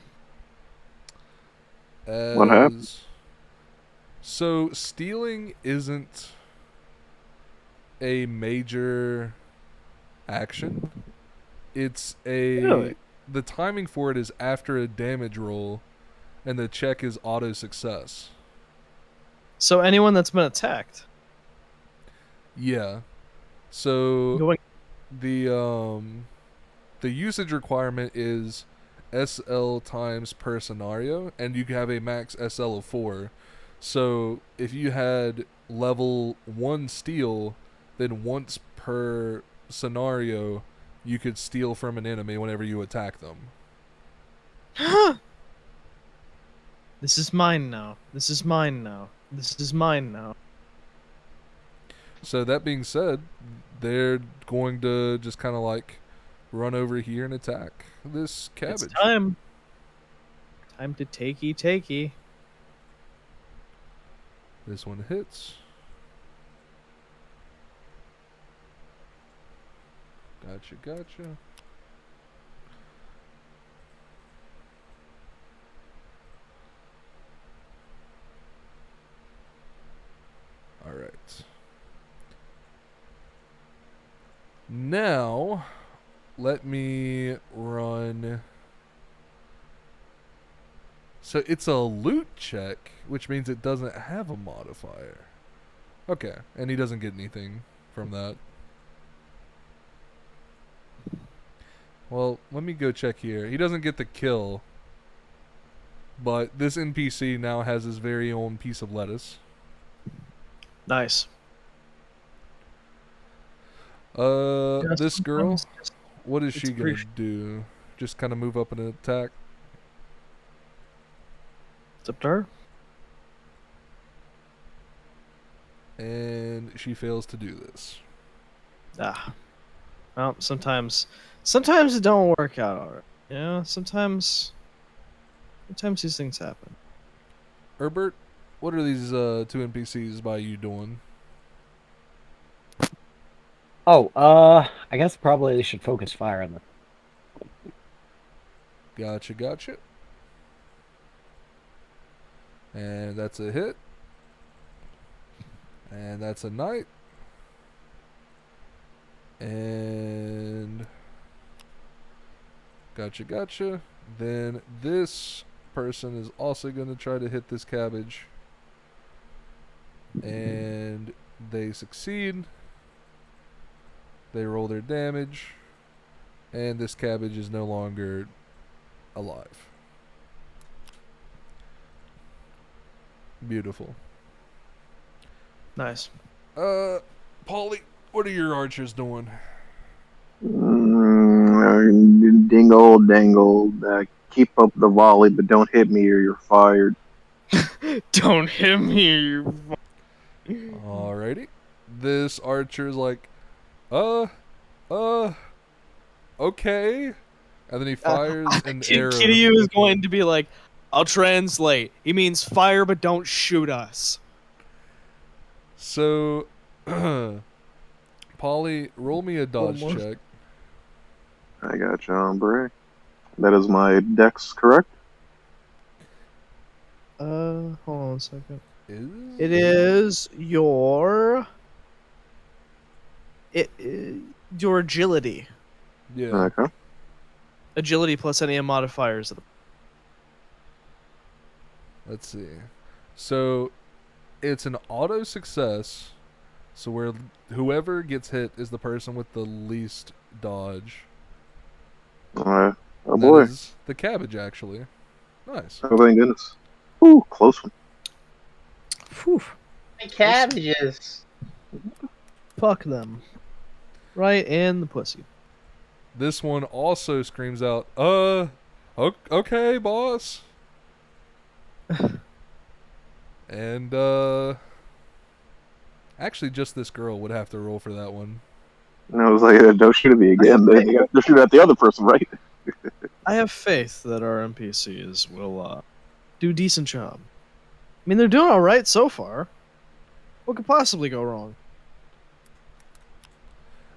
What happened? So stealing isn't a major action. It's a Really? The timing for it is after a damage roll, and the check is auto success. So anyone that's been attacked. Yeah. So Going the usage requirement is SL times per scenario, and you can have a max SL of 4. So if you had level 1 steal, then once per scenario, you could steal from an enemy whenever you attack them. This is mine now. This is mine now. This is mine now. So that being said, they're going to just kind of like run over here and attack this cabbage. It's time. Time to takey. This one hits. Gotcha. All right. Now, let me run. So it's a loot check, which means it doesn't have a modifier. Okay, and he doesn't get anything from that. Well, let me go check here. He doesn't get the kill, but this NPC now has his very own piece of lettuce. Nice. This girl, sometimes what is she it's gonna pretty- do? Just kind of move up and attack? It's up to her. And she fails to do this. Well, sometimes it don't work out alright. Yeah, sometimes these things happen. Herbert, what are these two NPCs by you doing? Oh, I guess probably they should focus fire on them. Gotcha. And that's a hit. And that's a knight. And gotcha. Then this person is also going to try to hit this cabbage. And they succeed. They roll their damage. And this cabbage is no longer alive. Beautiful. Nice. Paulie, what are your archers doing? Dingle, dangle. Keep up the volley, but don't hit me or you're fired. Don't hit me. Alrighty. This archer's like, okay. And then he fires an arrow. Kiryu is going to be like, I'll translate. He means fire, but don't shoot us. So, Polly, roll me a dodge more. check. I got you, hombre. That is my dex, correct? Hold on a second. Is It is your your agility. Yeah. Okay. Agility plus any modifiers. Let's see. So, it's an auto success. So where whoever gets hit is the person with the least dodge. Oh And boy. that is the cabbage, actually. Nice. Oh thank goodness. Ooh, close one. Phew. Cabbages. Fuck them. Right in the pussy. This one also screams out, okay, boss. And, actually, just this girl would have to roll for that one. And I was like, don't shoot at me again. Then you got to shoot at the other person, right? I have faith that our NPCs will do a decent job. I mean, they're doing all right so far. What could possibly go wrong?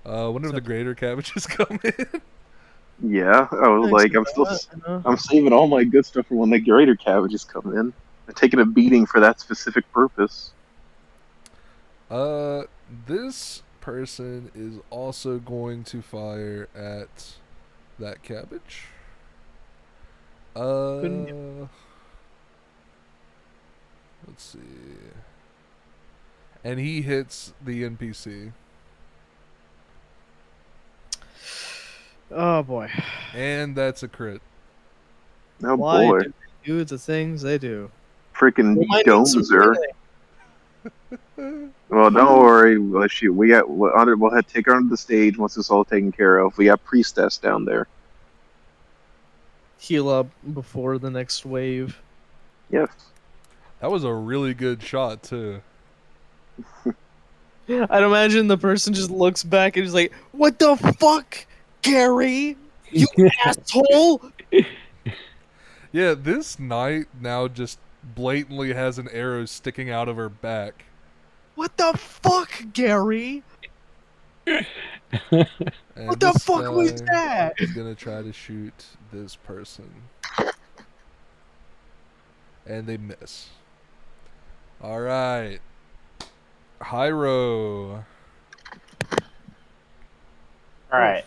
Whenever the greater cabbages come in. Yeah, I was like, I'm saving all my good stuff for when the greater cabbages come in. I'm taking a beating for that specific purpose. This person is also going to fire at that cabbage. Let's see. And he hits the NPC. Oh boy. And that's a crit. Oh Why boy, do they do the things they do? freaking They might need some Domeser. healing. Well, don't worry. Well, shoot, we got we'll head take her onto the stage once it's all taken care of. We got Priestess down there. Heal up before the next wave. Yes. That was a really good shot too. I'd imagine the person just looks back and is like, "What the fuck, Gary? You asshole!" Yeah, this knight now just blatantly has an arrow sticking out of her back. What the fuck, Gary? And What the this fuck was guy that? is gonna try to shoot this person. And they miss. Alright. Hyro. All right.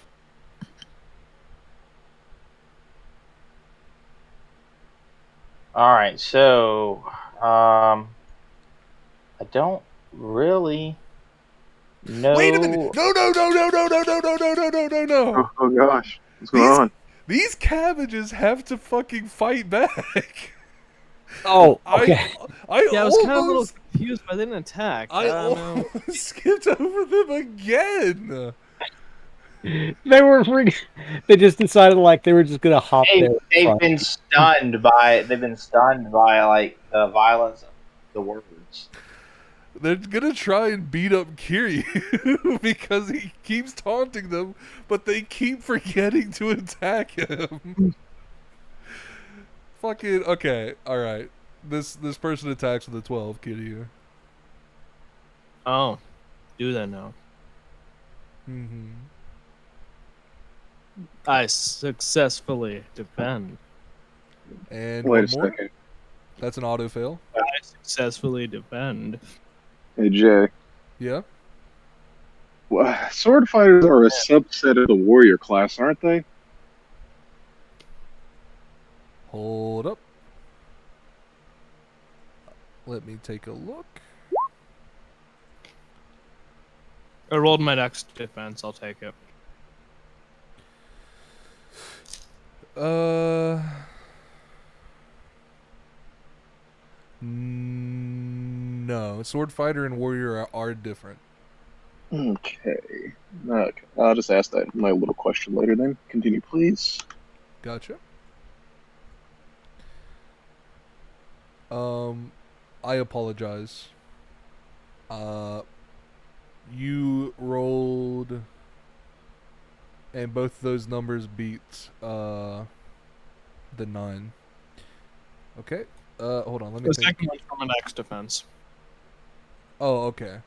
All right. So, I don't really know. Wait a minute! No, no, no, no, no, no, no, no, no, no, no, no, no! Oh gosh, what's going These on? these cabbages have to fucking fight back. Oh, okay. I Yeah, I was kind of a little almost confused, but they didn't attack. I don't know. almost skipped over them again. They were freaking. They just decided like they were just gonna hop there. They've been stunned by like the violence of the words. They're gonna try and beat up Kiryu because he keeps taunting them, but they keep forgetting to attack him. Fucking okay, all right. This person attacks with a 12, Kiryu. Oh, do that now. Mm-hmm. I successfully defend. And Wait one a more. second. That's an auto fail. I successfully defend. Hey Jay, Yeah. sword fighters are a subset of the warrior class, aren't they? Hold up. Let me take a look. I rolled my next defense. I'll take it. No. Sword fighter and warrior are different. Okay. Okay. I'll just ask that my little question later then. Continue, please. Gotcha. I apologize. You rolled, and both of those numbers beat the 9. Okay. Hold on. Let me The think. second one's from my next defense. Oh, okay.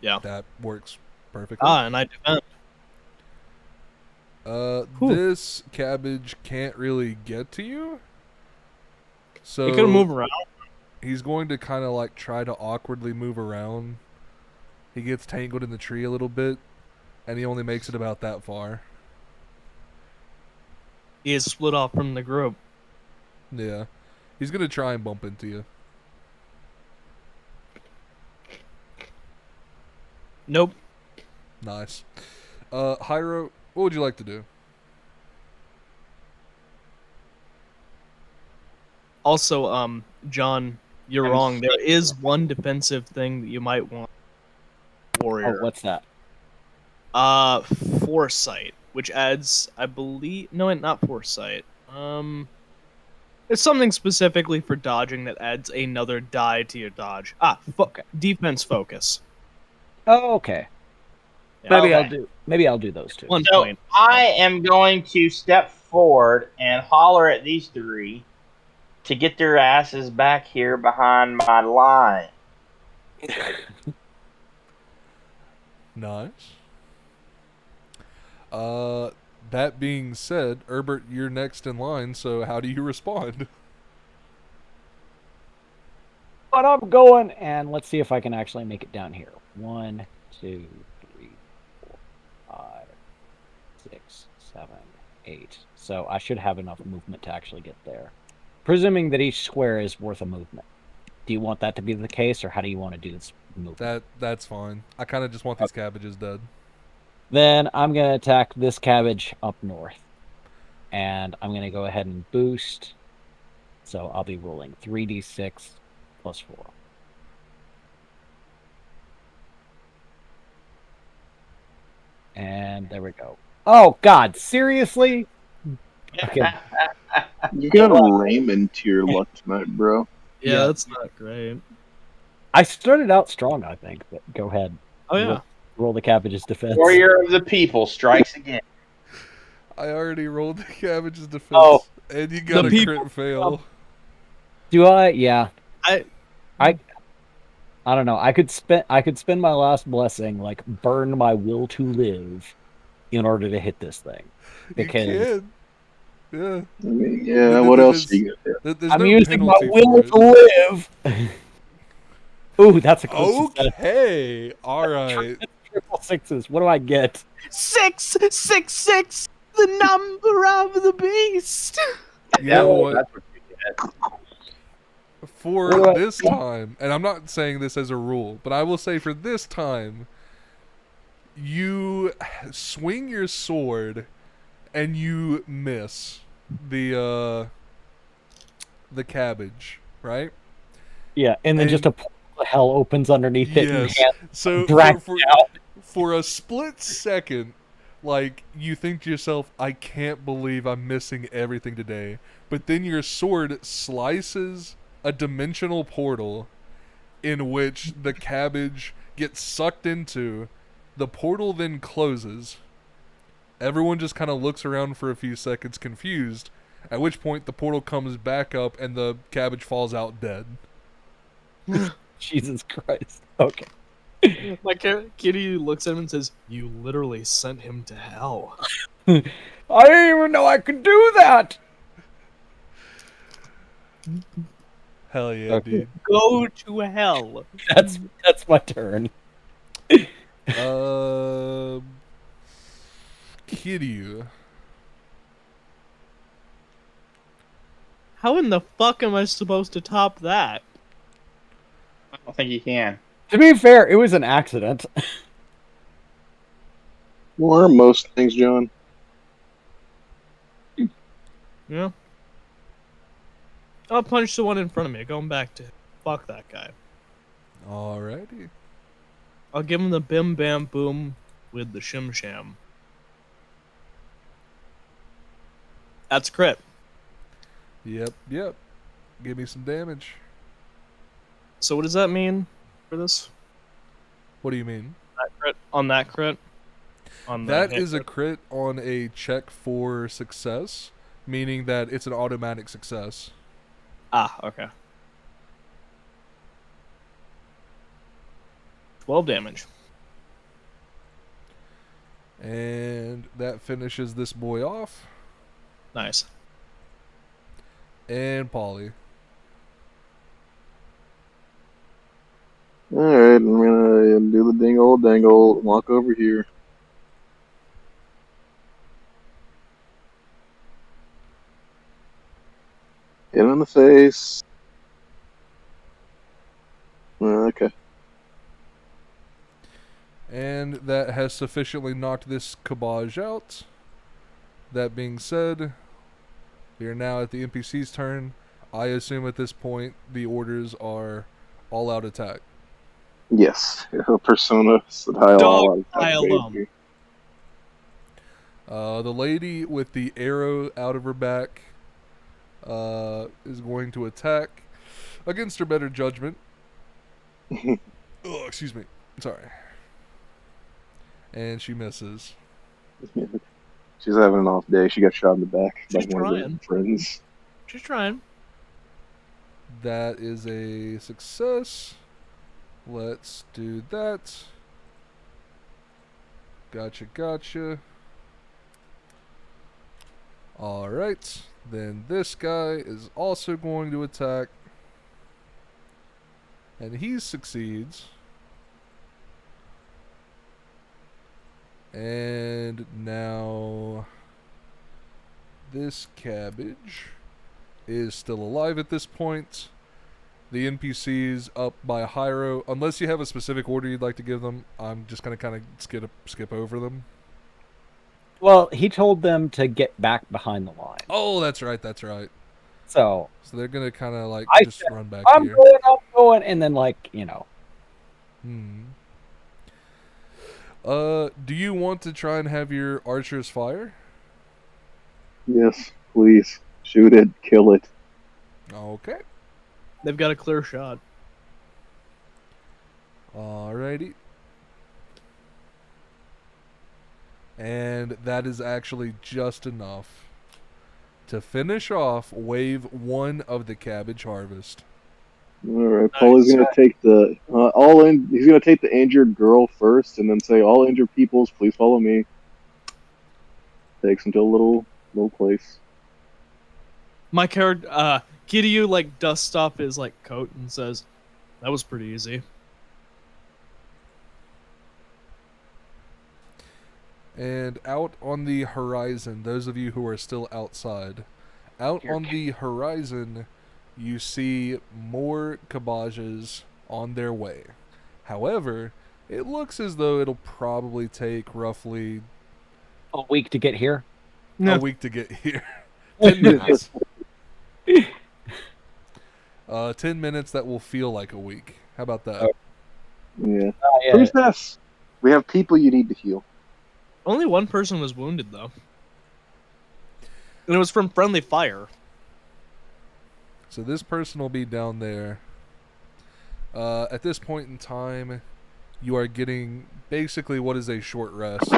Yeah. That works perfectly. Ah, and I defend. Whew. This cabbage can't really get to you. So He could move around. he's going to kind of like try to awkwardly move around. He gets tangled in the tree a little bit, and he only makes it about that far. He is split off from the group. Yeah. He's going to try and bump into you. Nope. Nice. Hyro, what would you like to do? Also, John, you're I'm wrong. There is one defensive thing that you might want. Warrior. Oh, what's that? Foresight, which adds, I believe, no, not foresight. It's something specifically for dodging that adds another die to your dodge. Defense focus. Oh, okay. Yeah. Maybe I'll do those two. One So point. I am going to step forward and holler at these three to get their asses back here behind my line. Nice. That being said, Herbert, you're next in line, so how do you respond? But I'm going, and let's see if I can actually make it down here. 1, 2, 3, 4, 5, 6, 7, 8. So I should have enough movement to actually get there. Presuming that each square is worth a movement. Do you want that to be the case, or how do you want to do this movement? That's fine. I kind of just want these cabbages dead. Then I'm going to attack this cabbage up north. And I'm going to go ahead and boost. So I'll be rolling 3d6 plus 4. And there we go. Oh, God. Seriously? Okay. You got a Raymond to your luck tonight, bro. Yeah, Yeah. that's not great. I started out strong, I think. But go ahead. Oh yeah. Roll the cabbage's defense. Warrior of the people strikes again. I already rolled the cabbage's defense, Oh. and you got The a people- crit fail. Do I? Yeah. I I don't know. I could spend my last blessing, like burn my will to live, in order to hit this thing. Because You can. Yeah. I mean, yeah, But what there- else are you gonna do? There's I'm no using my penalty will for to live. Ooh, that's a it. close success. Okay. All right. Triple sixes. What do I get? 666, the number of the beast. You know what? That's what you get. For What do I- this time, and I'm not saying this as a rule, but I will say for this time, you swing your sword and you miss the cabbage, right? Yeah, and then And- just a portal of hell opens underneath it and Yes. hands So drag for, it out. for a split second, like you think to yourself, I can't believe I'm missing everything today. But then your sword slices a dimensional portal in which the cabbage gets sucked into. The portal then closes. Everyone just kind of looks around for a few seconds confused, at which point the portal comes back up and the cabbage falls out dead. Jesus Christ. Okay. Like Kitty looks at him and says, "You literally sent him to hell." I didn't even know I could do that. Hell yeah, Okay. dude. Go to hell. That's my turn. Kiryu. How in the fuck am I supposed to top that? I don't think you can. To be fair, it was an accident. Or are most things, John? Yeah. I'll punch the one in front of me. Going back to fuck that guy. Alrighty. I'll give him the bim bam boom with the shim sham. That's crit. Yep. Give me some damage. So what does that mean for this? What do you mean? That crit on that crit? On the That hit is a crit? crit on a check for success, meaning that it's an automatic success. Ah, okay. 12 damage. And that finishes this boy off. Nice. And Polly. Alright, I'm gonna do the dangle, walk over here. Hit him in the face. Okay. And that has sufficiently knocked this cabbage out. That being said, we are now at the NPC's turn. I assume at this point the orders are all out attack. Yes. Persona style. Dog style. The lady with the arrow out of her back is going to attack against her better judgment. Oh, excuse me. Sorry. And she misses. She's having an off day. She got shot in the back by She's one of her trying. friends. Just trying. That is a success. Let's do that. Gotcha. Alright. Then this guy is also going to attack. And he succeeds. And now this cabbage is still alive at this point. The NPCs up by Hyro. Unless you have a specific order you'd like to give them, I'm just going to kind of skip over them. Well, he told them to get back behind the line. Oh, that's right. That's right. So So they're gonna kind of like I just said, run back I'm here. going, and then like Hmm. Do you want to try and have your archers fire? Yes, please shoot it, kill it. Okay. They've got a clear shot. Alrighty. And that is actually just enough to finish off wave 1 of the cabbage harvest. All right, Paulie's gonna take He's gonna take the injured girl first, and then say, "All injured peoples, please follow me." Takes him to a little place. My character, Kiryu, like dusts off his like coat and says, "That was pretty easy." And out on the horizon, those of you who are still outside, out on the horizon, you see more cabages on their way. However, it looks as though it'll probably take roughly a week to get here. a week to get here. 10 minutes. 10 minutes that will feel like a week. How about that? Yeah. Yeah. Princess, we have people you need to heal. Only one person was wounded though, and it was from friendly fire. So this person will be down there. At this point in time, you are getting basically what is a short rest.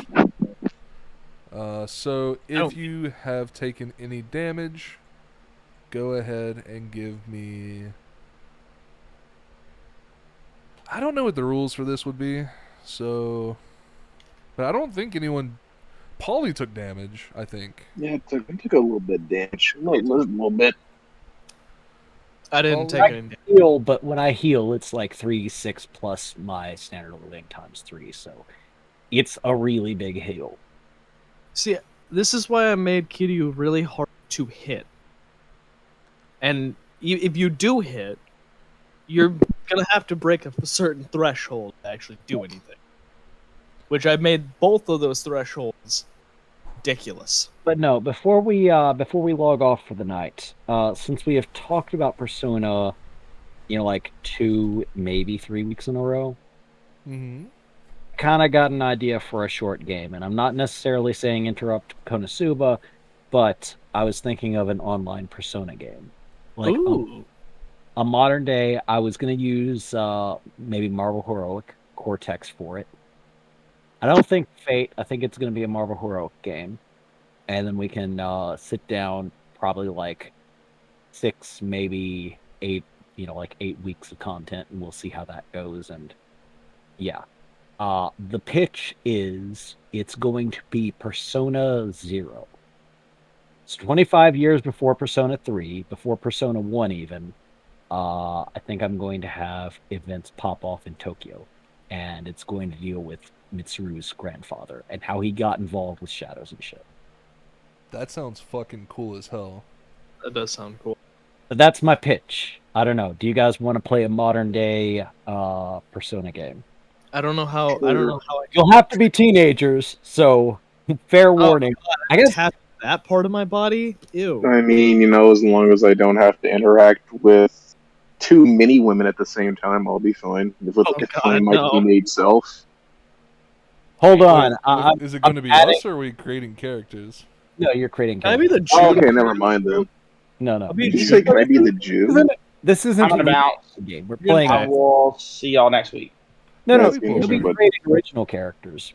So if you have taken any damage, go ahead and give me... I don't know what the rules for this would be, so... But I don't think anyone... Paulie took damage, I think. Yeah, it took a little bit of damage. A little bit. I didn't Oh, take I any damage. heal, but when I heal, it's like 3d6 plus my standard living times 3, so it's a really big heal. See, this is why I made Kiryu really hard to hit. And if you do hit, you're gonna have to break a certain threshold to actually do anything. Which I made both of those thresholds ridiculous. But no, before we log off for the night, since we have talked about Persona, like 2, maybe 3 weeks in a row, Mm-hmm. kind of got an idea for a short game, and I'm not necessarily saying interrupt Konosuba, but I was thinking of an online Persona game, like Ooh. a modern day. I was gonna use maybe Marvel Heroic Cortex for it. I don't think Fate. I think it's gonna be a Marvel Heroic game, and then we can sit down probably like 6, maybe 8, like 8 weeks of content, and we'll see how that goes. And yeah. The pitch is it's going to be Persona 0. It's 25 years before Persona 3, before Persona 1 even. I think I'm going to have events pop off in Tokyo, and it's going to deal with Mitsuru's grandfather and how he got involved with shadows and shit. That sounds fucking cool as hell. That does sound cool. But that's my pitch. I don't know. Do you guys want to play a modern day Persona game? I don't know how. You'll have to be teenagers, so fair warning. I guess Tap that part of my body. Ew. I mean, as long as I don't have to interact with too many women at the same time, I'll be fine. If playing my teenage self. Hold on. Is it going to be us, or are we creating characters? No, you're creating Can I be characters. the Jew? Oh, okay, never mind then. No. Did you say, can I be the Jew? This isn't I'm a about. game. We're playing. I will see y'all next week. No, Yeah, you'll be but- creating original characters.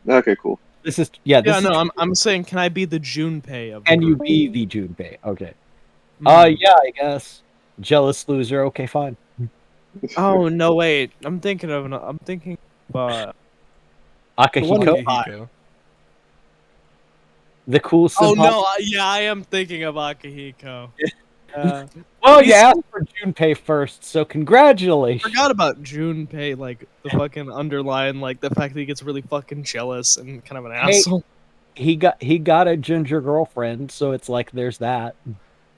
Okay, cool. This is Yeah, this no, is, I'm saying, can I be the Junpei of the and you group? be the Junpei. Okay. Mm. Yeah, I guess. Jealous loser. Okay, fine. Oh no, wait. I'm thinking. Akihiko, Akihiko. the cool. Oh senpai. no, I am thinking of Akihiko. Well, you asked for Junpei first, so congratulations. Forgot about Junpei, like the fucking underline, like the fact that he gets really fucking jealous and kind of an Hey. asshole. He got a ginger girlfriend, so it's like there's that.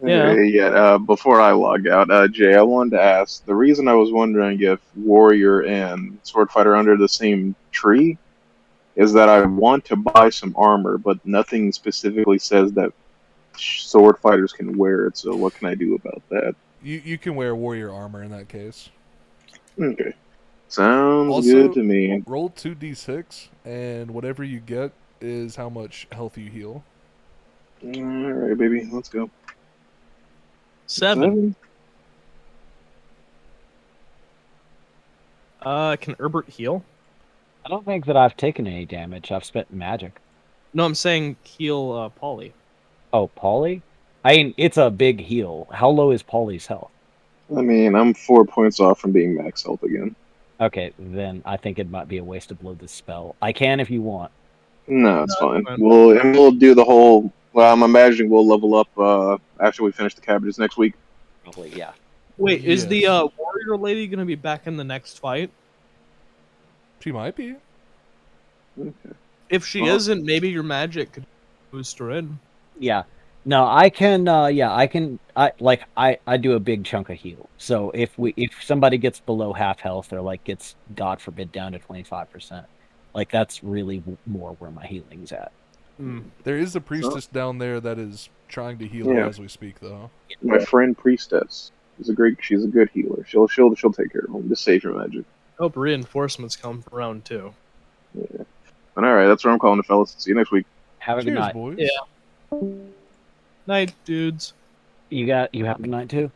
Yeah. Before I log out, Jay, I wanted to ask, the reason I was wondering if Warrior and Sword Fighter are under the same tree is that I want to buy some armor, but nothing specifically says that sword fighters can wear it. So what can I do about that? You can wear warrior armor in that case. Okay, sounds Also, good to me. roll 2d6, and whatever you get is how much health you heal. All right, baby, let's go. 7. Can Herbert heal? I don't think that I've taken any damage. I've spent magic. No, I'm saying heal Polly. Oh, Polly? I mean, it's a big heal. How low is Polly's health? I mean, I'm 4 points off from being max health again. Okay, then I think it might be a waste to blow this spell. I can if you want. No, it's fine. fine. We'll do the whole. Well, I'm imagining we'll level up after we finish the cabbages next week. Probably, yeah. Wait, is the Yes. warrior lady gonna be back in the next fight? She might be. Okay. If she Well- isn't, maybe your magic could boost her in. Yeah. No, I can I can I do a big chunk of heal. So if somebody gets below half health or like gets God forbid down to 25%, like that's really more where my healing's at. There is a priestess down there that is trying to heal Yeah. her as we speak, though. My friend priestess is she's a good healer. She'll take care of him. Just save your magic. Hope reinforcements come for round 2. Yeah. But all right, that's where I'm calling the fellas. See you next week. Have a good Cheers, night. boys. Yeah. Night, dudes. You have a good night too?